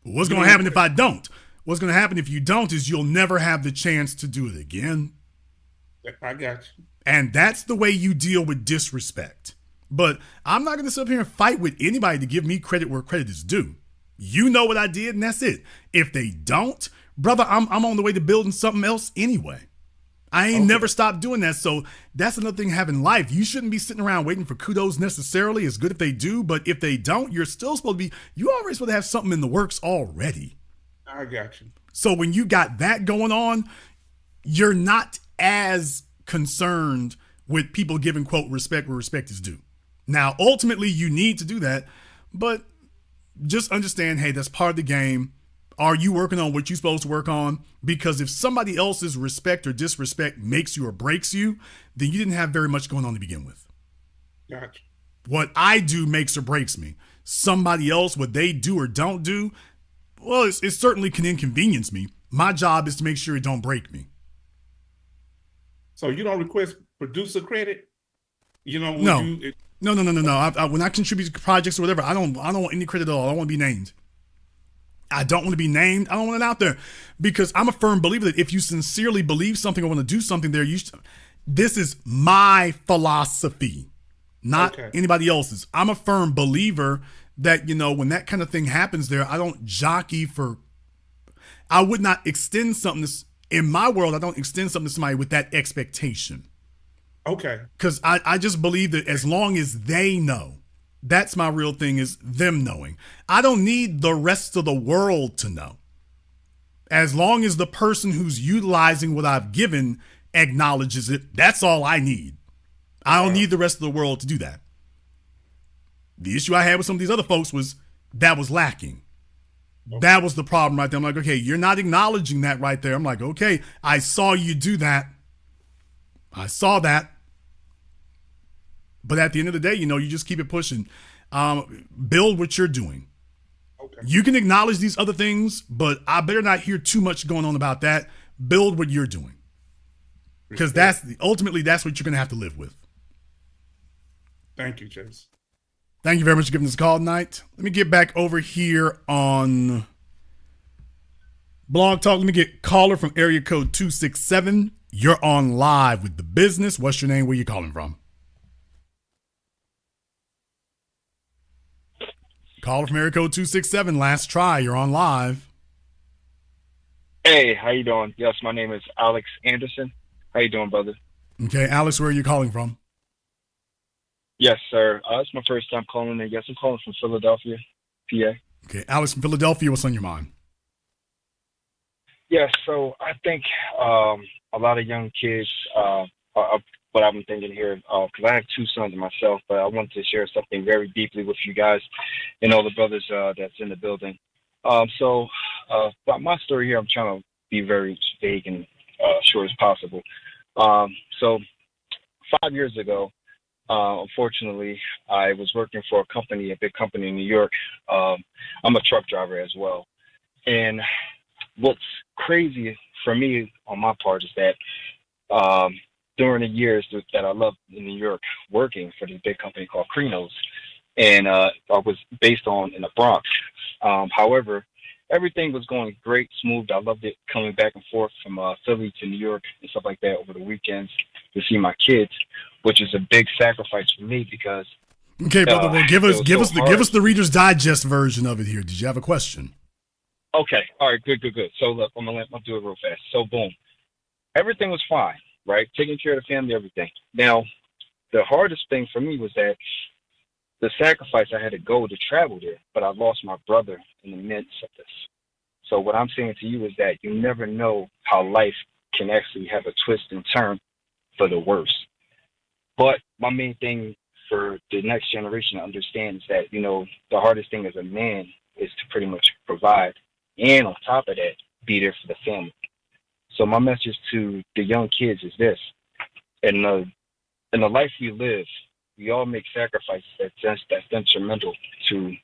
But what's going to happen if I don't? What's going to happen if you don't is you'll never have the chance to do it again.
I got you.
And that's the way you deal with disrespect. But I'm not going to sit up here and fight with anybody to give me credit where credit is due. You know what I did, and that's it. If they don't, brother, I'm on the way to building something else anyway. I ain't never stopped doing that. So that's another thing having life. You shouldn't be sitting around waiting for kudos necessarily. It's good if they do, but if they don't, you're still supposed to be, you already supposed to have something in the works already.
I got you.
So when you got that going on, you're not as concerned with people giving, quote, respect where respect is due. Now, ultimately, you need to do that, but just understand, hey, that's part of the game. Are you working on what you're supposed to work on? Because if somebody else's respect or disrespect makes you or breaks you, then you didn't have very much going on to begin with.
Gotcha.
What I do makes or breaks me. Somebody else, what they do or don't do, well, it certainly can inconvenience me. My job is to make sure it don't break me.
So you don't request producer credit? You know,
No. When I contribute to projects or whatever, I don't want any credit at all. I don't want to be named. I don't want to be named. I don't want it out there because I'm a firm believer that if you sincerely believe something or want to do something there, this is my philosophy, not anybody else's. I'm a firm believer that, you know, when that kind of thing happens there, I don't jockey for, I would not extend something in my world. I don't extend something to somebody with that expectation.
Okay.
Because I just believe that as long as they know, that's my real thing, is them knowing. I don't need the rest of the world to know. As long as the person who's utilizing what I've given acknowledges it, that's all I need. I don't need the rest of the world to do that. The issue I had with some of these other folks was that was lacking. That was the problem right there. I'm like, okay, you're not acknowledging that right there. I'm like, okay, I saw you do that. I saw that. But at the end of the day, you just keep it pushing. Build what you're doing.
Okay.
You can acknowledge these other things, but I better not hear too much going on about that. Build what you're doing. Because ultimately that's what you're going to have to live with.
Thank you, Chase.
Thank you very much for giving us a call tonight. Let me get back over here on Blog Talk. Let me get caller from area code 267. You're on live with The Business. What's your name? Where you calling from? Caller from area code 267. Last try. You're on live.
Hey, how you doing? Yes, my name is Alex Anderson. How you doing, brother?
Okay, Alex, where are you calling from?
Yes, sir. It's my first time calling in. Yes, I'm calling from Philadelphia, PA.
Okay, Alex from Philadelphia. What's on your mind?
Yes, so I think a lot of young kids are what I'm thinking here, because I have two sons myself, but I wanted to share something very deeply with you guys and all the brothers that's in the building. So about my story here, I'm trying to be very vague and short as possible. So 5 years ago, unfortunately, I was working for a big company in New York. I'm a truck driver as well. And what's crazy for me on my part is that during the years that I loved in New York working for this big company called Krenos, and I was based in the Bronx. However, everything was going great, smooth. I loved it coming back and forth from Philly to New York and stuff like that over the weekends to see my kids, which is a big sacrifice for me because.
Okay, brother. Well, give us the Reader's Digest version of it here. Did you have a question?
Okay. All right. Good. So look, I'm gonna do it real fast. So boom, everything was fine, right? Taking care of the family, everything. Now, the hardest thing for me was that the sacrifice I had to go to travel there, but I lost my brother in the midst of this. So what I'm saying to you is that you never know how life can actually have a twist and turn for the worse. But my main thing for the next generation to understand is that, the hardest thing as a man is to pretty much provide. And on top of that, be there for the family. So my message to the young kids is this. In the life we live, we all make sacrifices that's detrimental to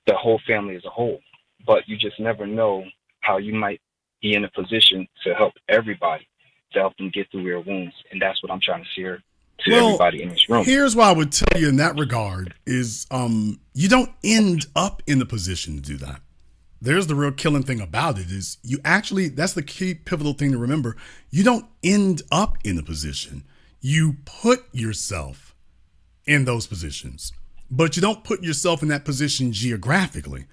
the whole family as a whole. But you just never know how you might be in a position to help everybody, to help them get through their wounds. And that's what I'm trying to share to everybody in this room.
Here's what I would tell you in that regard is you don't end up in the position to do that. There's the real killing thing about it is that's the key pivotal thing to remember. You don't end up in the position. You put yourself in those positions, but you don't put yourself in that position geographically.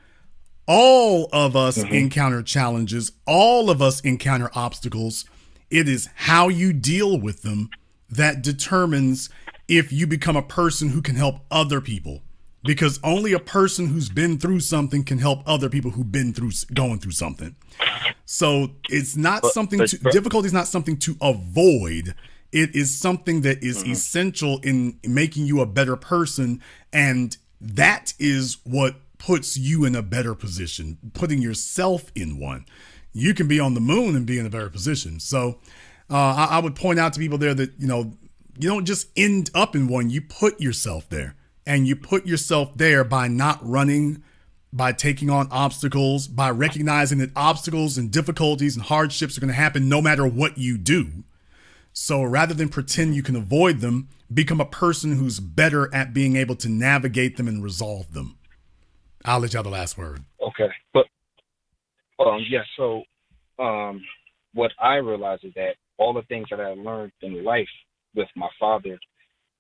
All of us encounter challenges. All of us encounter obstacles. It is how you deal with them that determines if you become a person who can help other people. Because only a person who's been through something can help other people who've been going through something. So it's not difficulty is not something to avoid. It is something that is essential in making you a better person. And that is what puts you in a better position, putting yourself in one. You can be on the moon and be in a better position. So I would point out to people there that, you don't just end up in one, you put yourself there. And you put yourself there by not running, by taking on obstacles, by recognizing that obstacles and difficulties and hardships are going to happen no matter what you do. So rather than pretend you can avoid them, become a person who's better at being able to navigate them and resolve them. I'll let you have the last word.
Okay. But, so what I realized is that all the things that I learned in life with my father,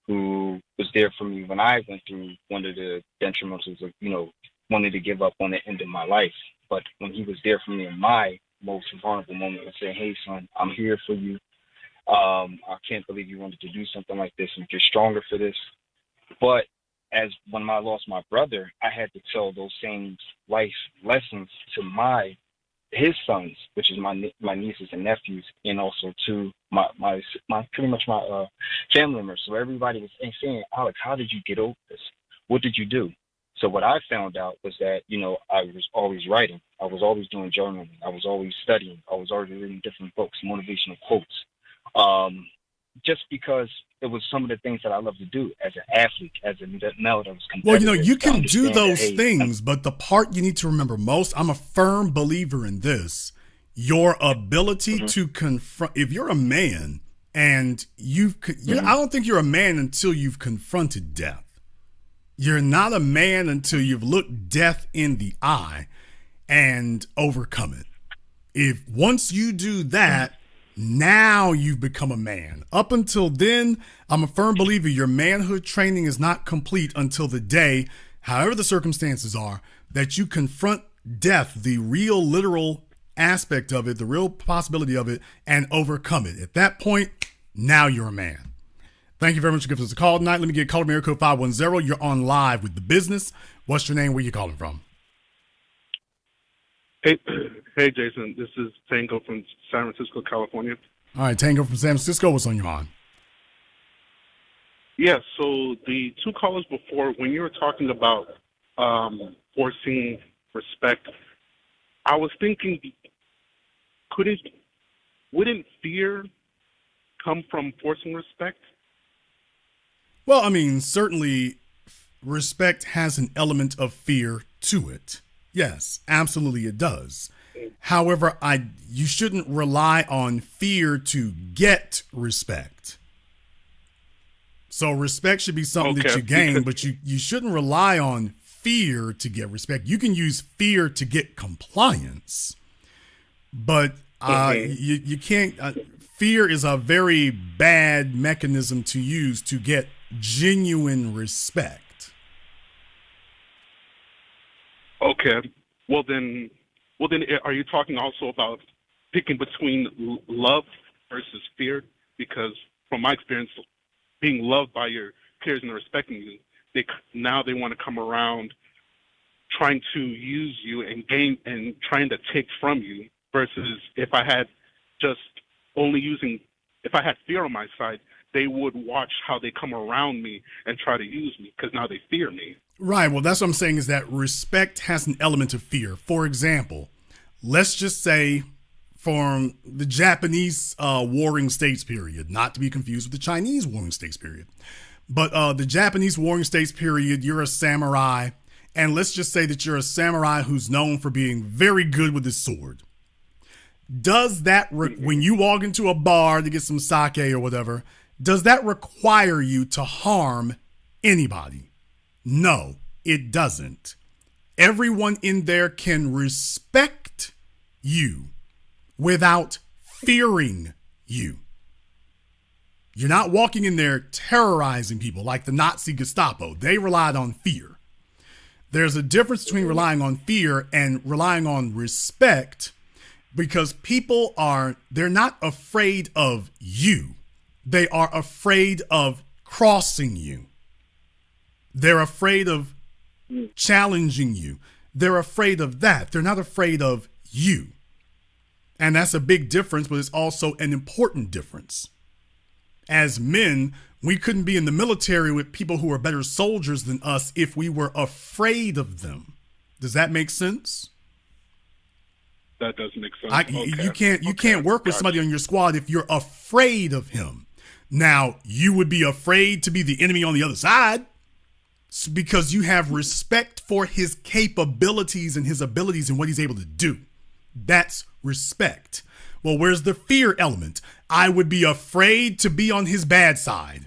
who was there for me when I went through one of the detrimentals of, wanting to give up on the end of my life. But when he was there for me in my most vulnerable moment and saying, hey, son, I'm here for you. I can't believe you wanted to do something like this and you're stronger for this. But when I lost my brother, I had to tell those same life lessons to his sons, which is my nieces and nephews, and also to my pretty much my family members. So everybody was saying, Alex, how did you get over this? What did you do? So what I found out was that, I was always writing. I was always doing journaling. I was always studying. I was always reading different books, motivational quotes. just because it was some of the things that I love to do as an athlete, as a male that was competitive.
Well, you know, you can do
understand that,
those
hey,
things, but the part you need to remember most, I'm a firm believer in this, your ability to confront, if you're a man and I don't think you're a man until you've confronted death. You're not a man until you've looked death in the eye and overcome it. If once you do that, now you've become a man. Up until then, I'm a firm believer your manhood training is not complete until the day, however the circumstances are, that you confront death, the real literal aspect of it, the real possibility of it, and overcome it. At that point, now you're a man. Thank you very much for giving us a call tonight. Let me get caller area code 510. You're on live with The Business. What's your name? Where you calling from?
Hey, Jason. This is Tango from San Francisco, California.
All right, Tango from San Francisco. What's on your mind?
Yeah, so the two callers before, when you were talking about forcing respect, I was thinking, wouldn't fear come from forcing respect?
Well, I mean, certainly respect has an element of fear to it. Yes, absolutely it does. However, you shouldn't rely on fear to get respect. So respect should be something that you gain, but you shouldn't rely on fear to get respect. You can use fear to get compliance, but you can't. Fear is a very bad mechanism to use to get genuine respect.
Okay. Well then, are you talking also about picking between love versus fear? Because from my experience, being loved by your peers and respecting you, they want to come around trying to use you and gain and trying to take from you. Versus if I had fear on my side, they would watch how they come around me and try to use me because now they fear me.
Right. Well, that's what I'm saying is that respect has an element of fear. For example, let's just say from the Japanese warring states period, not to be confused with the Chinese warring states period, but the Japanese warring states period, you're a samurai. And let's just say that you're a samurai who's known for being very good with his sword. Does that, when you walk into a bar to get some sake or whatever, does that require you to harm anybody? No, it doesn't. Everyone in there can respect you without fearing you. You're not walking in there terrorizing people like the Nazi Gestapo. They relied on fear. There's a difference between relying on fear and relying on respect, because people they're not afraid of you. They are afraid of crossing you. They're afraid of challenging you. They're afraid of that. They're not afraid of you. And that's a big difference, but it's also an important difference. As men, we couldn't be in the military with people who are better soldiers than us if we were afraid of them. Does that make sense?
That does make sense.
You can't work with somebody on your squad if you're afraid of him. Now, you would be afraid to be the enemy on the other side because you have respect for his capabilities and his abilities and what he's able to do. That's respect. Well, where's the fear element? I would be afraid to be on his bad side.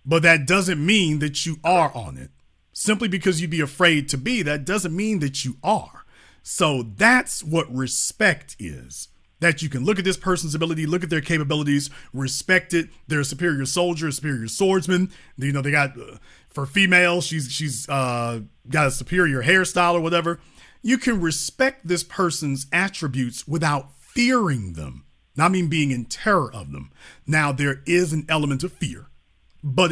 But that doesn't mean that you are on it. Simply because you'd be afraid to be, that doesn't mean that you are. So that's what respect is. That you can look at this person's ability, look at their capabilities, respect it. They're a superior soldier, a superior swordsman. You know, they got, for females, she's got a superior hairstyle or whatever. You can respect this person's attributes without fearing them. Not mean being in terror of them. Now, there is an element of fear, but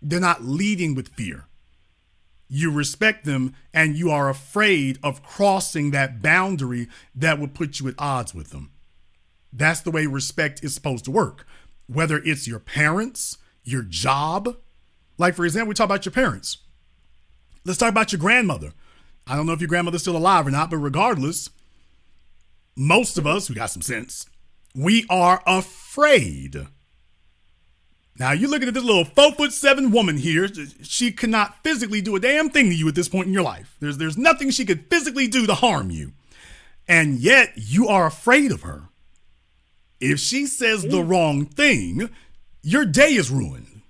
they're not leading with fear. You respect them and you are afraid of crossing that boundary that would put you at odds with them. That's the way respect is supposed to work. Whether it's your parents, your job. Like, for example, we talk about your parents. Let's talk about your grandmother. I don't know if your grandmother's still alive or not, but regardless, most of us who got some sense, We are afraid. Now you're looking at this little 4'7" woman here. She cannot physically do a damn thing to you at this point in your life. There's nothing she could physically do to harm you. And yet you are afraid of her. If she says the wrong thing, your day is ruined.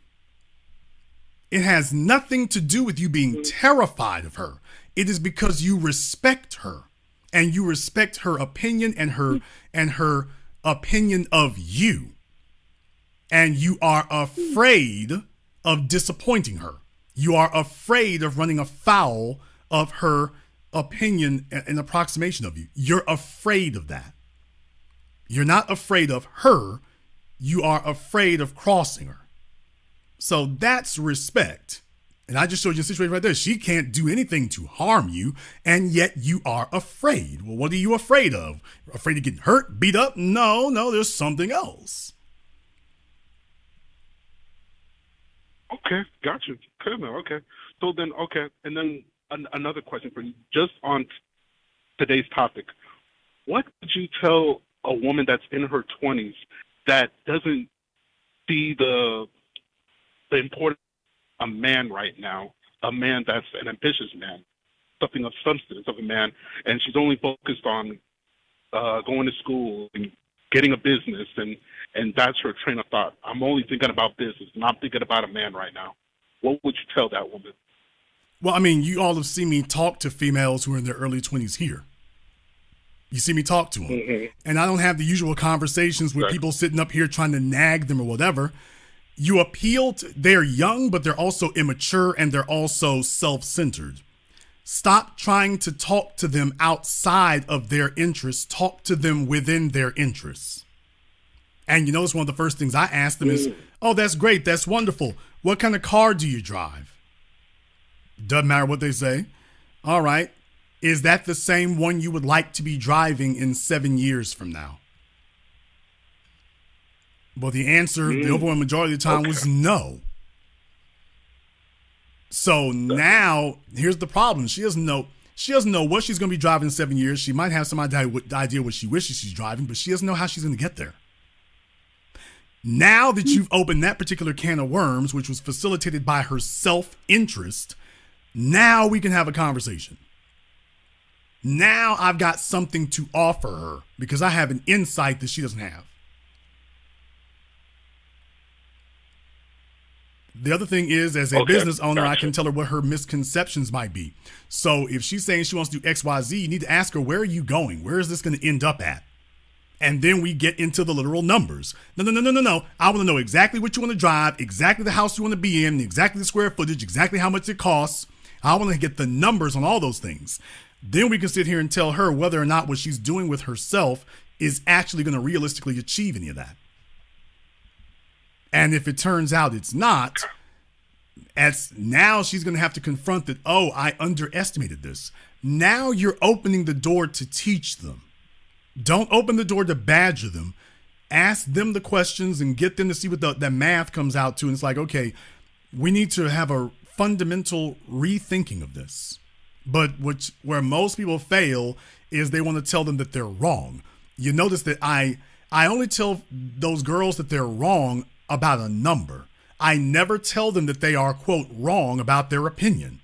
It has nothing to do with you being terrified of her. It is because you respect her, and you respect her opinion and her opinion of you. And you are afraid of disappointing her. You are afraid of running afoul of her opinion and approximation of you. You're afraid of that. You're not afraid of her. You are afraid of crossing her. So that's respect. And I just showed you a situation right there. She can't do anything to harm you, and yet you are afraid. Well, what are you afraid of? Afraid of getting hurt, beat up? No, there's something else.
Okay, got you. Good now. Okay. So then, and then another question for you, just on today's topic. What would you tell a woman that's in her 20s that doesn't see the importance of a man right now, a man that's an ambitious man, something of substance of a man, and she's only focused on going to school and getting a business, and that's her train of thought. I'm only thinking about business, and I'm thinking about a man right now. What would you tell that woman?
Well, I mean, you all have seen me talk to females who are in their early 20s here. You see me talk to them. Mm-hmm. And I don't have the usual conversations with people sitting up here trying to nag them or whatever. You appeal to, they're young, but they're also immature, and they're also self-centered. Stop trying to talk to them outside of their interests. Talk to them within their interests. And you notice one of the first things I ask them is, oh, that's great. That's wonderful. What kind of car do you drive? Doesn't matter what they say. All right. Is that the same one you would like to be driving in 7 years from now? Well, the answer, the overwhelming majority of the time was no. So now here's the problem. She doesn't know what she's going to be driving in 7 years. She might have some idea what she wishes she's driving, but she doesn't know how she's going to get there. Now that you've opened that particular can of worms, which was facilitated by her self-interest, now we can have a conversation. Now I've got something to offer her because I have an insight that she doesn't have. The other thing is, as a business owner, I can tell her what her misconceptions might be. So if she's saying she wants to do X, Y, Z, you need to ask her, where are you going? Where is this going to end up at? And then we get into the literal numbers. No. I want to know exactly what you want to drive, exactly the house you want to be in, exactly the square footage, exactly how much it costs. I want to get the numbers on all those things. Then we can sit here and tell her whether or not what she's doing with herself is actually going to realistically achieve any of that. And if it turns out it's not, now she's going to have to confront that, oh, I underestimated this. Now you're opening the door to teach them. Don't open the door to badger them. Ask them the questions and get them to see what the math comes out to. And it's like, okay, we need to have a fundamental rethinking of this. But where most people fail is they want to tell them that they're wrong. You notice that I only tell those girls that they're wrong about a number. I never tell them that they are, quote, wrong about their opinion.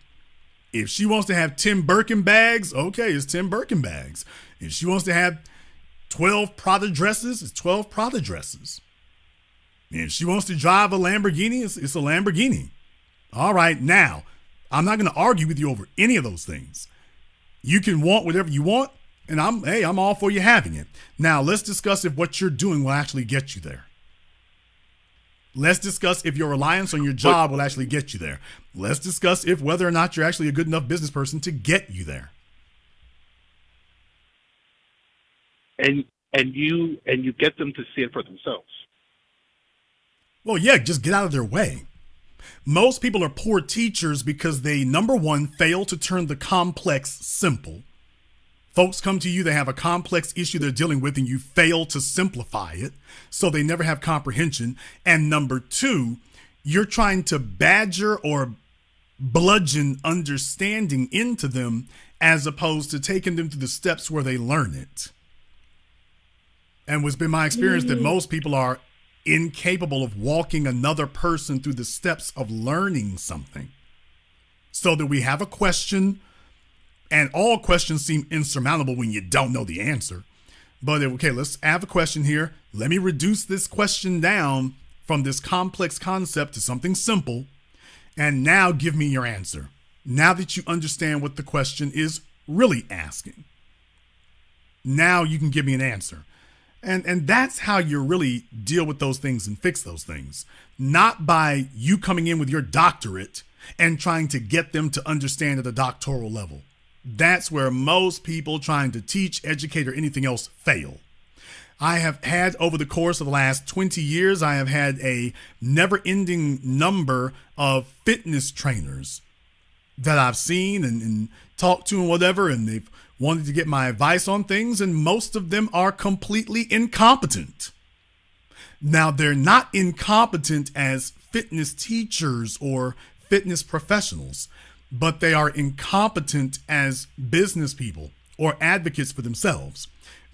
If she wants to have 10 Birkin bags, okay, it's 10 Birkin bags. If she wants to have 12 Prada dresses, it's 12 Prada dresses. If she wants to drive a Lamborghini, it's a Lamborghini. All right, now, I'm not going to argue with you over any of those things. You can want whatever you want, and I'm all for you having it. Now, let's discuss if what you're doing will actually get you there. Let's discuss if your reliance on your job will actually get you there. Let's discuss if whether or not you're actually a good enough business person to get you there.
And you get them to see it for themselves.
Well, yeah, just get out of their way. Most people are poor teachers because they, number one, fail to turn the complex simple. Folks come to you, they have a complex issue they're dealing with, and you fail to simplify it, so they never have comprehension. And number two, you're trying to badger or bludgeon understanding into them as opposed to taking them through the steps where they learn it. And what's been my experience that most people are incapable of walking another person through the steps of learning something. So that we have a question, and all questions seem insurmountable when you don't know the answer. But okay, let's have a question here. Let me reduce this question down from this complex concept to something simple. And now give me your answer. Now that you understand what the question is really asking. Now you can give me an answer. And that's how you really deal with those things and fix those things. Not by you coming in with your doctorate and trying to get them to understand at a doctoral level. That's where most people trying to teach, educate, or anything else fail. I have had, over the course of the last 20 years, I have had a never-ending number of fitness trainers that I've seen and talked to and whatever, and they've wanted to get my advice on things, and most of them are completely incompetent. Now, they're not incompetent as fitness teachers or fitness professionals, but they are incompetent as business people or advocates for themselves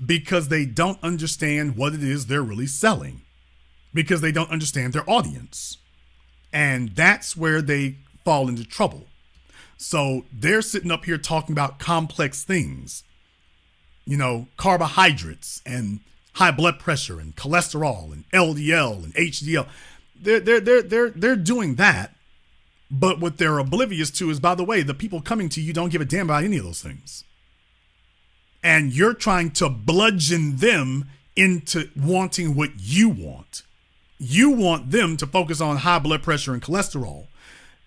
because they don't understand what it is they're really selling, because they don't understand their audience. And that's where they fall into trouble. So they're sitting up here talking about complex things, you know, carbohydrates and high blood pressure and cholesterol and LDL and HDL. They're doing that. But what they're oblivious to is, by the way, the people coming to you don't give a damn about any of those things. And you're trying to bludgeon them into wanting what you want. You want them to focus on high blood pressure and cholesterol.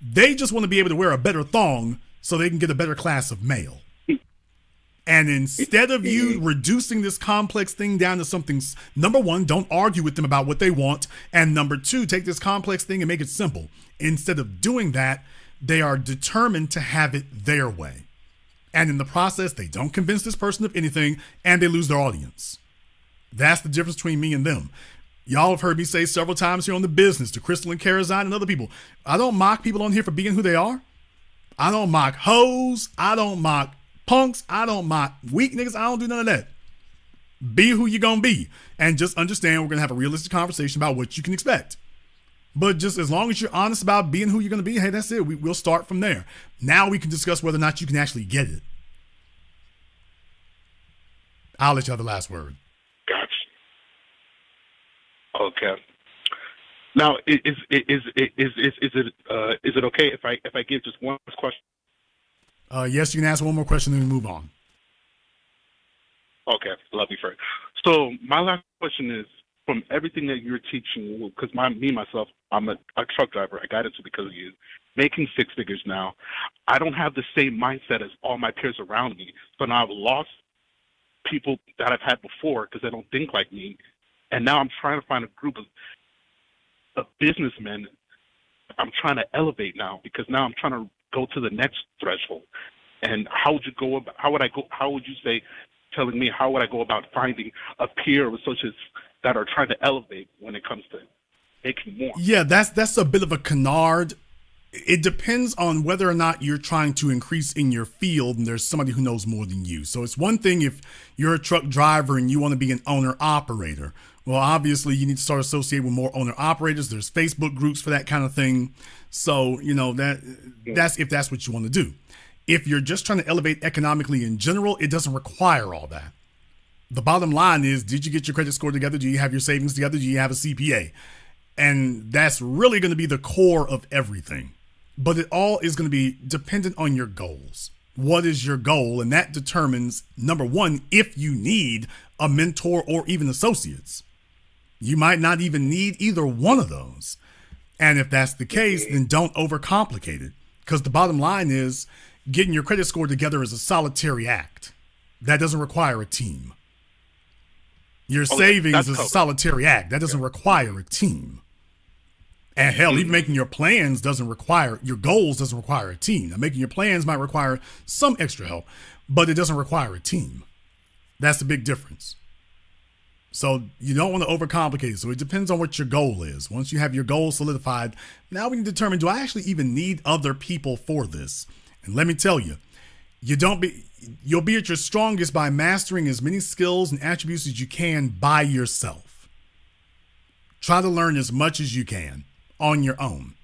They just want to be able to wear a better thong so they can get a better class of male. And instead of you reducing this complex thing down to something, number one, don't argue with them about what they want. And number two, take this complex thing and make it simple. Instead of doing that, they are determined to have it their way. And in the process, they don't convince this person of anything and they lose their audience. That's the difference between me and them. Y'all have heard me say several times here on The Business to Crystal and Karazine and other people, I don't mock people on here for being who they are. I don't mock hoes. I don't mock punks. I don't mock weak niggas. I don't do none of that. Be who you're going to be. And just understand we're going to have a realistic conversation about what you can expect. But just as long as you're honest about being who you're going to be, hey, that's it. We'll start from there. Now we can discuss whether or not you can actually get it. I'll let you have the last word.
Gotcha. Okay. Now, is it okay if I give just one question?
Yes, you can ask one more question, then we move on.
Okay, love you for it. So my last question is, from everything that you're teaching, because myself, I'm a truck driver. I got into it because of you. Making six figures now, I don't have the same mindset as all my peers around me. So now I've lost people that I've had before because they don't think like me. And now I'm trying to find a group of businessmen. I'm trying to elevate now because now I'm trying to go to the next threshold. And how would you say, telling me, how would I go about finding a peer of associates that are trying to elevate when it comes to making more?
Yeah, that's a bit of a canard. It depends on whether or not you're trying to increase in your field and there's somebody who knows more than you. So it's one thing if you're a truck driver and you want to be an owner-operator. Well, obviously, you need to start associating with more owner-operators. There's Facebook groups for that kind of thing. So, you know, that's if that's what you want to do. If you're just trying to elevate economically in general, it doesn't require all that. The bottom line is, did you get your credit score together? Do you have your savings together? Do you have a CPA? And that's really going to be the core of everything. But it all is going to be dependent on your goals. What is your goal? And that determines, number one, if you need a mentor or even associates. You might not even need either one of those. And if that's the case, then don't overcomplicate it. Because the bottom line is, getting your credit score together is a solitary act. That doesn't require a team. Your savings is a solitary act. That doesn't require a team. And hell, even making your plans doesn't require, your goals doesn't require a team. Now, making your plans might require some extra help, but it doesn't require a team. That's the big difference. So you don't want to overcomplicate it. So it depends on what your goal is. Once you have your goal solidified, now we can determine, do I actually even need other people for this? And let me tell you, you'll be at your strongest by mastering as many skills and attributes as you can by yourself. Try to learn as much as you can on your own.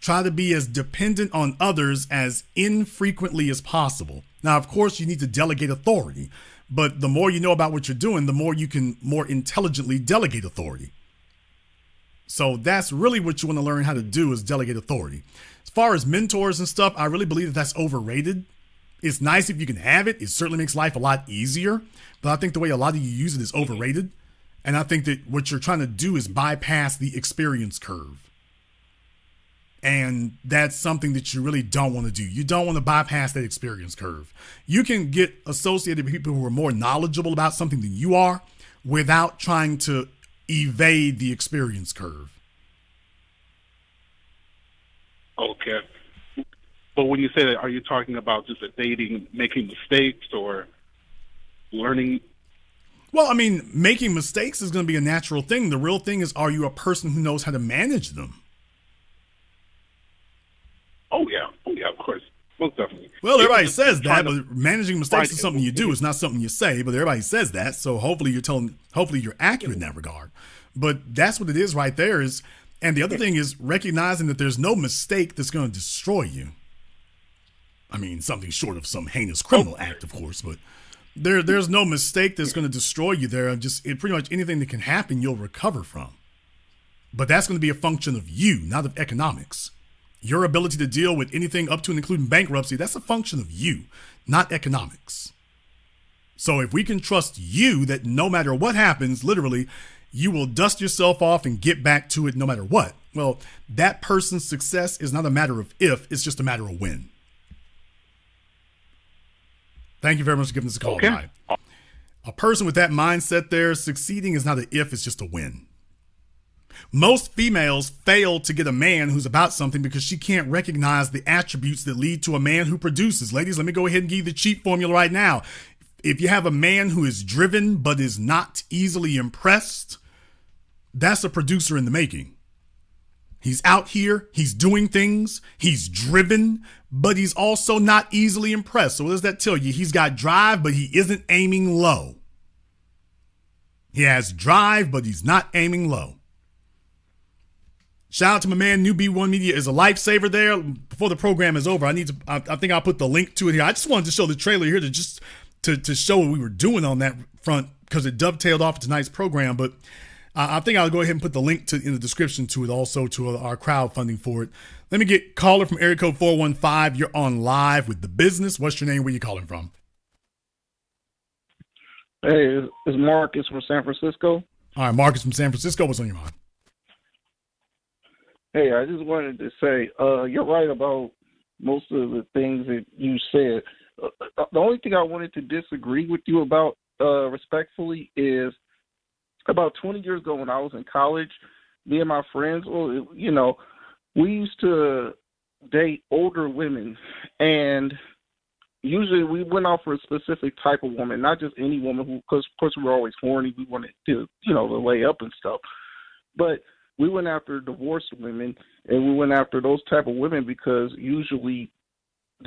Try to be as dependent on others as infrequently as possible. Now, of course, you need to delegate authority, but the more you know about what you're doing, the more you can more intelligently delegate authority. So that's really what you want to learn how to do, is delegate authority. As far as mentors and stuff, I really believe that that's overrated. It's nice if you can have it. It certainly makes life a lot easier, but I think the way a lot of you use it is overrated. And I think that what you're trying to do is bypass the experience curve. And that's something that you really don't want to do. You don't want to bypass that experience curve. You can get associated with people who are more knowledgeable about something than you are without trying to evade the experience curve.
Okay. But when you say that, are you talking about just a dating, making mistakes, or learning?
Well, I mean, making mistakes is going to be a natural thing. The real thing is, are you a person who knows how to manage them?
Oh yeah, of course, most definitely.
Well, everybody says that, but managing mistakes is something you do. It's not something you say, but everybody says that. So hopefully you're accurate in that regard. But that's what it is right there is. And the other thing is recognizing that there's no mistake that's going to destroy you. I mean, something short of some heinous criminal act, of course, but there's no mistake that's going to destroy you there. Pretty much anything that can happen, you'll recover from. But that's going to be a function of you, not of economics. Your ability to deal with anything up to and including bankruptcy, that's a function of you, not economics. So if we can trust you that no matter what happens, literally, you will dust yourself off and get back to it no matter what. Well, that person's success is not a matter of if, it's just a matter of when. Thank you very much for giving us a call tonight. A person with that mindset there, succeeding is not an if, it's just a when. Most females fail to get a man who's about something because she can't recognize the attributes that lead to a man who produces. Ladies, let me go ahead and give you the cheat formula right now. If you have a man who is driven but is not easily impressed, that's a producer in the making. He's out here, he's doing things, he's driven, but he's also not easily impressed. So what does that tell you? He's got drive, but he isn't aiming low. He has drive, but he's not aiming low. Shout out to my man, New B1 Media is a lifesaver there. Before the program is over, I think I'll put the link to it here. I just wanted to show the trailer here to show what we were doing on that front because it dovetailed off of tonight's program. But I think I'll go ahead and put the link in the description to it, also to our crowdfunding for it. Let me get caller from area code 415. You're on live with The Business. What's your name? Where you calling from?
Hey, it's Marcus from San Francisco.
All right, Marcus from San Francisco. What's on your mind?
Hey, I just wanted to say, you're right about most of the things that you said. The only thing I wanted to disagree with you about, respectfully, is about 20 years ago when I was in college, me and my friends, we used to date older women, and usually we went out for a specific type of woman, not just any woman, because of course we were always horny. We wanted to, to lay up and stuff. But we went after divorced women, and we went after those type of women because usually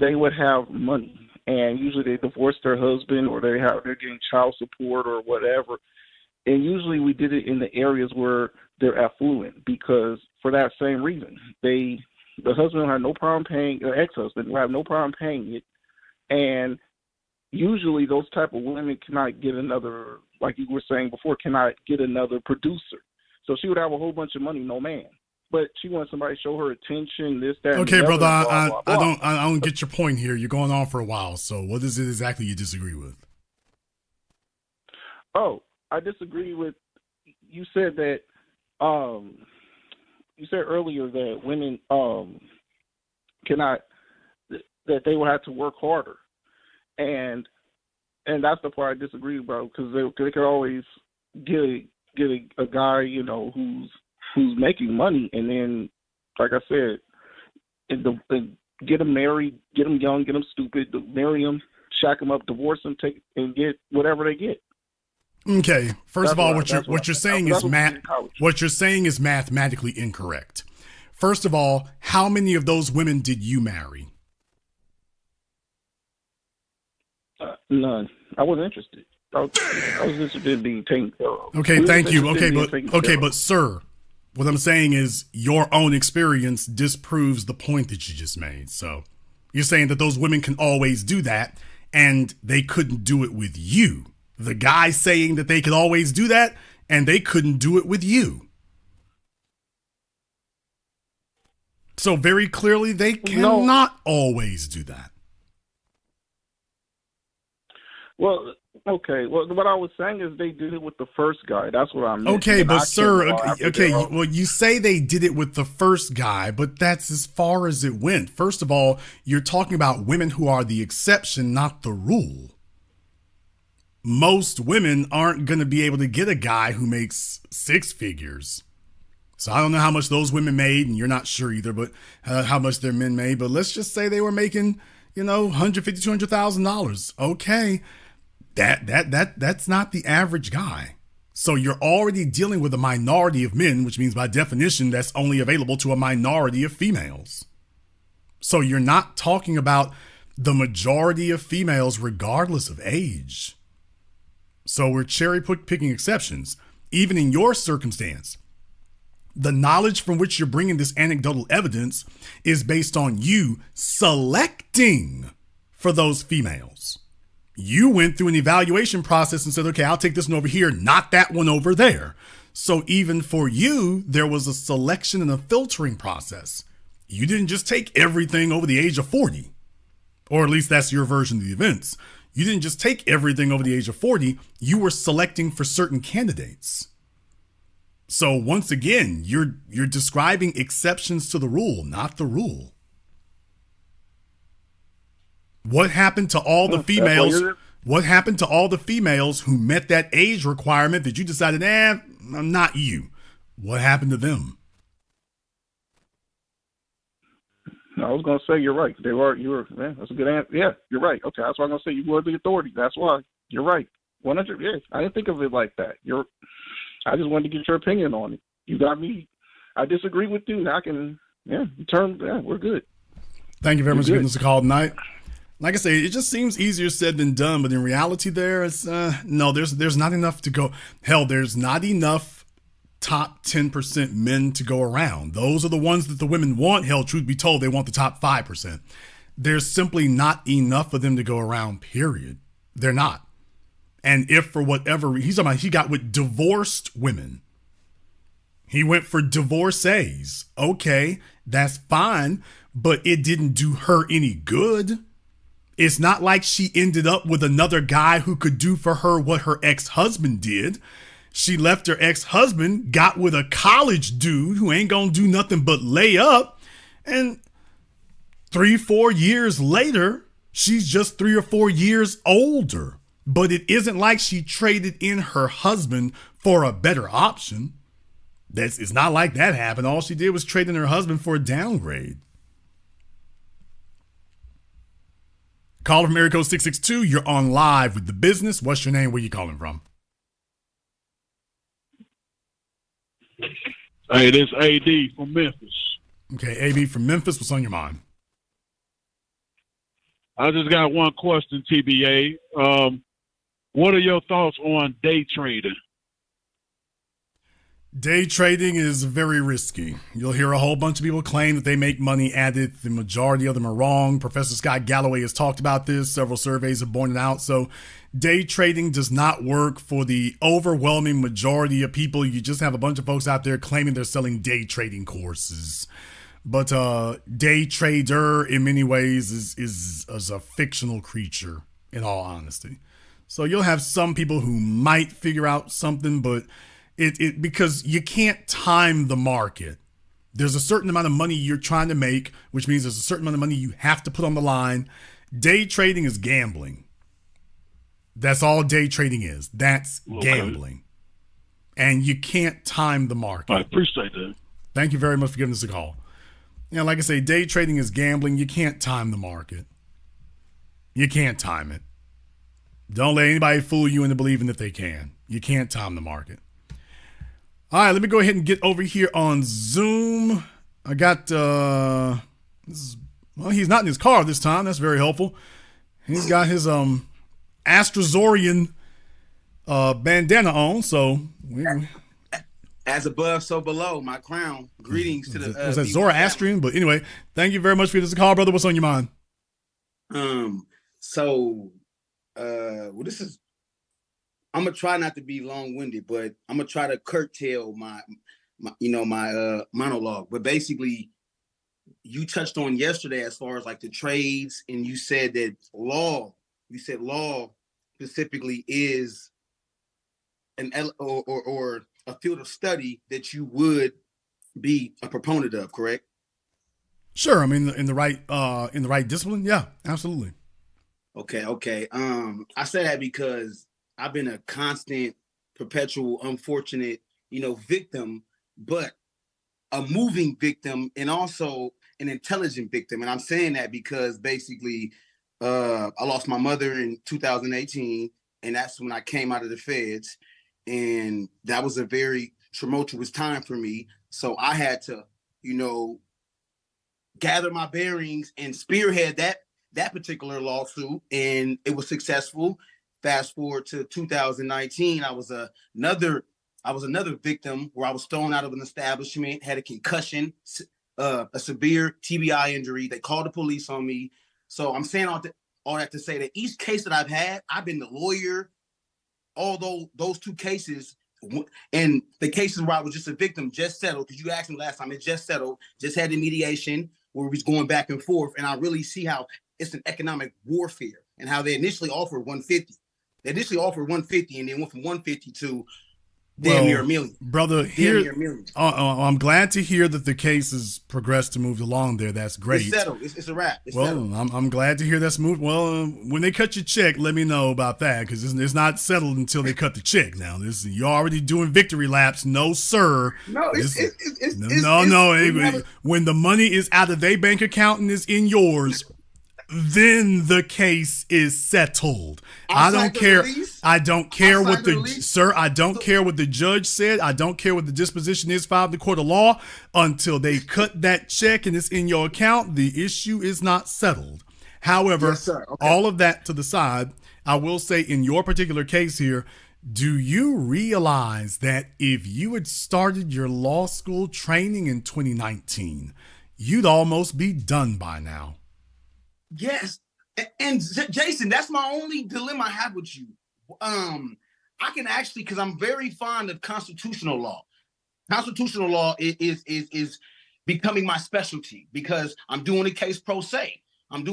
they would have money, and usually they divorced their husband, or they're getting child support or whatever. And usually we did it in the areas where they're affluent, because for that same reason, the husband had no problem paying, the ex-husband will have no problem paying it, and usually those type of women cannot get another, like you were saying before, cannot get another producer. So she would have a whole bunch of money, no man. But she wants somebody to show her attention, this, that.
Okay,
and the
brother,
other, blah, blah, blah.
I don't get your point here. You're going on for a while. So what is it exactly you disagree with?
Oh, I disagree with, you said that, you said earlier that women cannot, that they will have to work harder. And that's the part I disagree about, because they could always get a guy, who's making money, and then, like I said, get him married, get him young, get him stupid, marry him, shack him up, divorce him, take and get whatever they get.
Okay. First of all, what you're saying is mathematically incorrect. First of all, how many of those women did you marry?
None. I wasn't interested. I was interested in being taken care of.
Okay, thank you.
Okay,
But sir, what I'm saying is your own experience disproves the point that you just made. So you're saying that those women can always do that, and they couldn't do it with you. The guy saying that they could always do that, and they couldn't do it with you. So very clearly, they cannot always do that.
Well, okay. Well, what I was saying is they did it with the first guy. That's what I meant.
Okay,
And
but
I
sir,
can't-
okay, well, you say they did it with the first guy, but that's as far as it went. First of all, you're talking about women who are the exception, not the rule. Most women aren't going to be able to get a guy who makes six figures. So I don't know how much those women made, and you're not sure either, but how much their men made. But let's just say they were making, $150,000, $200,000. Okay, that's not the average guy. So you're already dealing with a minority of men, which means by definition that's only available to a minority of females. So you're not talking about the majority of females regardless of age. So we're cherry picking exceptions. Even in your circumstance, the knowledge from which you're bringing this anecdotal evidence is based on you selecting for those females. You went through an evaluation process and said, okay, I'll take this one over here, not that one over there. So even for you, there was a selection and a filtering process. You didn't just take everything over the age of 40, or at least that's your version of the events. You didn't just take everything over the age of 40. You were selecting for certain candidates. So once again, you're describing exceptions to the rule, not the rule. What happened to all the females? What happened to all the females who met that age requirement that you decided, I'm not you? What happened to them?
I was going to say you're right. That's a good answer. Yeah, you're right. Okay, that's why I'm going to say you were the authority. That's why. You're right. 100. Yeah, I didn't think of it like that. I just wanted to get your opinion on it. You got me. I disagree with you. I can, we're good.
Thank you very much for giving us a call tonight. Like I say, it just seems easier said than done, but in reality there's not enough to go. Hell, there's not enough top 10% men to go around. Those are the ones that the women want. Hell, truth be told, they want the top 5%. There's simply not enough of them to go around, period. They're not. And if for whatever reason, he's talking about he got with divorced women. He went for divorcees. Okay, that's fine, but it didn't do her any good. It's not like she ended up with another guy who could do for her what her ex-husband did. She left her ex-husband, got with a college dude who ain't gonna do nothing but lay up. And 3-4 years later, she's just 3 or 4 years older. But it isn't like she traded in her husband for a better option. It's not like that happened. All she did was trade in her husband for a downgrade. Caller from area code 662, you're on live with The Business. What's your name? Where you calling from?
Hey, this AD from Memphis.
Okay, AB from Memphis. What's on your mind?
I just got one question, TBA. What are your thoughts on day trading?
Day trading is very risky. You'll hear a whole bunch of people claim that they make money at it. The majority of them are wrong. Professor Scott Galloway has talked about this. Several surveys have borne it out. So day trading does not work for the overwhelming majority of people. You just have a bunch of folks out there claiming they're selling day trading courses. But day trader in many ways is a fictional creature, in all honesty. So you'll have some people who might figure out something, but it because you can't time the market. There's a certain amount of money you're trying to make, which means there's a certain amount of money you have to put on the line. Day trading is gambling. That's all day trading is. That's gambling. And you can't time the market.
I appreciate that.
Thank you very much for giving us a call. Like I say, day trading is gambling. You can't time the market. You can't time it. Don't let anybody fool you into believing that they can. You can't time the market. All right, let me go ahead and get over here on Zoom. I got, he's not in his car this time. That's very helpful. He's got his Astrazorian bandana on, so
as above, so below. My crown. Greetings to the.
Was that Zoroastrian? But anyway, thank you very much for this call, brother. What's on your mind?
Well, this is. I'm gonna try not to be long-winded, but I'm gonna try to curtail my monologue. But basically, you touched on yesterday as far as like the trades, and you said that law. You said law specifically is or a field of study that you would be a proponent of, correct?
Sure. I mean, in the right discipline, yeah, absolutely.
Okay. I say that because I've been a constant, perpetual, unfortunate, victim, but a moving victim and also an intelligent victim. And I'm saying that because basically I lost my mother in 2018, and that's when I came out of the feds. And that was a very tumultuous time for me. So I had to, gather my bearings and spearhead that particular lawsuit, and it was successful. Fast forward to 2019, I was another victim where I was thrown out of an establishment, had a concussion, a severe TBI injury. They called the police on me. So I'm saying all that to say that each case that I've had, I've been the lawyer. Although those two cases and the cases where I was just a victim just settled, because you asked me last time, it just settled, just had the mediation where we was going back and forth. And I really see how it's an economic warfare and how they initially offered 150. They initially offered 150 and then went from 150 to damn near a million.
Brother, here, I'm glad to hear that the case has progressed to move along there. That's great.
It's settled. It's a wrap. It's settled.
I'm glad to hear that's moved. Well, when they cut your check, let me know about that, because it's not settled until they cut the check. Now, you're already doing victory laps. No, sir.
No,
when the money is out of their bank account and is in yours, then the case is settled. I don't care what the judge said. I don't care what the disposition is filed in the court of law until they cut that check and it's in your account. The issue is not settled. However,
yes, sir. Okay.
All of that to the side, I will say in your particular case here, do you realize that if you had started your law school training in 2019, you'd almost be done by now?
Yes. And Jason, that's my only dilemma I have with you. I can actually, because I'm very fond of constitutional law. Constitutional law is becoming my specialty because I'm doing a case pro se. And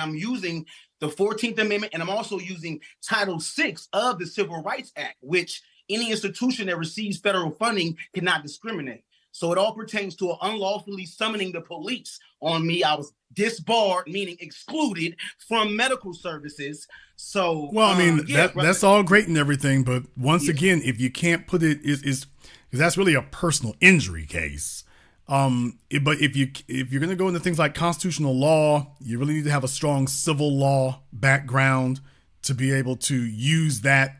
I'm using the 14th Amendment, and I'm also using Title VI of the Civil Rights Act, which any institution that receives federal funding cannot discriminate. So it all pertains to unlawfully summoning the police on me. I was disbarred, meaning excluded from medical services. So,
that's all great and everything. But once again, if you can't put it, because that's really a personal injury case. But if you're going to go into things like constitutional law, you really need to have a strong civil law background to be able to use that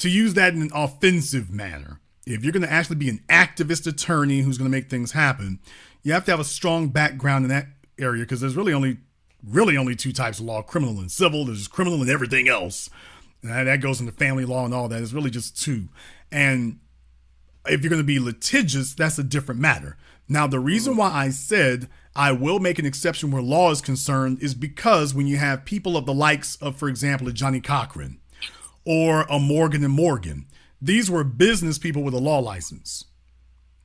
in an offensive manner. If you're going to actually be an activist attorney who's going to make things happen, you have to have a strong background in that area, because there's really only two types of law: criminal and civil. There's criminal and everything else. And that goes into family law and all that. It's really just two. And if you're going to be litigious, that's a different matter. Now, the reason why I said I will make an exception where law is concerned is because when you have people of the likes of, for example, a Johnny Cochran or a Morgan and Morgan, these were business people with a law license.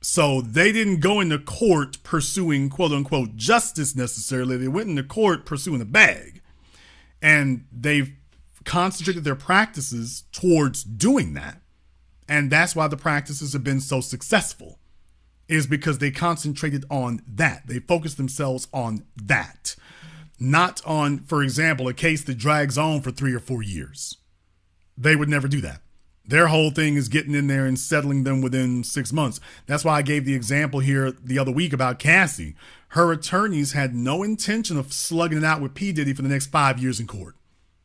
So they didn't go into court pursuing quote unquote justice necessarily. They went into court pursuing a bag, and they've concentrated their practices towards doing that. And that's why the practices have been so successful, is because they concentrated on that. They focused themselves on that, not on, for example, a case that drags on for 3 or 4 years. They would never do that. Their whole thing is getting in there and settling them within 6 months. That's why I gave the example here the other week about Cassie. Her attorneys had no intention of slugging it out with P. Diddy for the next 5 years in court.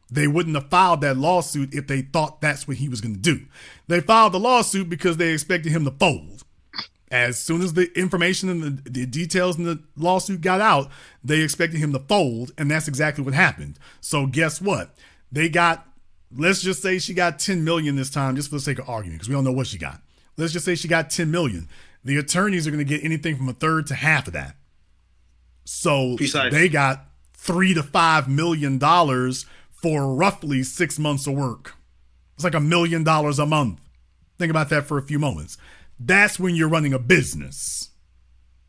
They wouldn't have filed that lawsuit if they thought that's what he was going to do. They filed the lawsuit because they expected him to fold. As soon as the information and the details in the lawsuit got out, they expected him to fold, and that's exactly what happened. So guess what? They got, let's just say she got 10 million this time, just for the sake of argument, because we don't know what she got. Let's just say she got 10 million. The attorneys are going to get anything from a third to half of that. So they got $3 to $5 million for roughly 6 months of work. It's like $1 million a month. Think about that for a few moments. That's when you're running a business.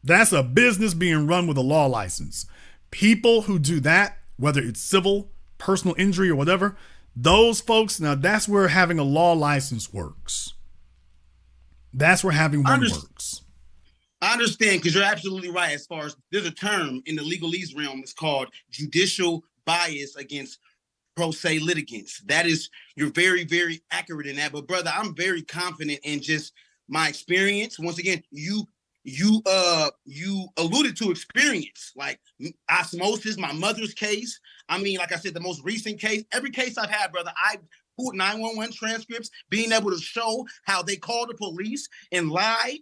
That's a business being run with a law license. People who do that, whether it's civil, personal injury, or whatever, those folks, now that's where having a law license works. That's where having one works.
I understand, because you're absolutely right. As far as there's a term in the legalese realm, it's called judicial bias against pro se litigants. That is, you're very, very accurate in that. But brother, I'm very confident in just my experience. Once again, you alluded to experience, like osmosis, my mother's case. I mean, like I said, the most recent case, every case I've had, brother, I pulled 911 transcripts, being able to show how they called the police and lied.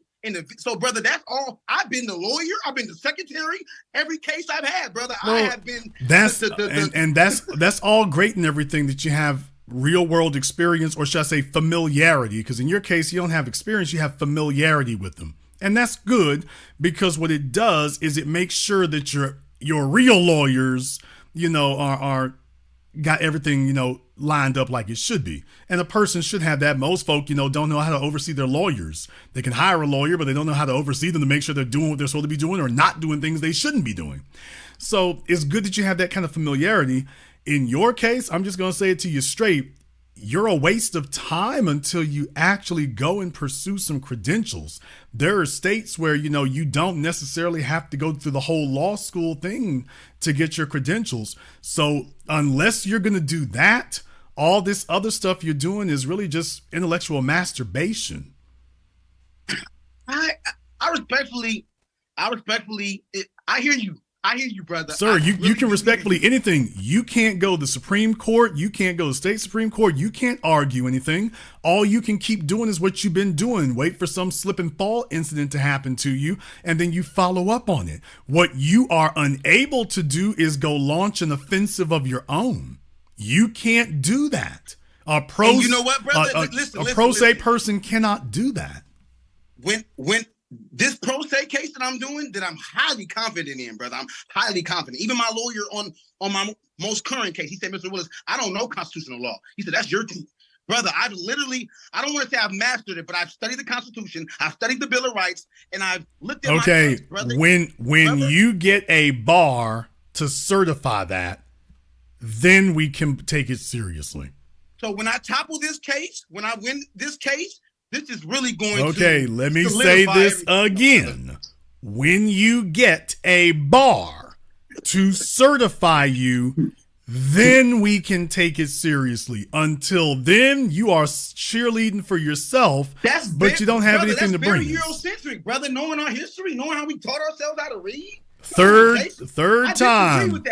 So, brother, that's all. I've been the lawyer. I've been the secretary. Every case I've had, brother, I have been.
That's all great and everything that you have real world experience, or should I say familiarity? Because in your case, you don't have experience, you have familiarity with them. And that's good, because what it does is it makes sure that your real lawyers, are got everything, lined up like it should be. And a person should have that. Most folk, don't know how to oversee their lawyers. They can hire a lawyer, but they don't know how to oversee them to make sure they're doing what they're supposed to be doing or not doing things they shouldn't be doing. So it's good that you have that kind of familiarity. In your case, I'm just going to say it to you straight. You're a waste of time until you actually go and pursue some credentials. There are states where, you don't necessarily have to go through the whole law school thing to get your credentials. So unless you're going to do that, all this other stuff you're doing is really just intellectual masturbation.
I respectfully, I hear you. I hear you, brother.
Sir, you can respectfully anything. You can't go to the Supreme Court. You can't go to the state Supreme Court. You can't argue anything. All you can keep doing is what you've been doing. Wait for some slip and fall incident to happen to you, and then you follow up on it. What you are unable to do is go launch an offensive of your own. You can't do that. A pro,
and you know what, brother?
Pro se person cannot do that.
When this pro se case that I'm doing, that I'm highly confident in, brother. I'm highly confident. Even my lawyer on my most current case, he said, Mr. Willis, I don't know constitutional law. He said, that's your team. Brother, I don't want to say I've mastered it, but I've studied the Constitution, I've studied the Bill of Rights, and I've looked at my case, brother.
When you get a bar to certify that, then we can take it seriously.
So when I topple this case, when I win this case, this is really going to
Okay, let me say this again. When you get a bar to certify you, then we can take it seriously. Until then, you are cheerleading for yourself, but you don't have anything to bring.
That's very Eurocentric, brother. Knowing our history, knowing how we taught ourselves how to read.
Third time,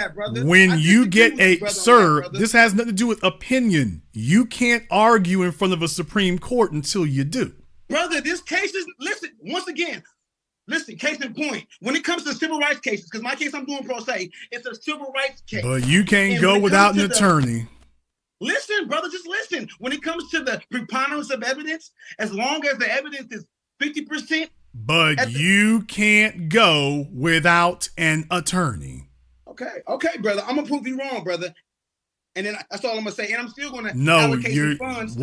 when you get this has nothing to do with opinion. You can't argue in front of a Supreme Court until you do.
Brother, this case is, case in point. When it comes to civil rights cases, because my case I'm doing pro se, it's a civil rights case.
But you can't go without an attorney.
Listen, brother, just listen. When it comes to the preponderance of evidence, as long as the evidence is 50%,
but you can't go without an attorney.
Okay, brother. I'm gonna prove you wrong, brother. And then that's all I'm gonna say. And I'm still gonna allocate some funds.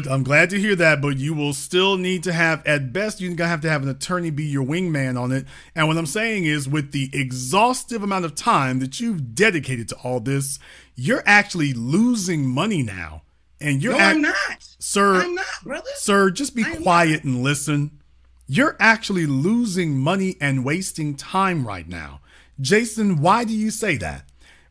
I'm glad to hear that, but you will still need to have, at best, you're gonna have to have an attorney be your wingman on it. And what I'm saying is, with the exhaustive amount of time that you've dedicated to all this, you're actually losing money now. And
I'm not.
Sir,
I'm not, brother.
Sir, just be quiet and listen. You're actually losing money and wasting time right now. Jason, why do you say that?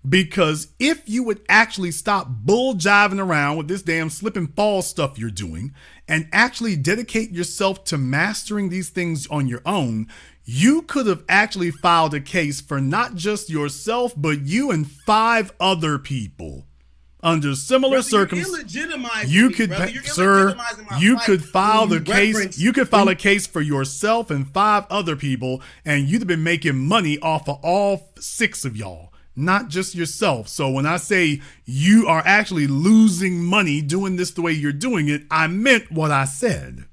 Because if you would actually stop bull jiving around with this damn slip and fall stuff you're doing and actually dedicate yourself to mastering these things on your own, you could have actually filed a case for not just yourself, but you and 5 other people. Under similar circumstances, you could file the case. You could file a case for yourself and 5 other people, and you'd have been making money off of all 6 of y'all. not just yourself. So when I say you are actually losing money doing this the way you're doing it, I meant what I said.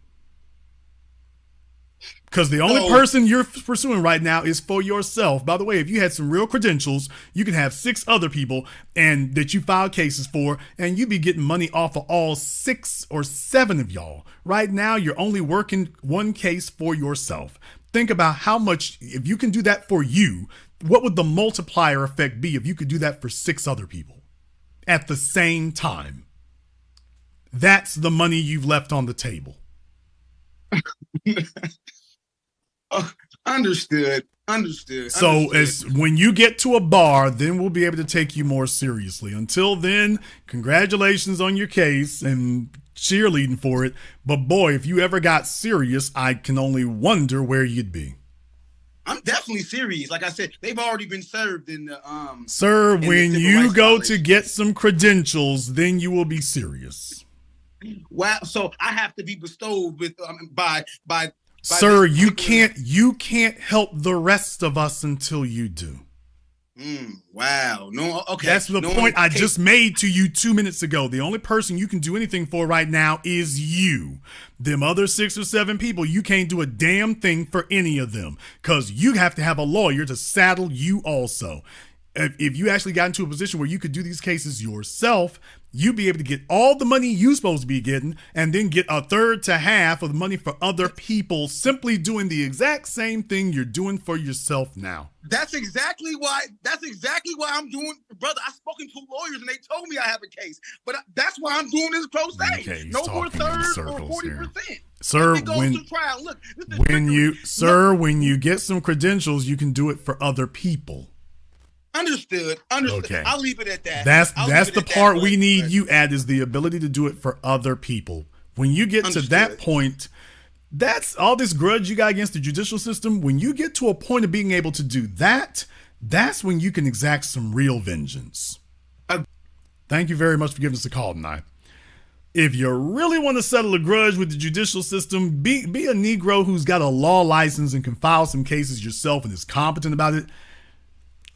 Because the only person you're pursuing right now is for yourself. By the way, if you had some real credentials, you could have 6 other people and that you file cases for, and you'd be getting money off of all 6 or 7 of y'all. Right now, you're only working one case for yourself. Think about how much, if you can do that for you, what would the multiplier effect be if you could do that for 6 other people at the same time? That's the money you've left on the table.
Understood.
So as when you get to a bar, then we'll be able to take you more seriously. Until then, congratulations on your case and cheerleading for it. But boy, if you ever got serious, I can only wonder where you'd be.
I'm definitely serious. Like I said, they've already been served in the
Sir,
in
when
the civil
you
rights
go
violation.
to get some credentials, then you will be serious.
Wow. So I have to be bestowed with by
Sir, you can't help the rest of us until you do.
Wow. No, okay.
That's the point I just made to you 2 minutes ago. The only person you can do anything for right now is you. Them other 6 or 7 people, you can't do a damn thing for any of them because you have to have a lawyer to saddle you also. If you actually got into a position where you could do these cases yourself, you'd be able to get all the money you're supposed to be getting and then get a third to half of the money for other people simply doing the exact same thing you're doing for yourself now.
That's exactly why I'm doing, brother. I've spoken to lawyers and they told me I have a case, but that's why I'm doing this pro se.
Okay,
no more third or 40%.
Sir,
It goes to trial. Look,
when you get some credentials, you can do it for other people.
Understood.
Okay.
I'll leave it at that.
That's the part we need you at, is the ability to do it for other people. When you get to that point, that's all this grudge you got against the judicial system. When you get to a point of being able to do that, that's when you can exact some real vengeance. Thank you very much for giving us a call tonight. If you really want to settle a grudge with the judicial system, be a Negro who's got a law license and can file some cases yourself and is competent about it.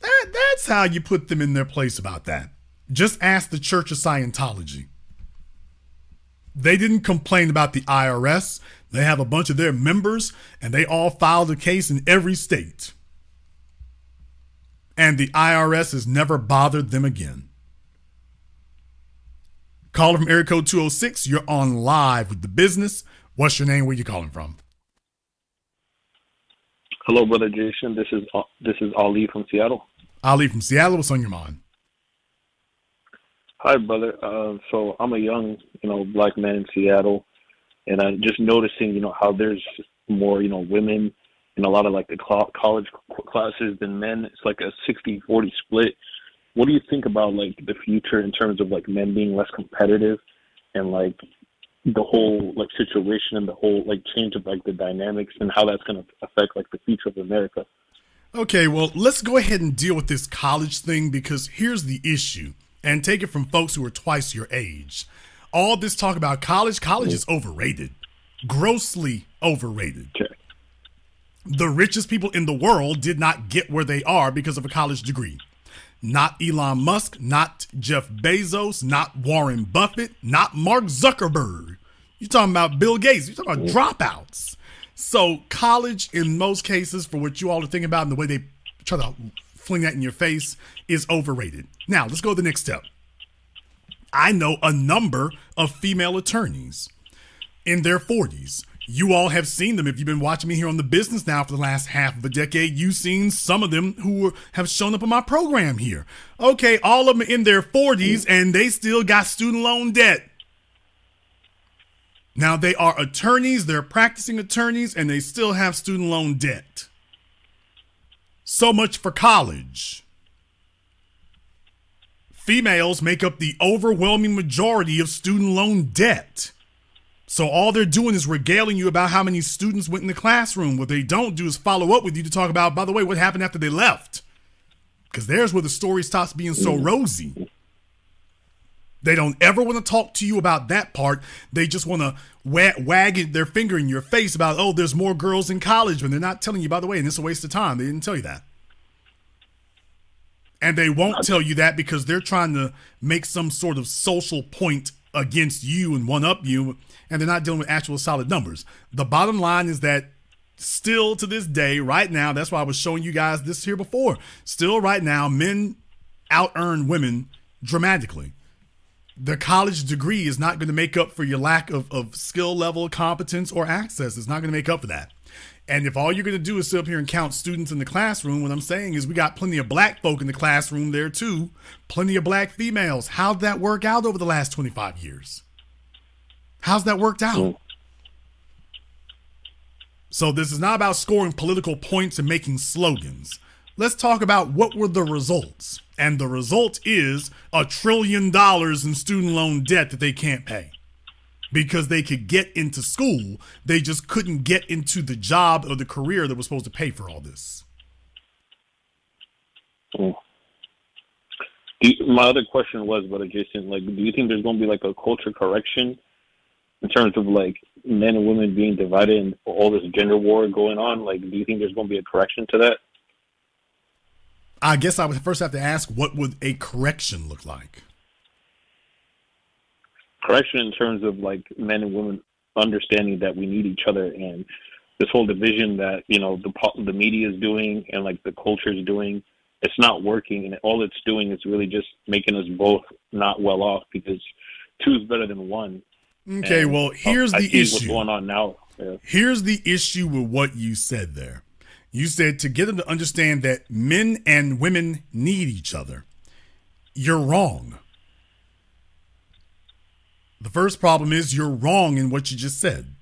That's how you put them in their place about that. Just ask the Church of Scientology. They didn't complain about the IRS. They have a bunch of their members, and they all filed a case in every state. And the IRS has never bothered them again. Caller from area code 206, you're on live with The Business. What's your name? Where you calling from?
Hello, Brother Jason. This is Ali from Seattle.
Ali from Seattle. What's on your mind?
Hi, brother. So I'm a young, black man in Seattle, and I'm just noticing, how there's more, women in a lot of like the college classes than men. It's like a 60-40 split. What do you think about like the future in terms of like men being less competitive and like the whole like situation and the whole like change of like the dynamics and how that's going to affect like the future of America?
Okay, well, let's go ahead and deal with this college thing, because here's the issue, and take it from folks who are twice your age. All this talk about college is overrated, grossly overrated.
Okay.
The richest people in the world did not get where they are because of a college degree. Not Elon Musk, not Jeff Bezos, not Warren Buffett, not Mark Zuckerberg. You're talking about Bill Gates. You're talking about dropouts. So college, in most cases, for what you all are thinking about and the way they try to fling that in your face, is overrated. Now, let's go to the next step. I know a number of female attorneys in their 40s. You all have seen them. If you've been watching me here on The Business now for the last half of a decade, you've seen some of them who have shown up on my program here. Okay, all of them are in their 40s and they still got student loan debt. Now, they are attorneys, they're practicing attorneys, and they still have student loan debt. So much for college. Females make up the overwhelming majority of student loan debt. So all they're doing is regaling you about how many students went in the classroom. What they don't do is follow up with you to talk about, by the way, what happened after they left. Because there's where the story stops being so rosy. They don't ever want to talk to you about that part. They just want to wag their finger in your face about, oh, there's more girls in college, when they're not telling you, by the way, and it's a waste of time. They didn't tell you that. And they won't tell you that because they're trying to make some sort of social point against you and one up you, and they're not dealing with actual solid numbers. The bottom line is that still to this day, right now, that's why I was showing you guys this here before. Still right now, men out-earn women dramatically. The college degree is not going to make up for your lack of skill level, competence, or access. It's not going to make up for that. And if all you're going to do is sit up here and count students in the classroom, what I'm saying is we got plenty of black folk in the classroom there too. Plenty of black females. How'd that work out over the last 25 years? How's that worked out? So this is not about scoring political points and making slogans. Let's talk about what were the results. And the result is $1 trillion in student loan debt that they can't pay. Because they could get into school, they just couldn't get into the job or the career that was supposed to pay for all this.
My other question was, but Jason, like, do you think there's going to be like a culture correction in terms of like men and women being divided and all this gender war going on? Like, do you think there's going to be a correction to that?
I guess I would first have to ask, what would a correction look like?
Correction in terms of like men and women understanding that we need each other, and this whole division that, you know, the media is doing and like the culture is doing, it's not working, and all it's doing is really just making us both not well off, because two is better than one.
Okay,
and,
well, here's the issue.
What's going on now? Yeah.
Here's the issue with what you said there. You said to get them to understand that men and women need each other. You're wrong. The first problem is you're wrong in what you just said.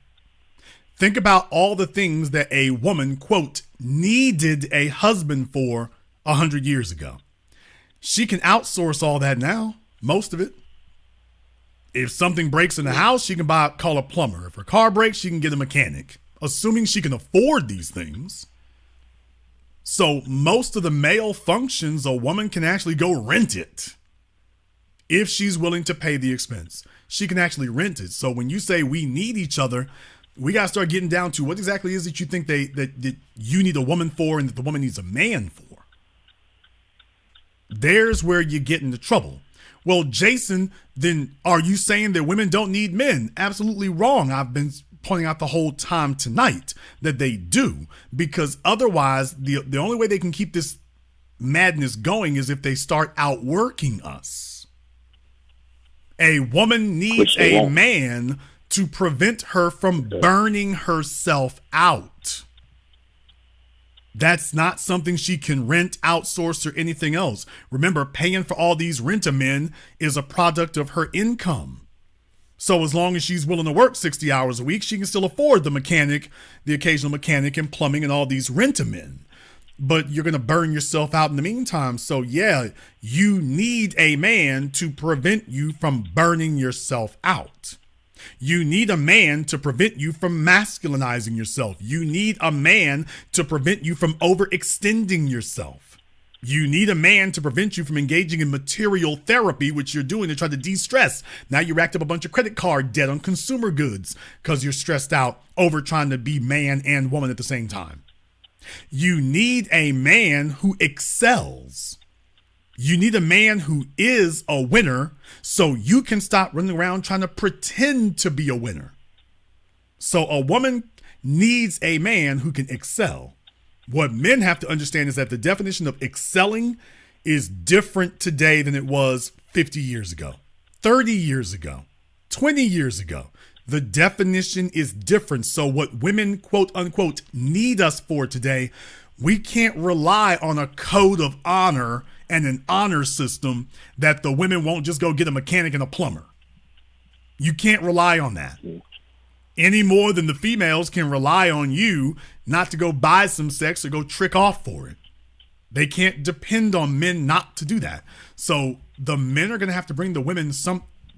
Think about all the things that a woman, quote, needed a husband for 100 years ago. She can outsource all that now, most of it. If something breaks in the house, she can call a plumber. If her car breaks, she can get a mechanic, assuming she can afford these things. So most of the male functions, a woman can actually go rent it. If she's willing to pay the expense, she can actually rent it. So when you say we need each other, we got to start getting down to what exactly is it you think that you need a woman for and that the woman needs a man for. There's where you get into trouble. Well, Jason, then are you saying that women don't need men? Absolutely wrong. I've been pointing out the whole time tonight that they do, because otherwise the only way they can keep this madness going is if they start outworking us. A woman needs a man to prevent her from burning herself out. That's not something she can rent, outsource, or anything else. Remember, paying for all these rent-a-men is a product of her income. So as long as she's willing to work 60 hours a week, she can still afford the mechanic, the occasional mechanic and plumbing and all these rent-a-men. But you're going to burn yourself out in the meantime. So yeah, you need a man to prevent you from burning yourself out. You need a man to prevent you from masculinizing yourself. You need a man to prevent you from overextending yourself. You need a man to prevent you from engaging in material therapy, which you're doing to try to de-stress. Now you racked up a bunch of credit card debt on consumer goods because you're stressed out over trying to be man and woman at the same time. You need a man who excels. You need a man who is a winner so you can stop running around trying to pretend to be a winner. So a woman needs a man who can excel. What men have to understand is that the definition of excelling is different today than it was 50 years ago, 30 years ago, 20 years ago. The definition is different. So what women, quote unquote, need us for today, we can't rely on a code of honor and an honor system that the women won't just go get a mechanic and a plumber. You can't rely on that any more than the females can rely on you not to go buy some sex or go trick off for it. They can't depend on men not to do that. So the men are going to have to bring the women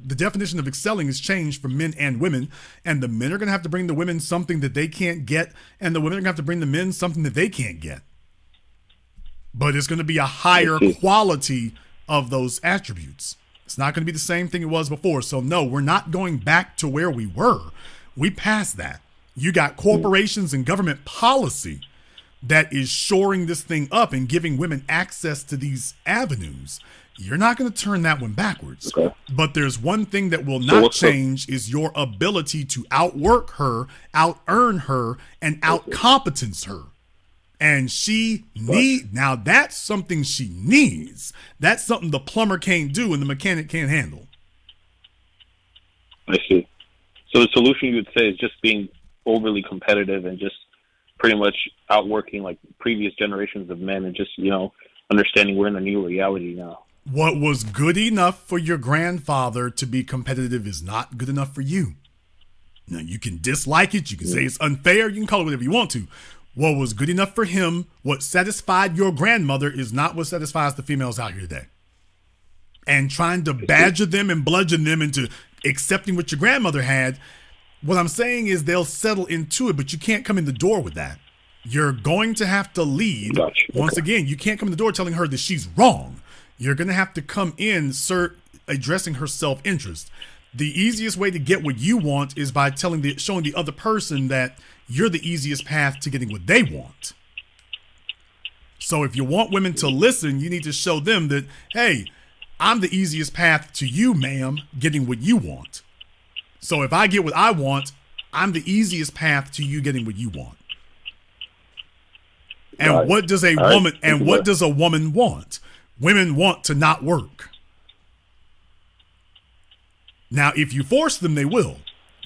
the definition of excelling is changed for men and women, and the men are going to have to bring the women something that they can't get, and the women are going to have to bring the men something that they can't get. But it's going to be a higher quality of those attributes. It's not going to be the same thing it was before. So no, we're not going back to where we were. We passed that. You got corporations and government policy that is shoring this thing up and giving women access to these avenues, you're not going to turn that one backwards. Okay. But there's one thing that will not change is your ability to outwork her, out-earn her, and out-competence her. And now that's something she needs. That's something the plumber can't do and the mechanic can't handle.
I see. So the solution you would say is just being overly competitive and just pretty much outworking like previous generations of men and just, understanding we're in a new reality now.
What was good enough for your grandfather to be competitive is not good enough for you. Now, you can dislike it. You can say it's unfair. You can call it whatever you want to. What was good enough for him, what satisfied your grandmother, is not what satisfies the females out here today. And trying to badger them and bludgeon them into accepting what your grandmother had, what I'm saying is they'll settle into it, but you can't come in the door with that. You're going to have to lead. Gotcha. Once again, you can't come in the door telling her that she's wrong. You're going to have to come in, addressing her self-interest. The easiest way to get what you want is by showing the other person that you're the easiest path to getting what they want. So if you want women to listen, you need to show them that, hey, I'm the easiest path to you, ma'am, getting what you want. So if I get what I want, I'm the easiest path to you getting what you want. And what does a woman want? Women want to not work. Now, if you force them, they will.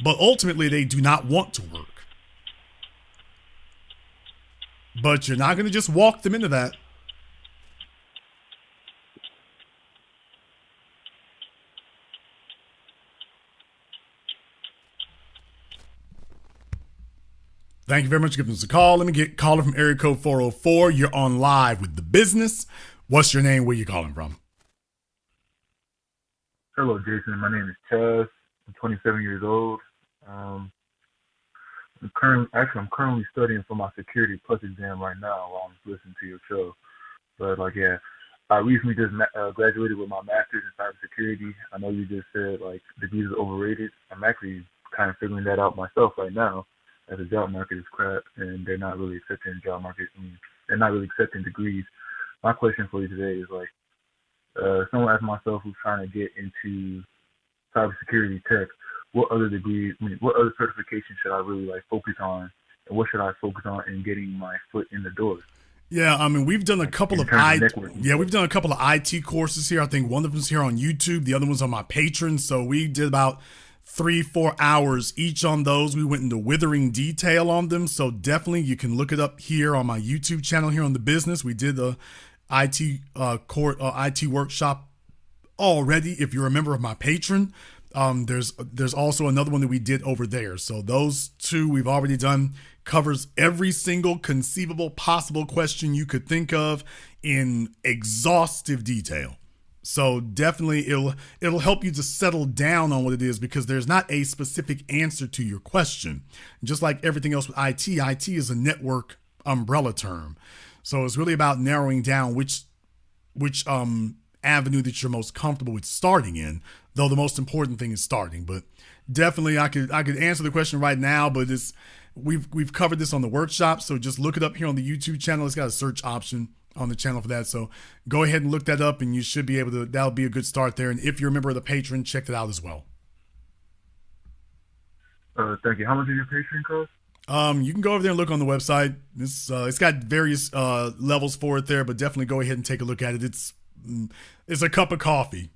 But ultimately, they do not want to work. But you're not going to just walk them into that. Thank you very much for giving us a call. Let me get caller from area code 404. You're on live with The Business. What's your name? Where you calling from?
Hello, Jason. My name is Chaz. I'm 27 years old. I'm currently studying for my Security Plus exam right now while I'm listening to your show. But I recently just graduated with my master's in cybersecurity. I know you just said degrees are overrated. I'm actually kind of figuring that out myself right now, as the job market is crap and they're not really accepting they're not really accepting degrees. My question for you today is someone like myself who's trying to get into cybersecurity tech, what other certification should I really focus on, and what should I focus on in getting my foot in the door?
Yeah, I mean, we've done a couple of IT courses here. I think one of them's here on YouTube, the other one's on my Patreon. So we did about 3-4 hours each on those. We went into withering detail on them. So definitely you can look it up here on my YouTube channel here on The Business. We did the IT workshop already. If you're a member of my Patreon, there's also another one that we did over there. So those two we've already done, covers every single conceivable possible question you could think of in exhaustive detail. So definitely it'll help you to settle down on what it is, because there's not a specific answer to your question. Just like everything else with IT is a network umbrella term. So it's really about narrowing down which avenue that you're most comfortable with starting in, though the most important thing is starting. But definitely I could answer the question right now, but we've covered this on the workshop. So just look it up here on the YouTube channel. It's got a search option on the channel for that. So go ahead and look that up and you should be able to, that'll be a good start there. And if you're a member of the Patreon, check that out as well.
Thank you. How much does your Patreon cost?
You can go over there and look on the website. It's got various levels for it there, but definitely go ahead and take a look at it. It's a cup of coffee.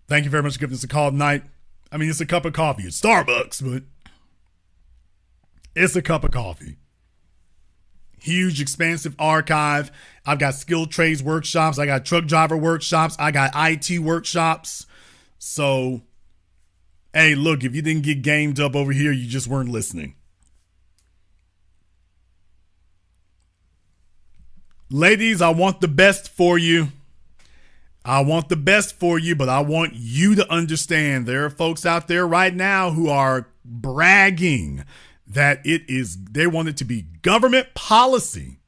Thank you very much for giving us a call tonight. I mean, it's a cup of coffee. It's Starbucks, but it's a cup of coffee. Huge, expansive archive. I've got skilled trades workshops. I got truck driver workshops. I got IT workshops. So, hey, look, if you didn't get gamed up over here, you just weren't listening. Ladies, I want the best for you. I want the best for you, but I want you to understand there are folks out there right now who are bragging that they want it to be government policy.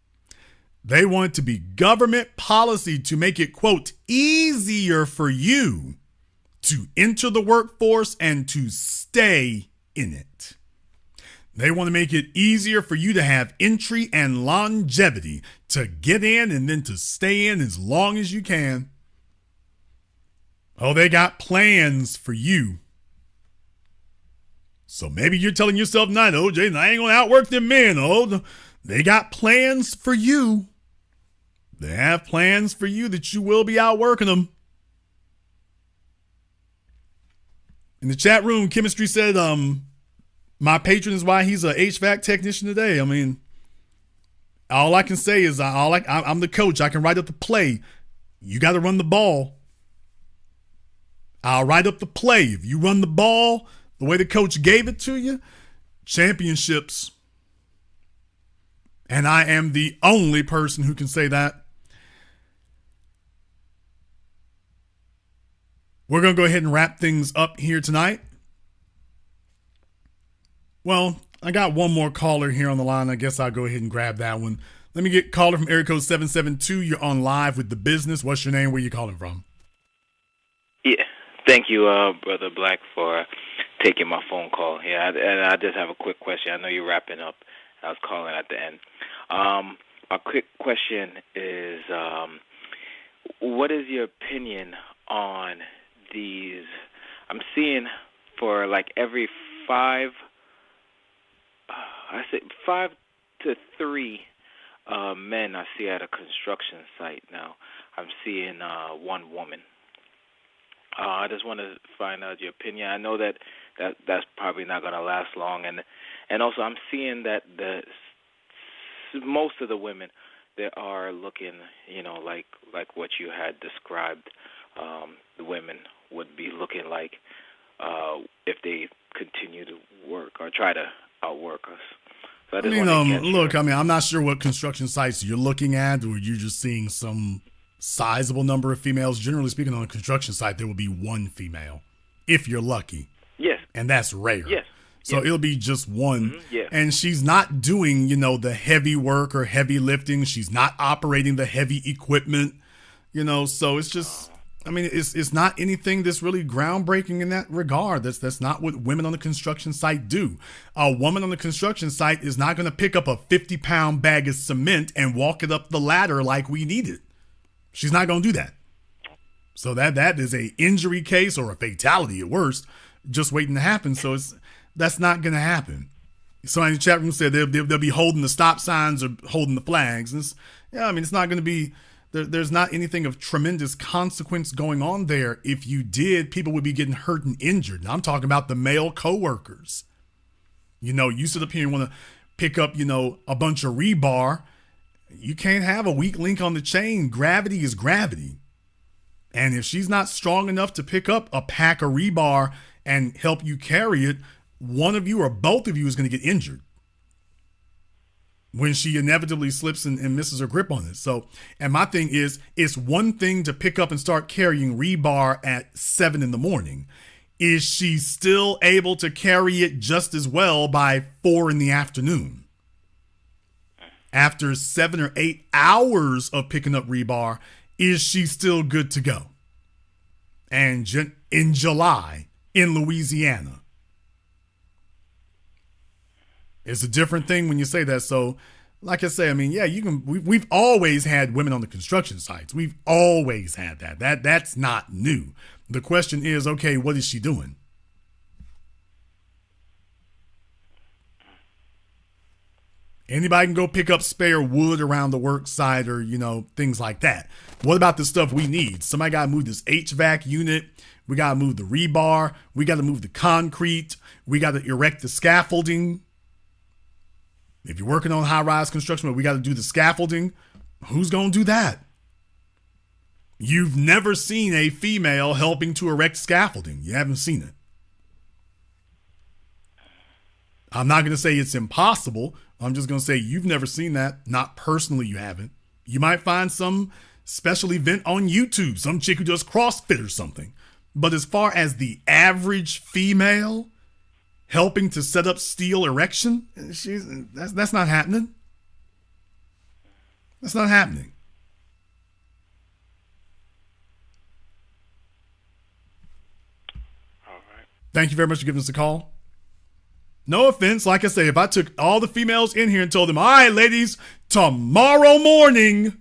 They want it to be government policy to make it, quote, easier for you to enter the workforce and to stay in it. They want to make it easier for you to have entry and longevity, to get in and then to stay in as long as you can. Oh, they got plans for you. So maybe you're telling yourself, "Not OJ, I ain't going to outwork them men." Oh, they got plans for you. They have plans for you that you will be outworking them. In the chat room, Chemistry said, my patron is why he's a HVAC technician today. I mean, all I can say is I'm the coach. I can write up the play. You got to run the ball. I'll write up the play. If you run the ball the way the coach gave it to you, championships. And I am the only person who can say that. We're going to go ahead and wrap things up here tonight. Well, I got one more caller here on the line. I guess I'll go ahead and grab that one. Let me get caller from area code 772. You're on live with The Business. What's your name? Where you calling from?
Yeah. Thank you, Brother Black, for taking my phone call. Yeah, and I just have a quick question. I know you're wrapping up. I was calling at the end. A quick question is, what is your opinion on these? I'm seeing for like every 5 to 3 men I see at a construction site now, I'm seeing one woman. I just want to find out your opinion. I know that's probably not going to last long, and also I'm seeing that most of the women that are looking, like what you had described, the women would be looking like if they continue to work or try to outwork us. So
I'm not sure what construction sites you're looking at, or you're just seeing some sizable number of females. Generally speaking, on a construction site, there will be one female, if you're lucky.
Yes.
And that's rare.
Yes.
So it'll be just one.
Mm-hmm. Yeah.
And she's not doing, the heavy work or heavy lifting. She's not operating the heavy equipment, so it's just, it's not anything that's really groundbreaking in that regard. That's not what women on the construction site do. A woman on the construction site is not going to pick up a 50-pound bag of cement and walk it up the ladder like we need it. She's not going to do that. So that is a injury case or a fatality at worst, just waiting to happen. So that's not going to happen. Somebody in the chat room said they'll be holding the stop signs or holding the flags. It's not going to be. There's not anything of tremendous consequence going on there. If you did, people would be getting hurt and injured. And I'm talking about the male coworkers. You sit up here and want to pick up, a bunch of rebar. You can't have a weak link on the chain. Gravity is gravity. And if she's not strong enough to pick up a pack of rebar and help you carry it, one of you or both of you is going to get injured when she inevitably slips and misses her grip on it. So, and my thing is, it's one thing to pick up and start carrying rebar at 7 a.m. Is she still able to carry it just as well by 4 p.m? After 7 or 8 hours of picking up rebar, is she still good to go? And in July in Louisiana, it's a different thing when you say that. So, like I say, we've always had women on the construction sites. We've always had that. That's not new. The question is, okay, what is she doing? Anybody can go pick up spare wood around the work site or, things like that. What about the stuff we need? Somebody got to move this HVAC unit. We got to move the rebar. We got to move the concrete. We got to erect the scaffolding. If you're working on high-rise construction, we got to do the scaffolding. Who's going to do that? You've never seen a female helping to erect scaffolding. You haven't seen it. I'm not going to say it's impossible. I'm just going to say you've never seen that. Not personally, you haven't. You might find some special event on YouTube, some chick who does CrossFit or something. But as far as the average female helping to set up steel erection, that's not happening. That's not happening.
All right.
Thank you very much for giving us a call. No offense. Like I say, if I took all the females in here and told them, all right, ladies, tomorrow morning,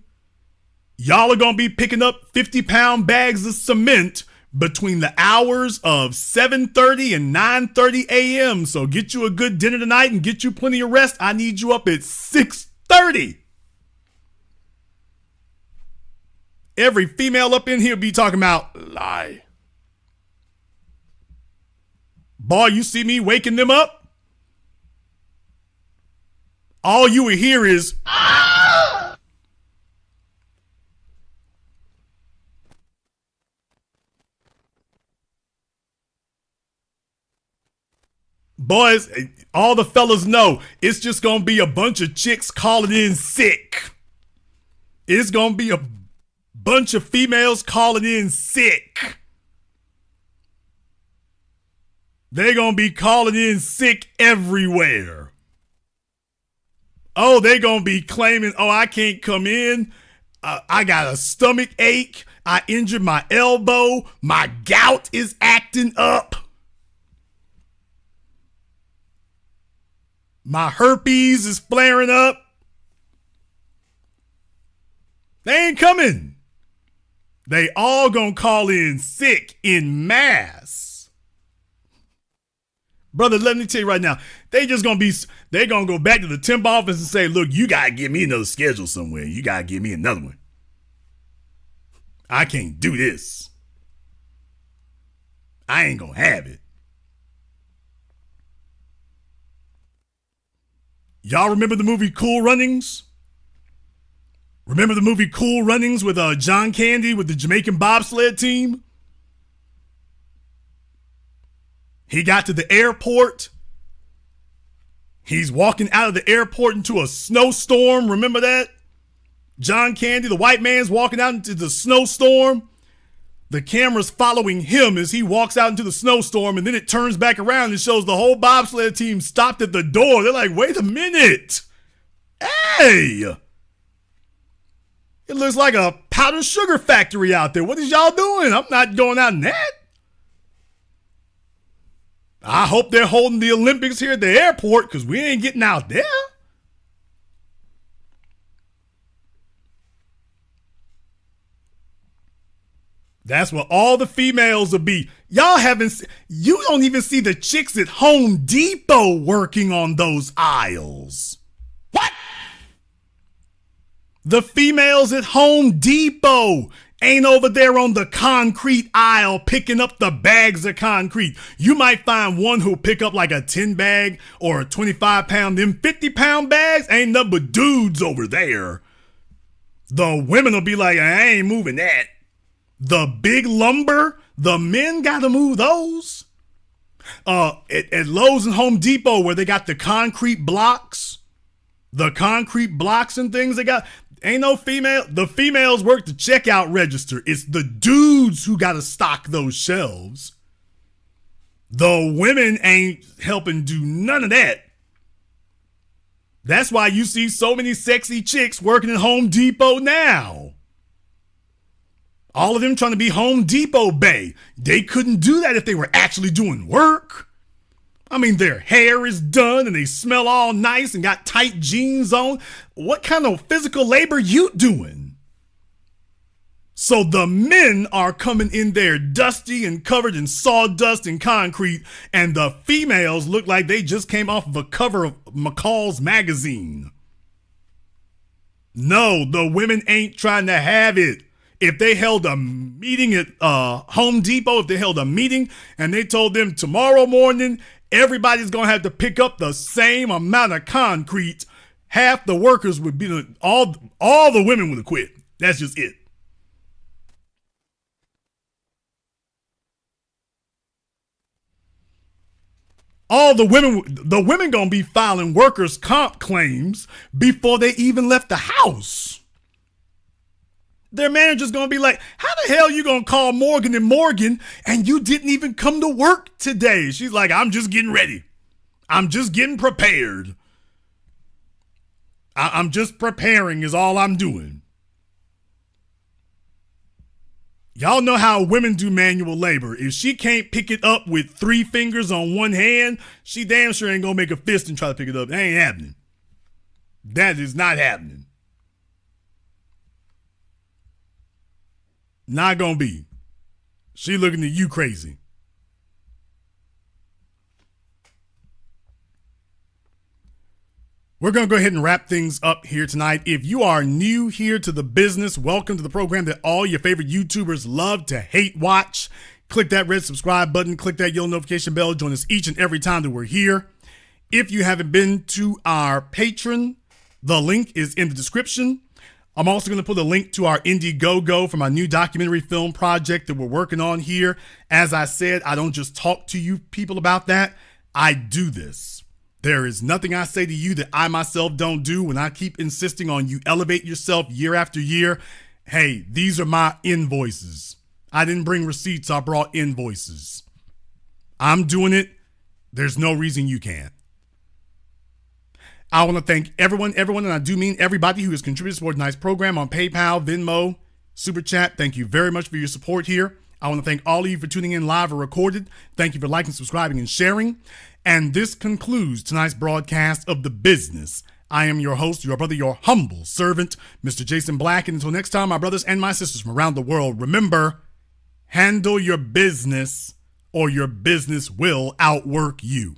y'all are going to be picking up 50-pound bags of cement between the hours of 7:30 and 9:30 a.m. So get you a good dinner tonight and get you plenty of rest. I need you up at 6:30. Every female up in here be talking about lie. Boy, you see me waking them up? All you will hear is boys, all the fellas know it's just gonna be a bunch of chicks calling in sick. It's gonna be a bunch of females calling in sick. They're gonna be calling in sick everywhere. Oh, they're going to be claiming, oh, I can't come in. I got a stomach ache. I injured my elbow. My gout is acting up. My herpes is flaring up. They ain't coming. They all going to call in sick in mass. Brother, let me tell you right now, they're going to go back to the temp office and say, look, you got to give me another schedule somewhere. You got to give me another one. I can't do this. I ain't going to have it. Y'all remember the movie Cool Runnings? Remember the movie Cool Runnings with John Candy with the Jamaican bobsled team? He got to the airport. He's walking out of the airport into a snowstorm. Remember that? John Candy, the white man's walking out into the snowstorm. The camera's following him as he walks out into the snowstorm, and then it turns back around and shows the whole bobsled team stopped at the door. They're like, wait a minute. Hey! It looks like a powdered sugar factory out there. What is y'all doing? I'm not going out in that. I hope they're holding the Olympics here at the airport because we ain't getting out there. That's what all the females will be. You don't even see the chicks at Home Depot working on those aisles. What? The females at Home Depot ain't over there on the concrete aisle picking up the bags of concrete. You might find one who'll pick up like a 10 bag or a 25 pound. Them 50-pound bags ain't nothing but dudes over there. The women will be like, I ain't moving that. The big lumber, the men gotta move those. At Lowe's and Home Depot where they got the concrete blocks and things they got. Ain't no female. The females work the checkout register. It's the dudes who got to stock those shelves. The women ain't helping do none of that. That's why you see so many sexy chicks working at Home Depot now. All of them trying to be Home Depot bae. They couldn't do that if they were actually doing work. I mean, their hair is done and they smell all nice and got tight jeans on. What kind of physical labor you doing? So the men are coming in there dusty and covered in sawdust and concrete, and the females look like they just came off of a cover of McCall's magazine. No, the women ain't trying to have it. If they held a meeting at Home Depot, if they held a meeting and they told them tomorrow morning, everybody's going to have to pick up the same amount of concrete, half the workers would be, all the women would have quit. That's just it. The women going to be filing workers' comp claims before they even left the house. Their manager's going to be like, how the hell you going to call Morgan & Morgan and you didn't even come to work today? She's like, I'm just getting ready. I'm just getting prepared. I'm just preparing is all I'm doing. Y'all know how women do manual labor. If she can't pick it up with 3 fingers on one hand, she damn sure ain't gonna make a fist and try to pick it up. That ain't happening. That is not happening. Not gonna be. She looking at you crazy. We're going to go ahead and wrap things up here tonight. If you are new here to the business, welcome to the program that all your favorite YouTubers love to hate watch. Click that red subscribe button. Click that yellow notification bell. Join us each and every time that we're here. If you haven't been to our Patreon, the link is in the description. I'm also going to put a link to our Indiegogo for my new documentary film project that we're working on here. As I said, I don't just talk to you people about that. I do this. There is nothing I say to you that I myself don't do. When I keep insisting on you elevate yourself year after year, hey, these are my invoices. I didn't bring receipts, I brought invoices. I'm doing it. There's no reason you can't. I want to thank everyone, and I do mean everybody who has contributed toward tonight's program on PayPal, Venmo, Super Chat. Thank you very much for your support here. I want to thank all of you for tuning in live or recorded. Thank you for liking, subscribing, and sharing. And this concludes tonight's broadcast of The Business. I am your host, your brother, your humble servant, Mr. Jason Black. And until next time, my brothers and my sisters from around the world, remember, handle your business or your business will outwork you.